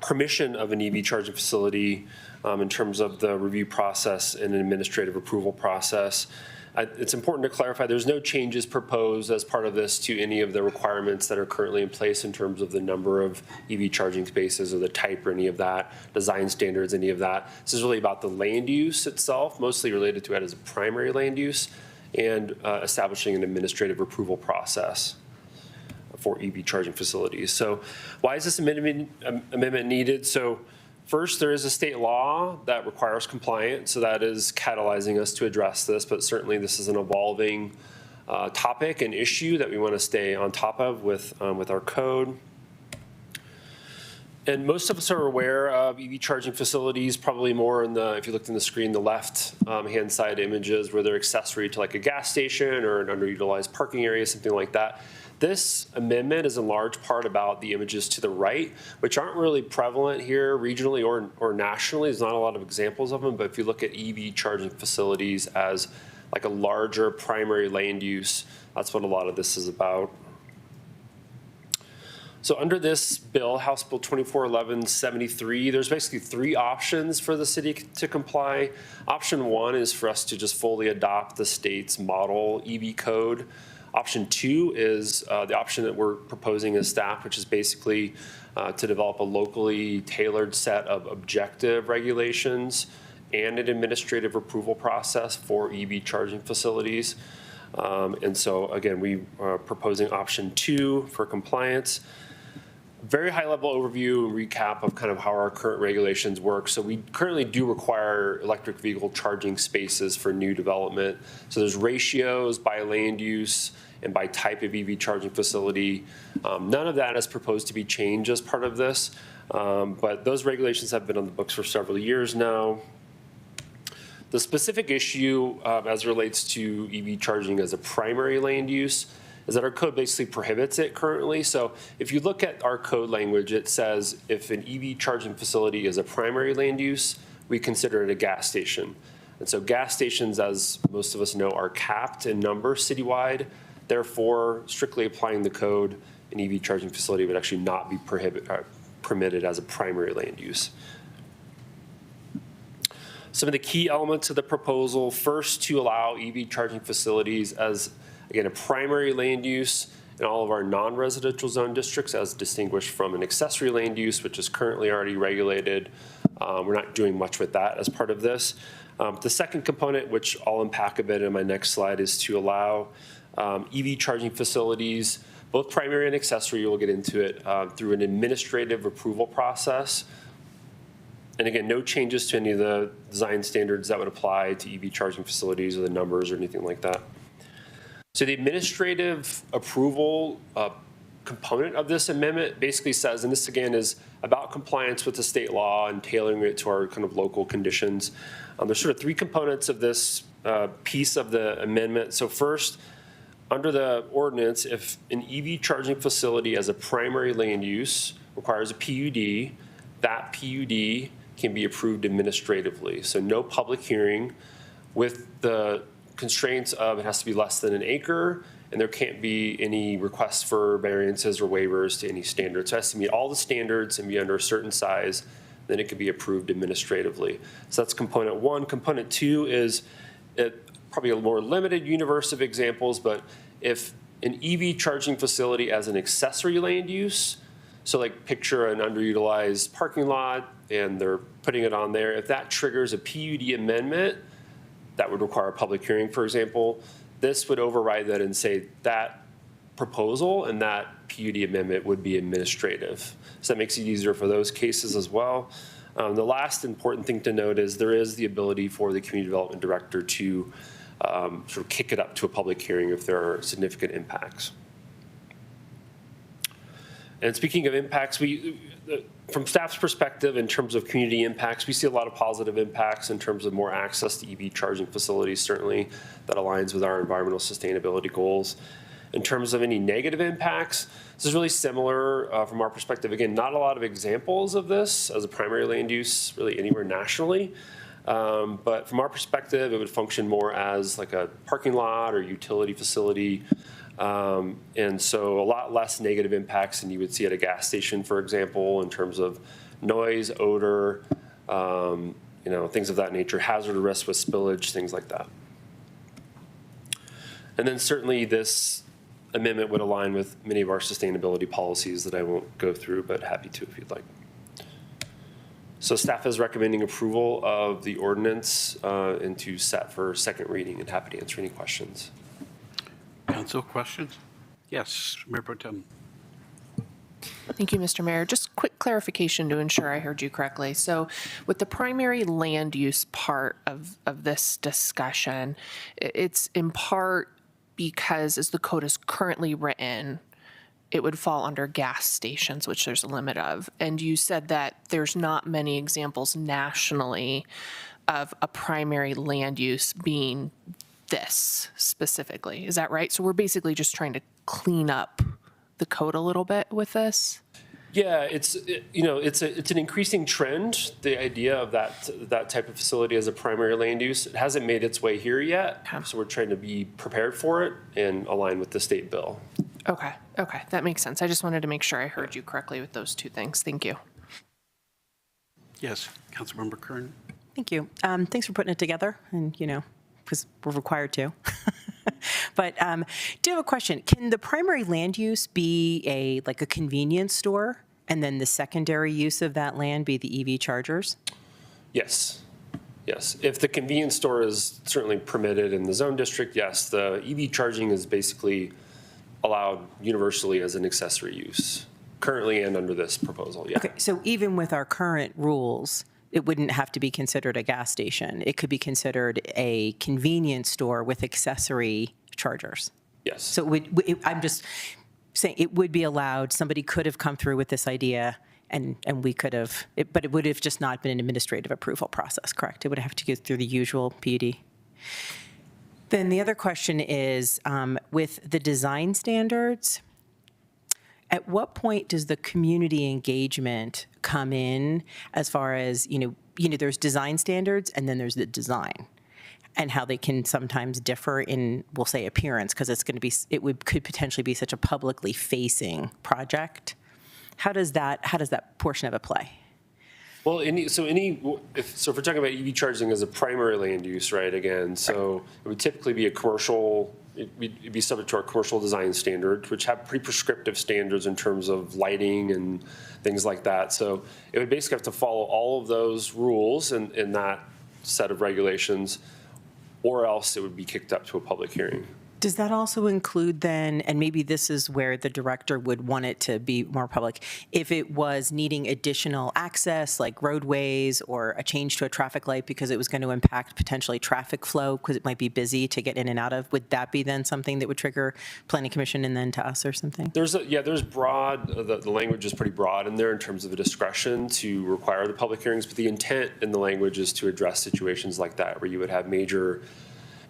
permission of an EV charging facility in terms of the review process and an administrative approval process. It's important to clarify there's no changes proposed as part of this to any of the requirements that are currently in place in terms of the number of EV charging spaces or the type or any of that, design standards, any of that. This is really about the land use itself, mostly related to it as a primary land use, and establishing an administrative approval process for EV charging facilities. So why is this amendment needed? So first, there is a state law that requires compliance, so that is catalyzing us to address this, but certainly this is an evolving topic and issue that we want to stay on top of with our code. And most of us are aware of EV charging facilities, probably more in the, if you looked in the screen, the left hand side images where they're accessory to like a gas station or an underutilized parking area, something like that. This amendment is in large part about the images to the right, which aren't really prevalent here regionally or nationally. There's not a lot of examples of them, but if you look at EV charging facilities as like a larger primary land use, that's what a lot of this is about. So under this bill, House Bill 2411-73, there's basically three options for the city to comply. Option one is for us to just fully adopt the state's model EV code. Option two is the option that we're proposing as staff, which is basically to develop a locally tailored set of objective regulations and an administrative approval process for EV charging facilities. And so again, we are proposing option two for compliance. Very high level overview and recap of kind of how our current regulations work. So we currently do require electric vehicle charging spaces for new development. So there's ratios by land use and by type of EV charging facility. None of that is proposed to be changed as part of this, but those regulations have been on the books for several years now. The specific issue as it relates to EV charging as a primary land use is that our code basically prohibits it currently. So if you look at our code language, it says if an EV charging facility is a primary land use, we consider it a gas station. And so gas stations, as most of us know, are capped in number citywide. Therefore, strictly applying the code, an EV charging facility would actually not be permitted as a primary land use. Some of the key elements of the proposal, first, to allow EV charging facilities as, again, a primary land use in all of our non-residential zone districts as distinguished from an accessory land use, which is currently already regulated We're not doing much with that as part of this. The second component, which I'll unpack a bit in my next slide, is to allow EV charging facilities, both primary and accessory, we'll get into it, through an administrative approval process. And again, no changes to any of the design standards that would apply to EV charging facilities or the numbers or anything like that. So the administrative approval component of this amendment basically says, and this again is about compliance with the state law and tailoring it to our kind of local conditions. There's sort of three components of this piece of the amendment. So first, under the ordinance, if an EV charging facility as a primary land use requires a PUD, that PUD can be approved administratively. So no public hearing, with the constraints of it has to be less than an acre, and there can't be any requests for variances or waivers to any standards. So it has to meet all the standards and be under a certain size, then it can be approved administratively. So that's component one. Component two is probably a more limited universe of examples, but if an EV charging facility as an accessory land use, so like picture an underutilized parking lot and they're putting it on there, if that triggers a PUD amendment, that would require a public hearing, for example, this would override that and say that proposal and that PUD amendment would be administrative. So that makes it easier for those cases as well. The last important thing to note is there is the ability for the community development director to sort of kick it up to a public hearing if there are significant impacts. And speaking of impacts, from staff's perspective, in terms of community impacts, we see a lot of positive impacts in terms of more access to EV charging facilities, certainly that aligns with our environmental sustainability goals. In terms of any negative impacts, this is really similar from our perspective. Again, not a lot of examples of this as a primary land use really anywhere nationally. But from our perspective, it would function more as like a parking lot or utility facility. And so a lot less negative impacts than you would see at a gas station, for example, in terms of noise, odor, things of that nature, hazard risk with spillage, things like that. And then certainly this amendment would align with many of our sustainability policies that I won't go through, but happy to if you'd like. So staff is recommending approval of the ordinance and to set for second reading, and happy to answer any questions. Council questions? Yes, Mayor Pro Tem. Thank you, Mr. Mayor. Just quick clarification to ensure I heard you correctly. So with the primary land use part of this discussion, it's in part because as the code is currently written, it would fall under gas stations, which there's a limit of. And you said that there's not many examples nationally of a primary land use being this specifically. Is that right? So we're basically just trying to clean up the code a little bit with this? Yeah, it's an increasing trend, the idea of that type of facility as a primary land use. It hasn't made its way here yet, so we're trying to be prepared for it and align with the state bill. Okay, that makes sense. I just wanted to make sure I heard you correctly with those two things. Thank you. Yes, Councilmember Kern. Thank you. Thanks for putting it together, and because we're required to. But do have a question. Can the primary land use be like a convenience store, and then the secondary use of that land be the EV chargers? Yes. If the convenience store is certainly permitted in the zone district, yes. The EV charging is basically allowed universally as an accessory use, currently and under this proposal, yeah. Okay, so even with our current rules, it wouldn't have to be considered a gas station. It could be considered a convenience store with accessory chargers. Yes. So I'm just saying it would be allowed. Somebody could have come through with this idea and we could have, but it would have just not been an administrative approval process, correct? It would have to go through the usual PUD. Then the other question is, with the design standards, at what point does the community engagement come in as far as, there's design standards and then there's the design and how they can sometimes differ in, we'll say, appearance, because could potentially be such a publicly facing project. How does that portion of it play? Well, if we're talking about EV charging as a primary land use, right, again, so it would typically be a commercial it'd be subject to our commercial design standards, which have pretty prescriptive standards in terms of lighting and things like that. So it would basically have to follow all of those rules in that set of regulations, or else it would be kicked up to a public hearing. Does that also include then, and maybe this is where the director would want it to be more public, if it was needing additional access, like roadways or a change to a traffic light because it was going to impact potentially traffic flow because it might be busy to get in and out of, would that be then something that would trigger planning commission and then to us or something? There's broad, the language is pretty broad in there in terms of the discretion to require the public hearings, but the intent in the language is to address situations like that where you would have major,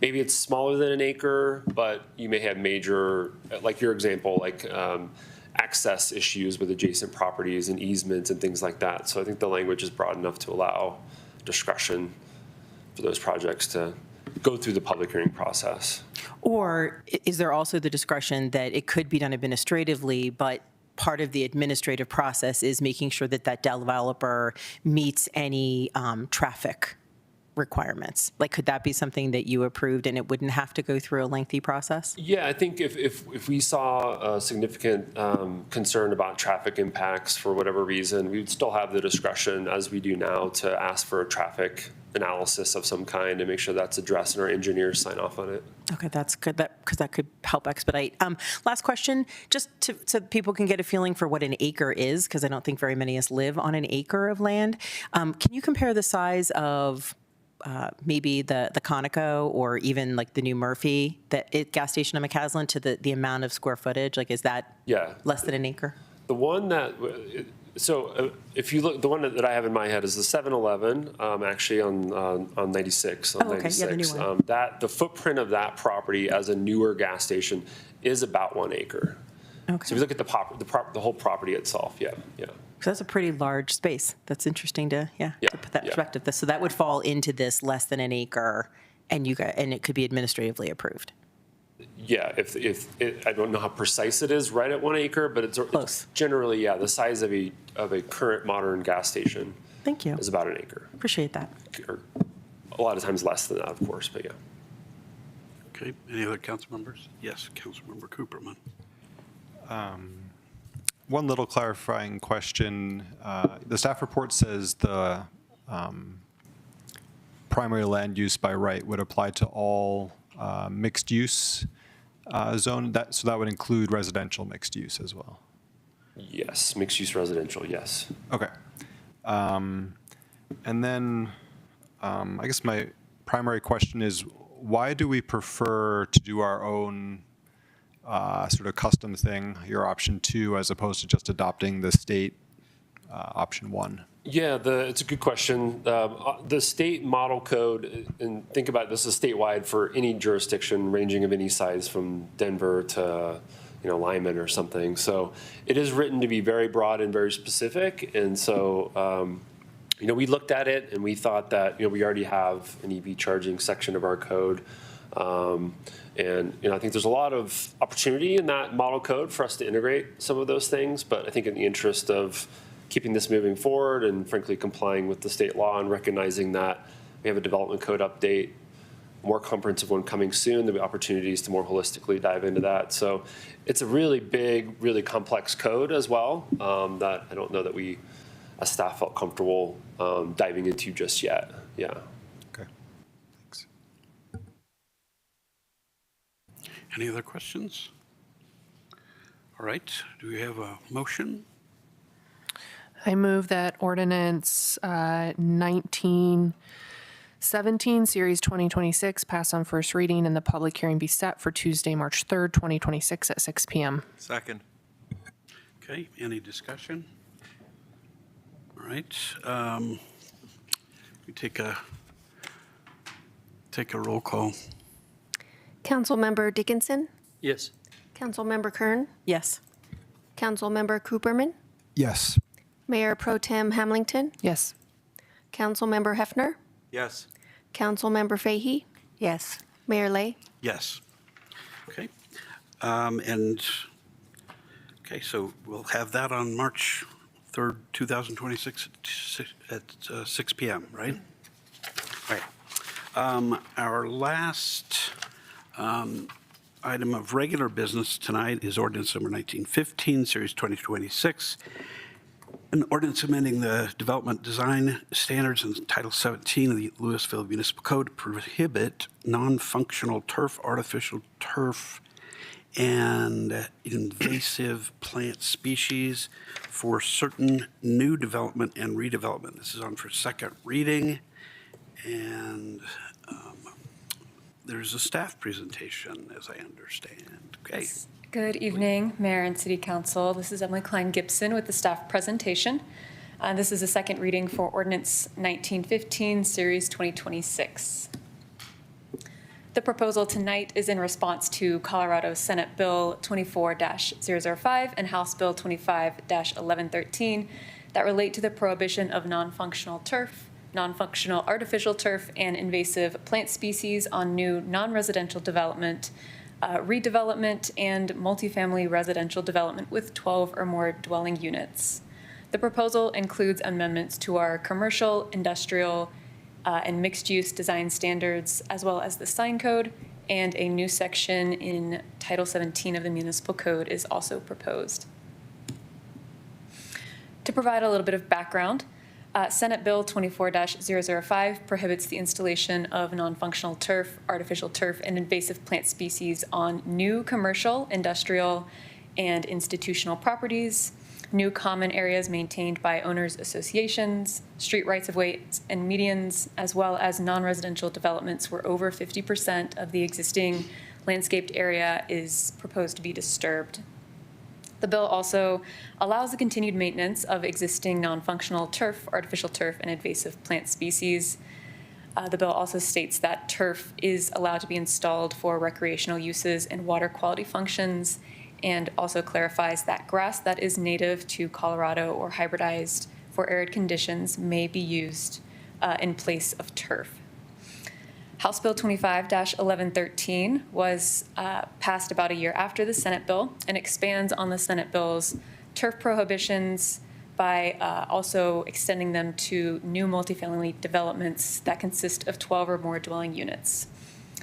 maybe it's smaller than an acre, but you may have major, like your example, like access issues with adjacent properties and easements and things like that. So I think the language is broad enough to allow discretion for those projects to go through the public hearing process. Or is there also the discretion that it could be done administratively, but part of the administrative process is making sure that that developer meets any traffic requirements? Like, could that be something that you approved and it wouldn't have to go through a lengthy process? Yeah, I think if we saw a significant concern about traffic impacts for whatever reason, we would still have the discretion, as we do now, to ask for a traffic analysis of some kind and make sure that's addressed and our engineers sign off on it. Okay, that's good, because that could help expedite. Last question, just so people can get a feeling for what an acre is, because I don't think very many of us live on an acre of land. Can you compare the size of maybe the Conoco or even like the new Murphy gas station on McCaslin to the amount of square footage? Like, is that less than an acre? The one that, if you look, the one that I have in my head is the 7-Eleven, actually on 96. On 96. Yeah, the new one. The footprint of that property as a newer gas station is about 1 acre. Okay. So if you look at the whole property itself, yeah. So that's a pretty large space. That's interesting to put that perspective. So that would fall into this less than an acre, and it could be administratively approved. Yeah, I don't know how precise it is right at 1 acre, but it's generally, the size of a current modern gas station. Thank you. Is about 1 acre. Appreciate that. Or a lot of times less than that, of course, but yeah. Okay, any other council members? Yes, Councilmember Cooperman. One little clarifying question. The staff report says the primary land use by right would apply to all mixed use zone. So that would include residential mixed use as well. Yes, mixed use residential, yes. Okay. And then I guess my primary question is, why do we prefer to do our own sort of custom thing, your option 2, as opposed to just adopting the state option 1? Yeah, it's a good question. The state model code, and think about it, this is statewide for any jurisdiction ranging of any size from Denver to Lyman or something. So it is written to be very broad and very specific. And so we looked at it and we thought that we already have an EV charging section of our code. And I think there's a lot of opportunity in that model code for us to integrate some of those things. But I think in the interest of keeping this moving forward and frankly complying with the state law and recognizing that we have a development code update, a more comprehensive one coming soon, there'll be opportunities to more holistically dive into that. So it's a really big, really complex code as well that I don't know that we as staff felt comfortable diving into just yet. Yeah. Any other questions? All right, do we have a motion? I move that ordinance 1917, Series 2026, pass on first reading and the public hearing be set for Tuesday, March 3rd, 2026 at 6 p.m. Second. Okay, any discussion? All right, we take a roll call. Councilmember Dickinson? Yes. Councilmember Kern? Yes. Councilmember Cooperman? Yes. Mayor Pro Tem Hamilton? Yes. Councilmember Hefner? Yes. Councilmember Fahey? Yes. Mayor Lay? Yes. Okay. So we'll have that on March 3rd, 2026 at 6 p.m., right? Right. Our last item of regular business tonight is ordinance number 1915, Series 2026, an ordinance amending the development design standards in Title 17 of the Louisville Municipal Code to prohibit non-functional turf, artificial turf, and invasive plant species for certain new development and redevelopment. This is on for second reading, and there's a staff presentation, as I understand. Okay. Good evening, Mayor and City Council. This is Emily Klein Gibson with the staff presentation. This is a second reading for Ordinance 1915, Series 2026. The proposal tonight is in response to Colorado Senate Bill 24-005 and House Bill 25-1113 that relate to the prohibition of non-functional turf, non-functional artificial turf, and invasive plant species on new non-residential development, redevelopment, and multifamily residential development with 12 or more dwelling units. The proposal includes amendments to our commercial, industrial, and mixed-use design standards, as well as the sign code, and a new section in Title 17 of the Municipal Code is also proposed. To provide a little bit of background, Senate Bill 24-005 prohibits the installation of non-functional turf, artificial turf, and invasive plant species on new commercial, industrial, and institutional properties, new common areas maintained by owners' associations, street rights-of-ways and medians, as well as non-residential developments where over 50% of the existing landscaped area is proposed to be disturbed. The bill also allows the continued maintenance of existing non-functional turf, artificial turf, and invasive plant species. The bill also states that turf is allowed to be installed for recreational uses and water quality functions, and also clarifies that grass that is native to Colorado or hybridized for arid conditions may be used in place of turf. House Bill 25-1113 was passed about a year after the Senate bill and expands on the Senate bill's turf prohibitions by also extending them to new multifamily developments that consist of 12 or more dwelling units.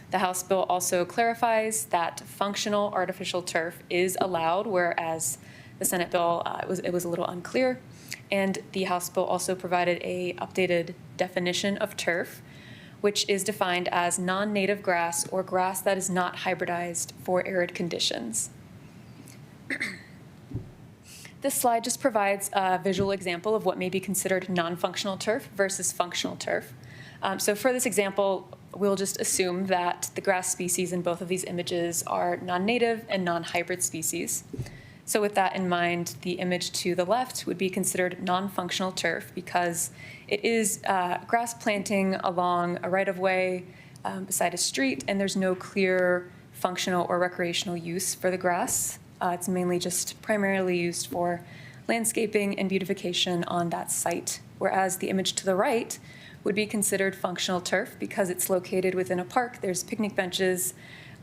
The House bill also clarifies that functional artificial turf is allowed, whereas the Senate bill, it was a little unclear. And the House bill also provided a updated definition of turf, which is defined as non-native grass or grass that is not hybridized for arid conditions. This slide just provides a visual example of what may be considered non-functional turf versus functional turf. So for this example, we'll just assume that the grass species in both of these images are non-native and non-hybrid species. So with that in mind, the image to the left would be considered non-functional turf because it is grass planting along a right-of-way beside a street, and there's no clear functional or recreational use for the grass. It's mainly just primarily used for landscaping and beautification on that site, whereas the image to the right would be considered functional turf because it's located within a park. There's picnic benches,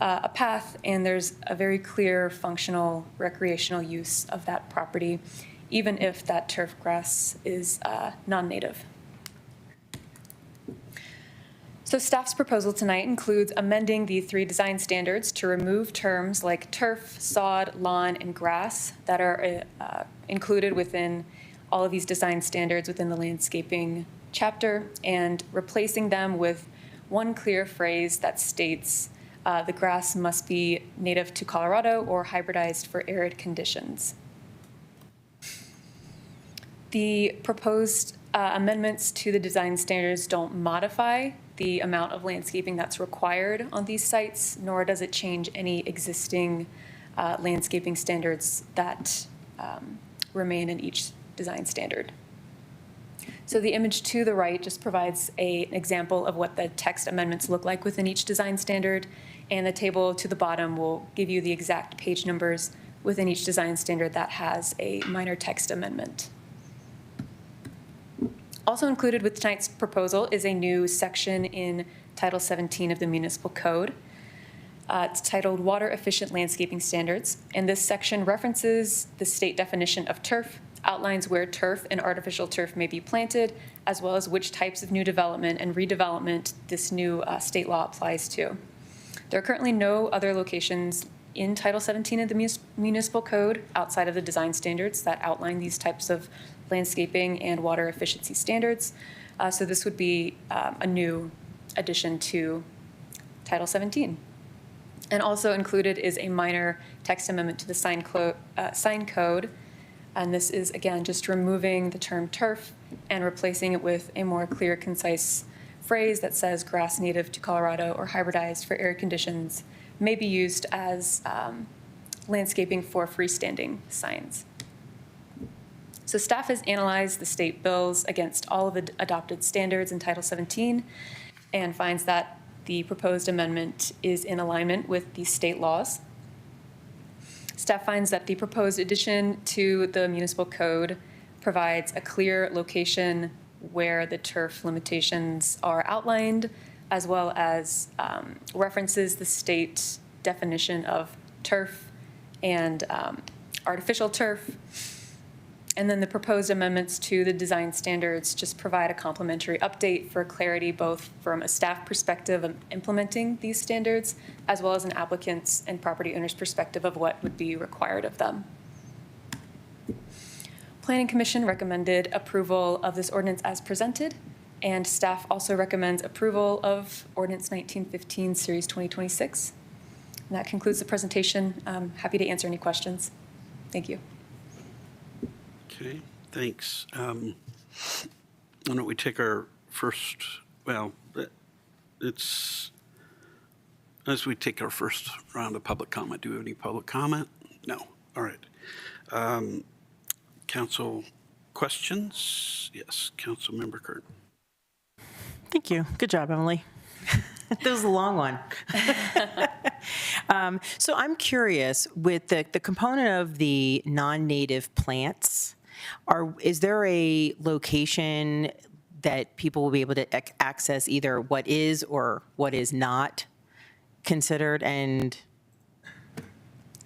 a path, and there's a very clear functional recreational use of that property, even if that turf grass is non-native. So staff's proposal tonight includes amending the 3 design standards to remove terms like turf, sod, lawn, and grass that are included within all of these design standards within the landscaping chapter, and replacing them with one clear phrase that states the grass must be native to Colorado or hybridized for arid conditions. The proposed amendments to the design standards don't modify the amount of landscaping that's required on these sites, nor does it change any existing landscaping standards that remain in each design standard. So the image to the right just provides an example of what the text amendments look like within each design standard, and the table to the bottom will give you the exact page numbers within each design standard that has a minor text amendment. Also included with tonight's proposal is a new section in Title 17 of the Municipal Code. It's titled Water Efficient Landscaping Standards, and this section references the state definition of turf, outlines where turf and artificial turf may be planted, as well as which types of new development and redevelopment this new state law applies to. There are currently no other locations in Title 17 of the municipal code outside of the design standards that outline these types of landscaping and water efficiency standards. So this would be a new addition to Title 17. And also included is a minor text amendment to the sign code. And this is, again, just removing the term turf and replacing it with a more clear, concise phrase that says grass native to Colorado or hybridized for arid conditions may be used as landscaping for freestanding signs. So staff has analyzed the state bills against all of the adopted standards in Title 17 and finds that the proposed amendment is in alignment with the state laws. Staff finds that the proposed addition to the municipal code provides a clear location where the turf limitations are outlined, as well as references the state definition of turf and artificial turf. And then the proposed amendments to the design standards just provide a complementary update for clarity, both from a staff perspective of implementing these standards, as well as an applicant's and property owner's perspective of what would be required of them. Planning Commission recommended approval of this ordinance as presented, and staff also recommends approval of Ordinance 1915, Series 2026. And that concludes the presentation. I'm happy to answer any questions. Thank you. Okay, thanks. Why don't we take our first, well, as we take our first round of public comment, do we have any public comment? No. All right. Council questions? Yes, Councilmember Curtin. Thank you. Good job, Emily. That was a long one. So I'm curious, with the component of the non-native plants, is there a location that people will be able to access either what is or what is not considered? And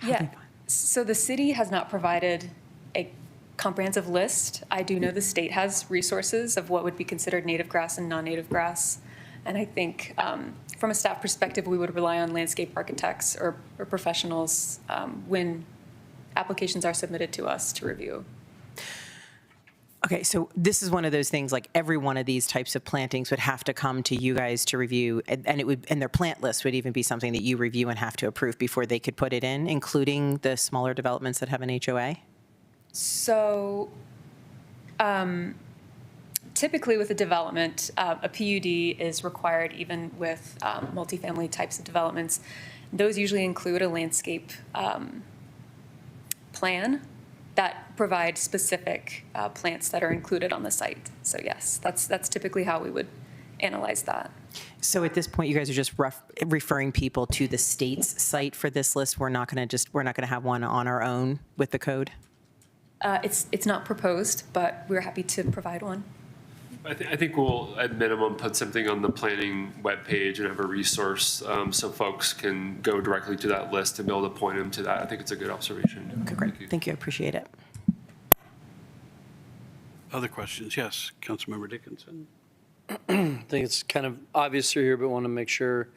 yeah, so the city has not provided a comprehensive list. I do know the state has resources of what would be considered native grass and non-native grass. And I think from a staff perspective, we would rely on landscape architects or professionals when applications are submitted to us to review. Okay, so this is one of those things, like every one of these types of plantings would have to come to you guys to review, and their plant list would even be something that you review and have to approve before they could put it in, including the smaller developments that have an HOA? So typically with a development, a PUD is required even with multifamily types of developments. Those usually include a landscape plan that provide specific plants that are included on the site. So yes, that's typically how we would analyze that. So at this point, you guys are just referring people to the state's site for this list. We're not going to have one on our own with the code. It's not proposed, but we're happy to provide one. I think we'll, at minimum, put something on the planning webpage and have a resource so folks can go directly to that list and be able to point them to that. I think it's a good observation. Okay, great. Thank you. I appreciate it. Other questions? Yes, Councilmember Dickinson. I think it's kind of obvious through here, but want to make sure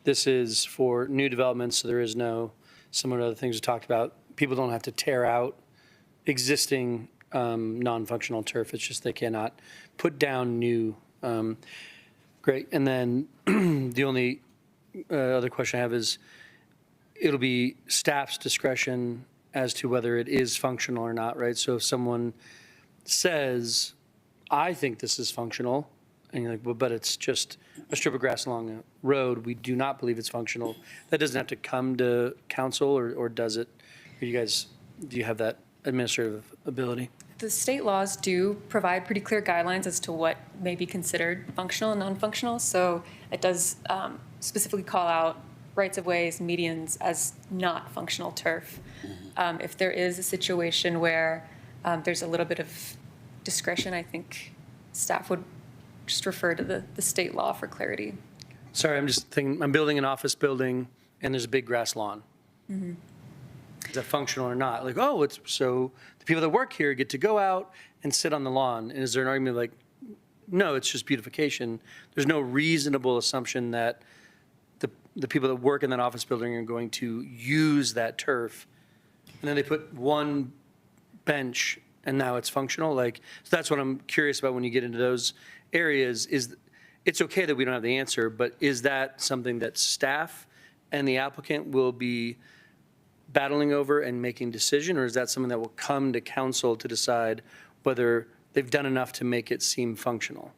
this is for new developments, so there is no, similar to other things we talked about, people don't have to tear out existing non-functional turf. It's just they cannot put down new. Great. And then the only other question I have is, it'll be staff's discretion as to whether it is functional or not, right? So if someone says, I think this is functional, and you're like, well, but it's just a strip of grass along a road, we do not believe it's functional, that doesn't have to come to council, or does it? Do you have that administrative ability? The state laws do provide pretty clear guidelines as to what may be considered functional and non-functional. So it does specifically call out rights-of-ways, medians as not functional turf. If there is a situation where there's a little bit of discretion, I think staff would just refer to the state law for clarity. Sorry, I'm just thinking, I'm building an office building and there's a big grass lawn. Mm-hmm. Is that functional or not? Like, oh, it's so the people that work here get to go out and sit on the lawn. And is there an argument like, no, it's just beautification? There's no reasonable assumption that the people that work in that office building are going to use that turf, and then they put one bench and now it's functional. Like, so that's what I'm curious about when you get into those areas. Is it's okay that we don't have the answer, but is that something that staff and the applicant will be battling over and making decision, or is that something that will come to council to decide whether they've done enough to make it seem functional?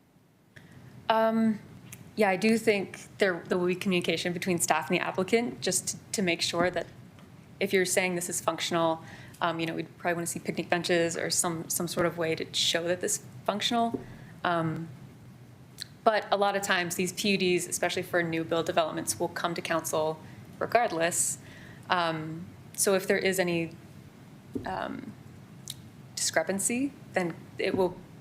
Yeah, I do think there will be communication between staff and the applicant, just to make sure that if you're saying this is functional, we'd probably want to see picnic benches or some sort of way to show that this is functional. But a lot of times these PUDs, especially for new build developments, will come to council regardless. So if there is any discrepancy, then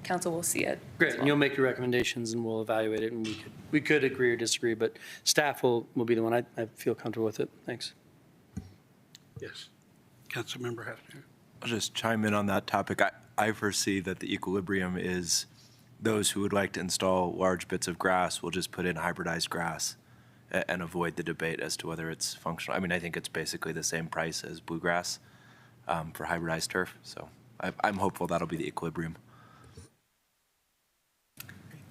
council will see it. Great, and you'll make your recommendations and we'll evaluate it, and we could agree or disagree, but staff will be the one. I feel comfortable with it. Thanks. Yes. Councilmember Hefner. I'll just chime in on that topic. I foresee that the equilibrium is those who would like to install large bits of grass will just put in hybridized grass and avoid the debate as to whether it's functional. I mean, I think it's basically the same price as bluegrass for hybridized turf. So I'm hopeful that'll be the equilibrium.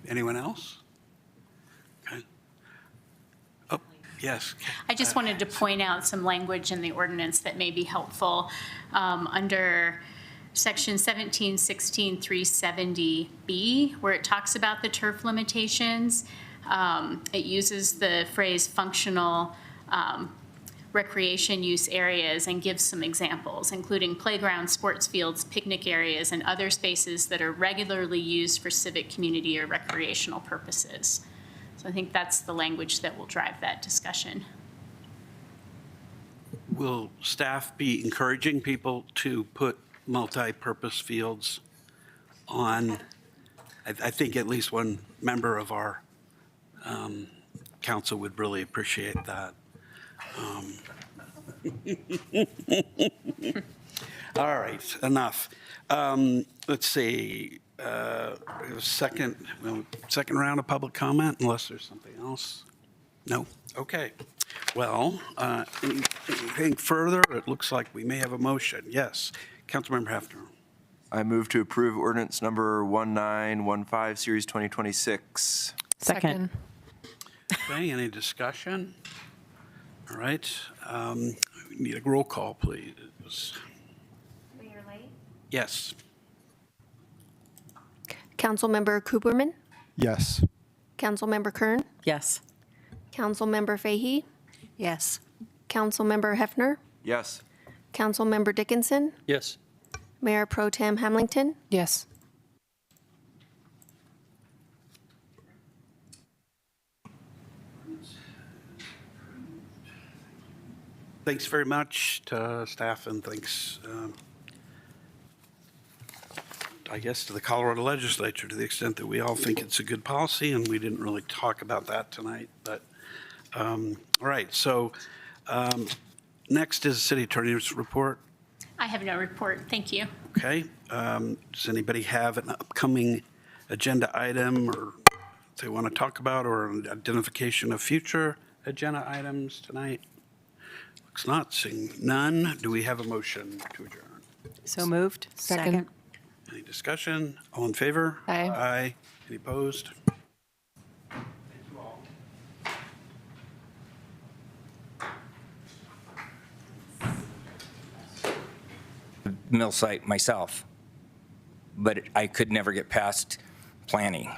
Anyone else? Okay. Oh, yes. I just wanted to point out some language in the ordinance that may be helpful. Under section 1716-370B, where it talks about the turf limitations, it uses the phrase functional recreation use areas and gives some examples, including playgrounds, sports fields, picnic areas, and other spaces that are regularly used for civic, community, or recreational purposes. So I think that's the language that will drive that discussion. Will staff be encouraging people to put multi-purpose fields on? I think at least one member of our council would really appreciate that. All right, enough. Let's see. Second round of public comment, unless there's something else. No. Okay. Well, anything further? It looks like we may have a motion. Yes, Councilmember Hefner. I move to approve ordinance number 1915, series 2026. Second. Okay, any discussion? All right, we need a roll call, please. Mayor Lay? Yes. Councilmember Cooperman? Yes. Councilmember Kern? Yes. Councilmember Fahey? Yes. Councilmember Hefner? Yes. Councilmember Dickinson? Yes. Mayor Pro Tem Hamilton? Yes. Thanks very much to staff, and thanks, I guess, to the Colorado Legislature, to the extent that we all think it's a good policy, and we didn't really talk about that tonight. But all right, so next is City Attorney's report. I have no report. Thank you. Okay. Does anybody have an upcoming agenda item or they want to talk about, or an identification of future agenda items tonight? Looks not. Seeing none, do we have a motion to adjourn? So moved. Second. Any discussion? All in favor? Aye. Aye. Any opposed? Mill site myself, but I could never get past planning.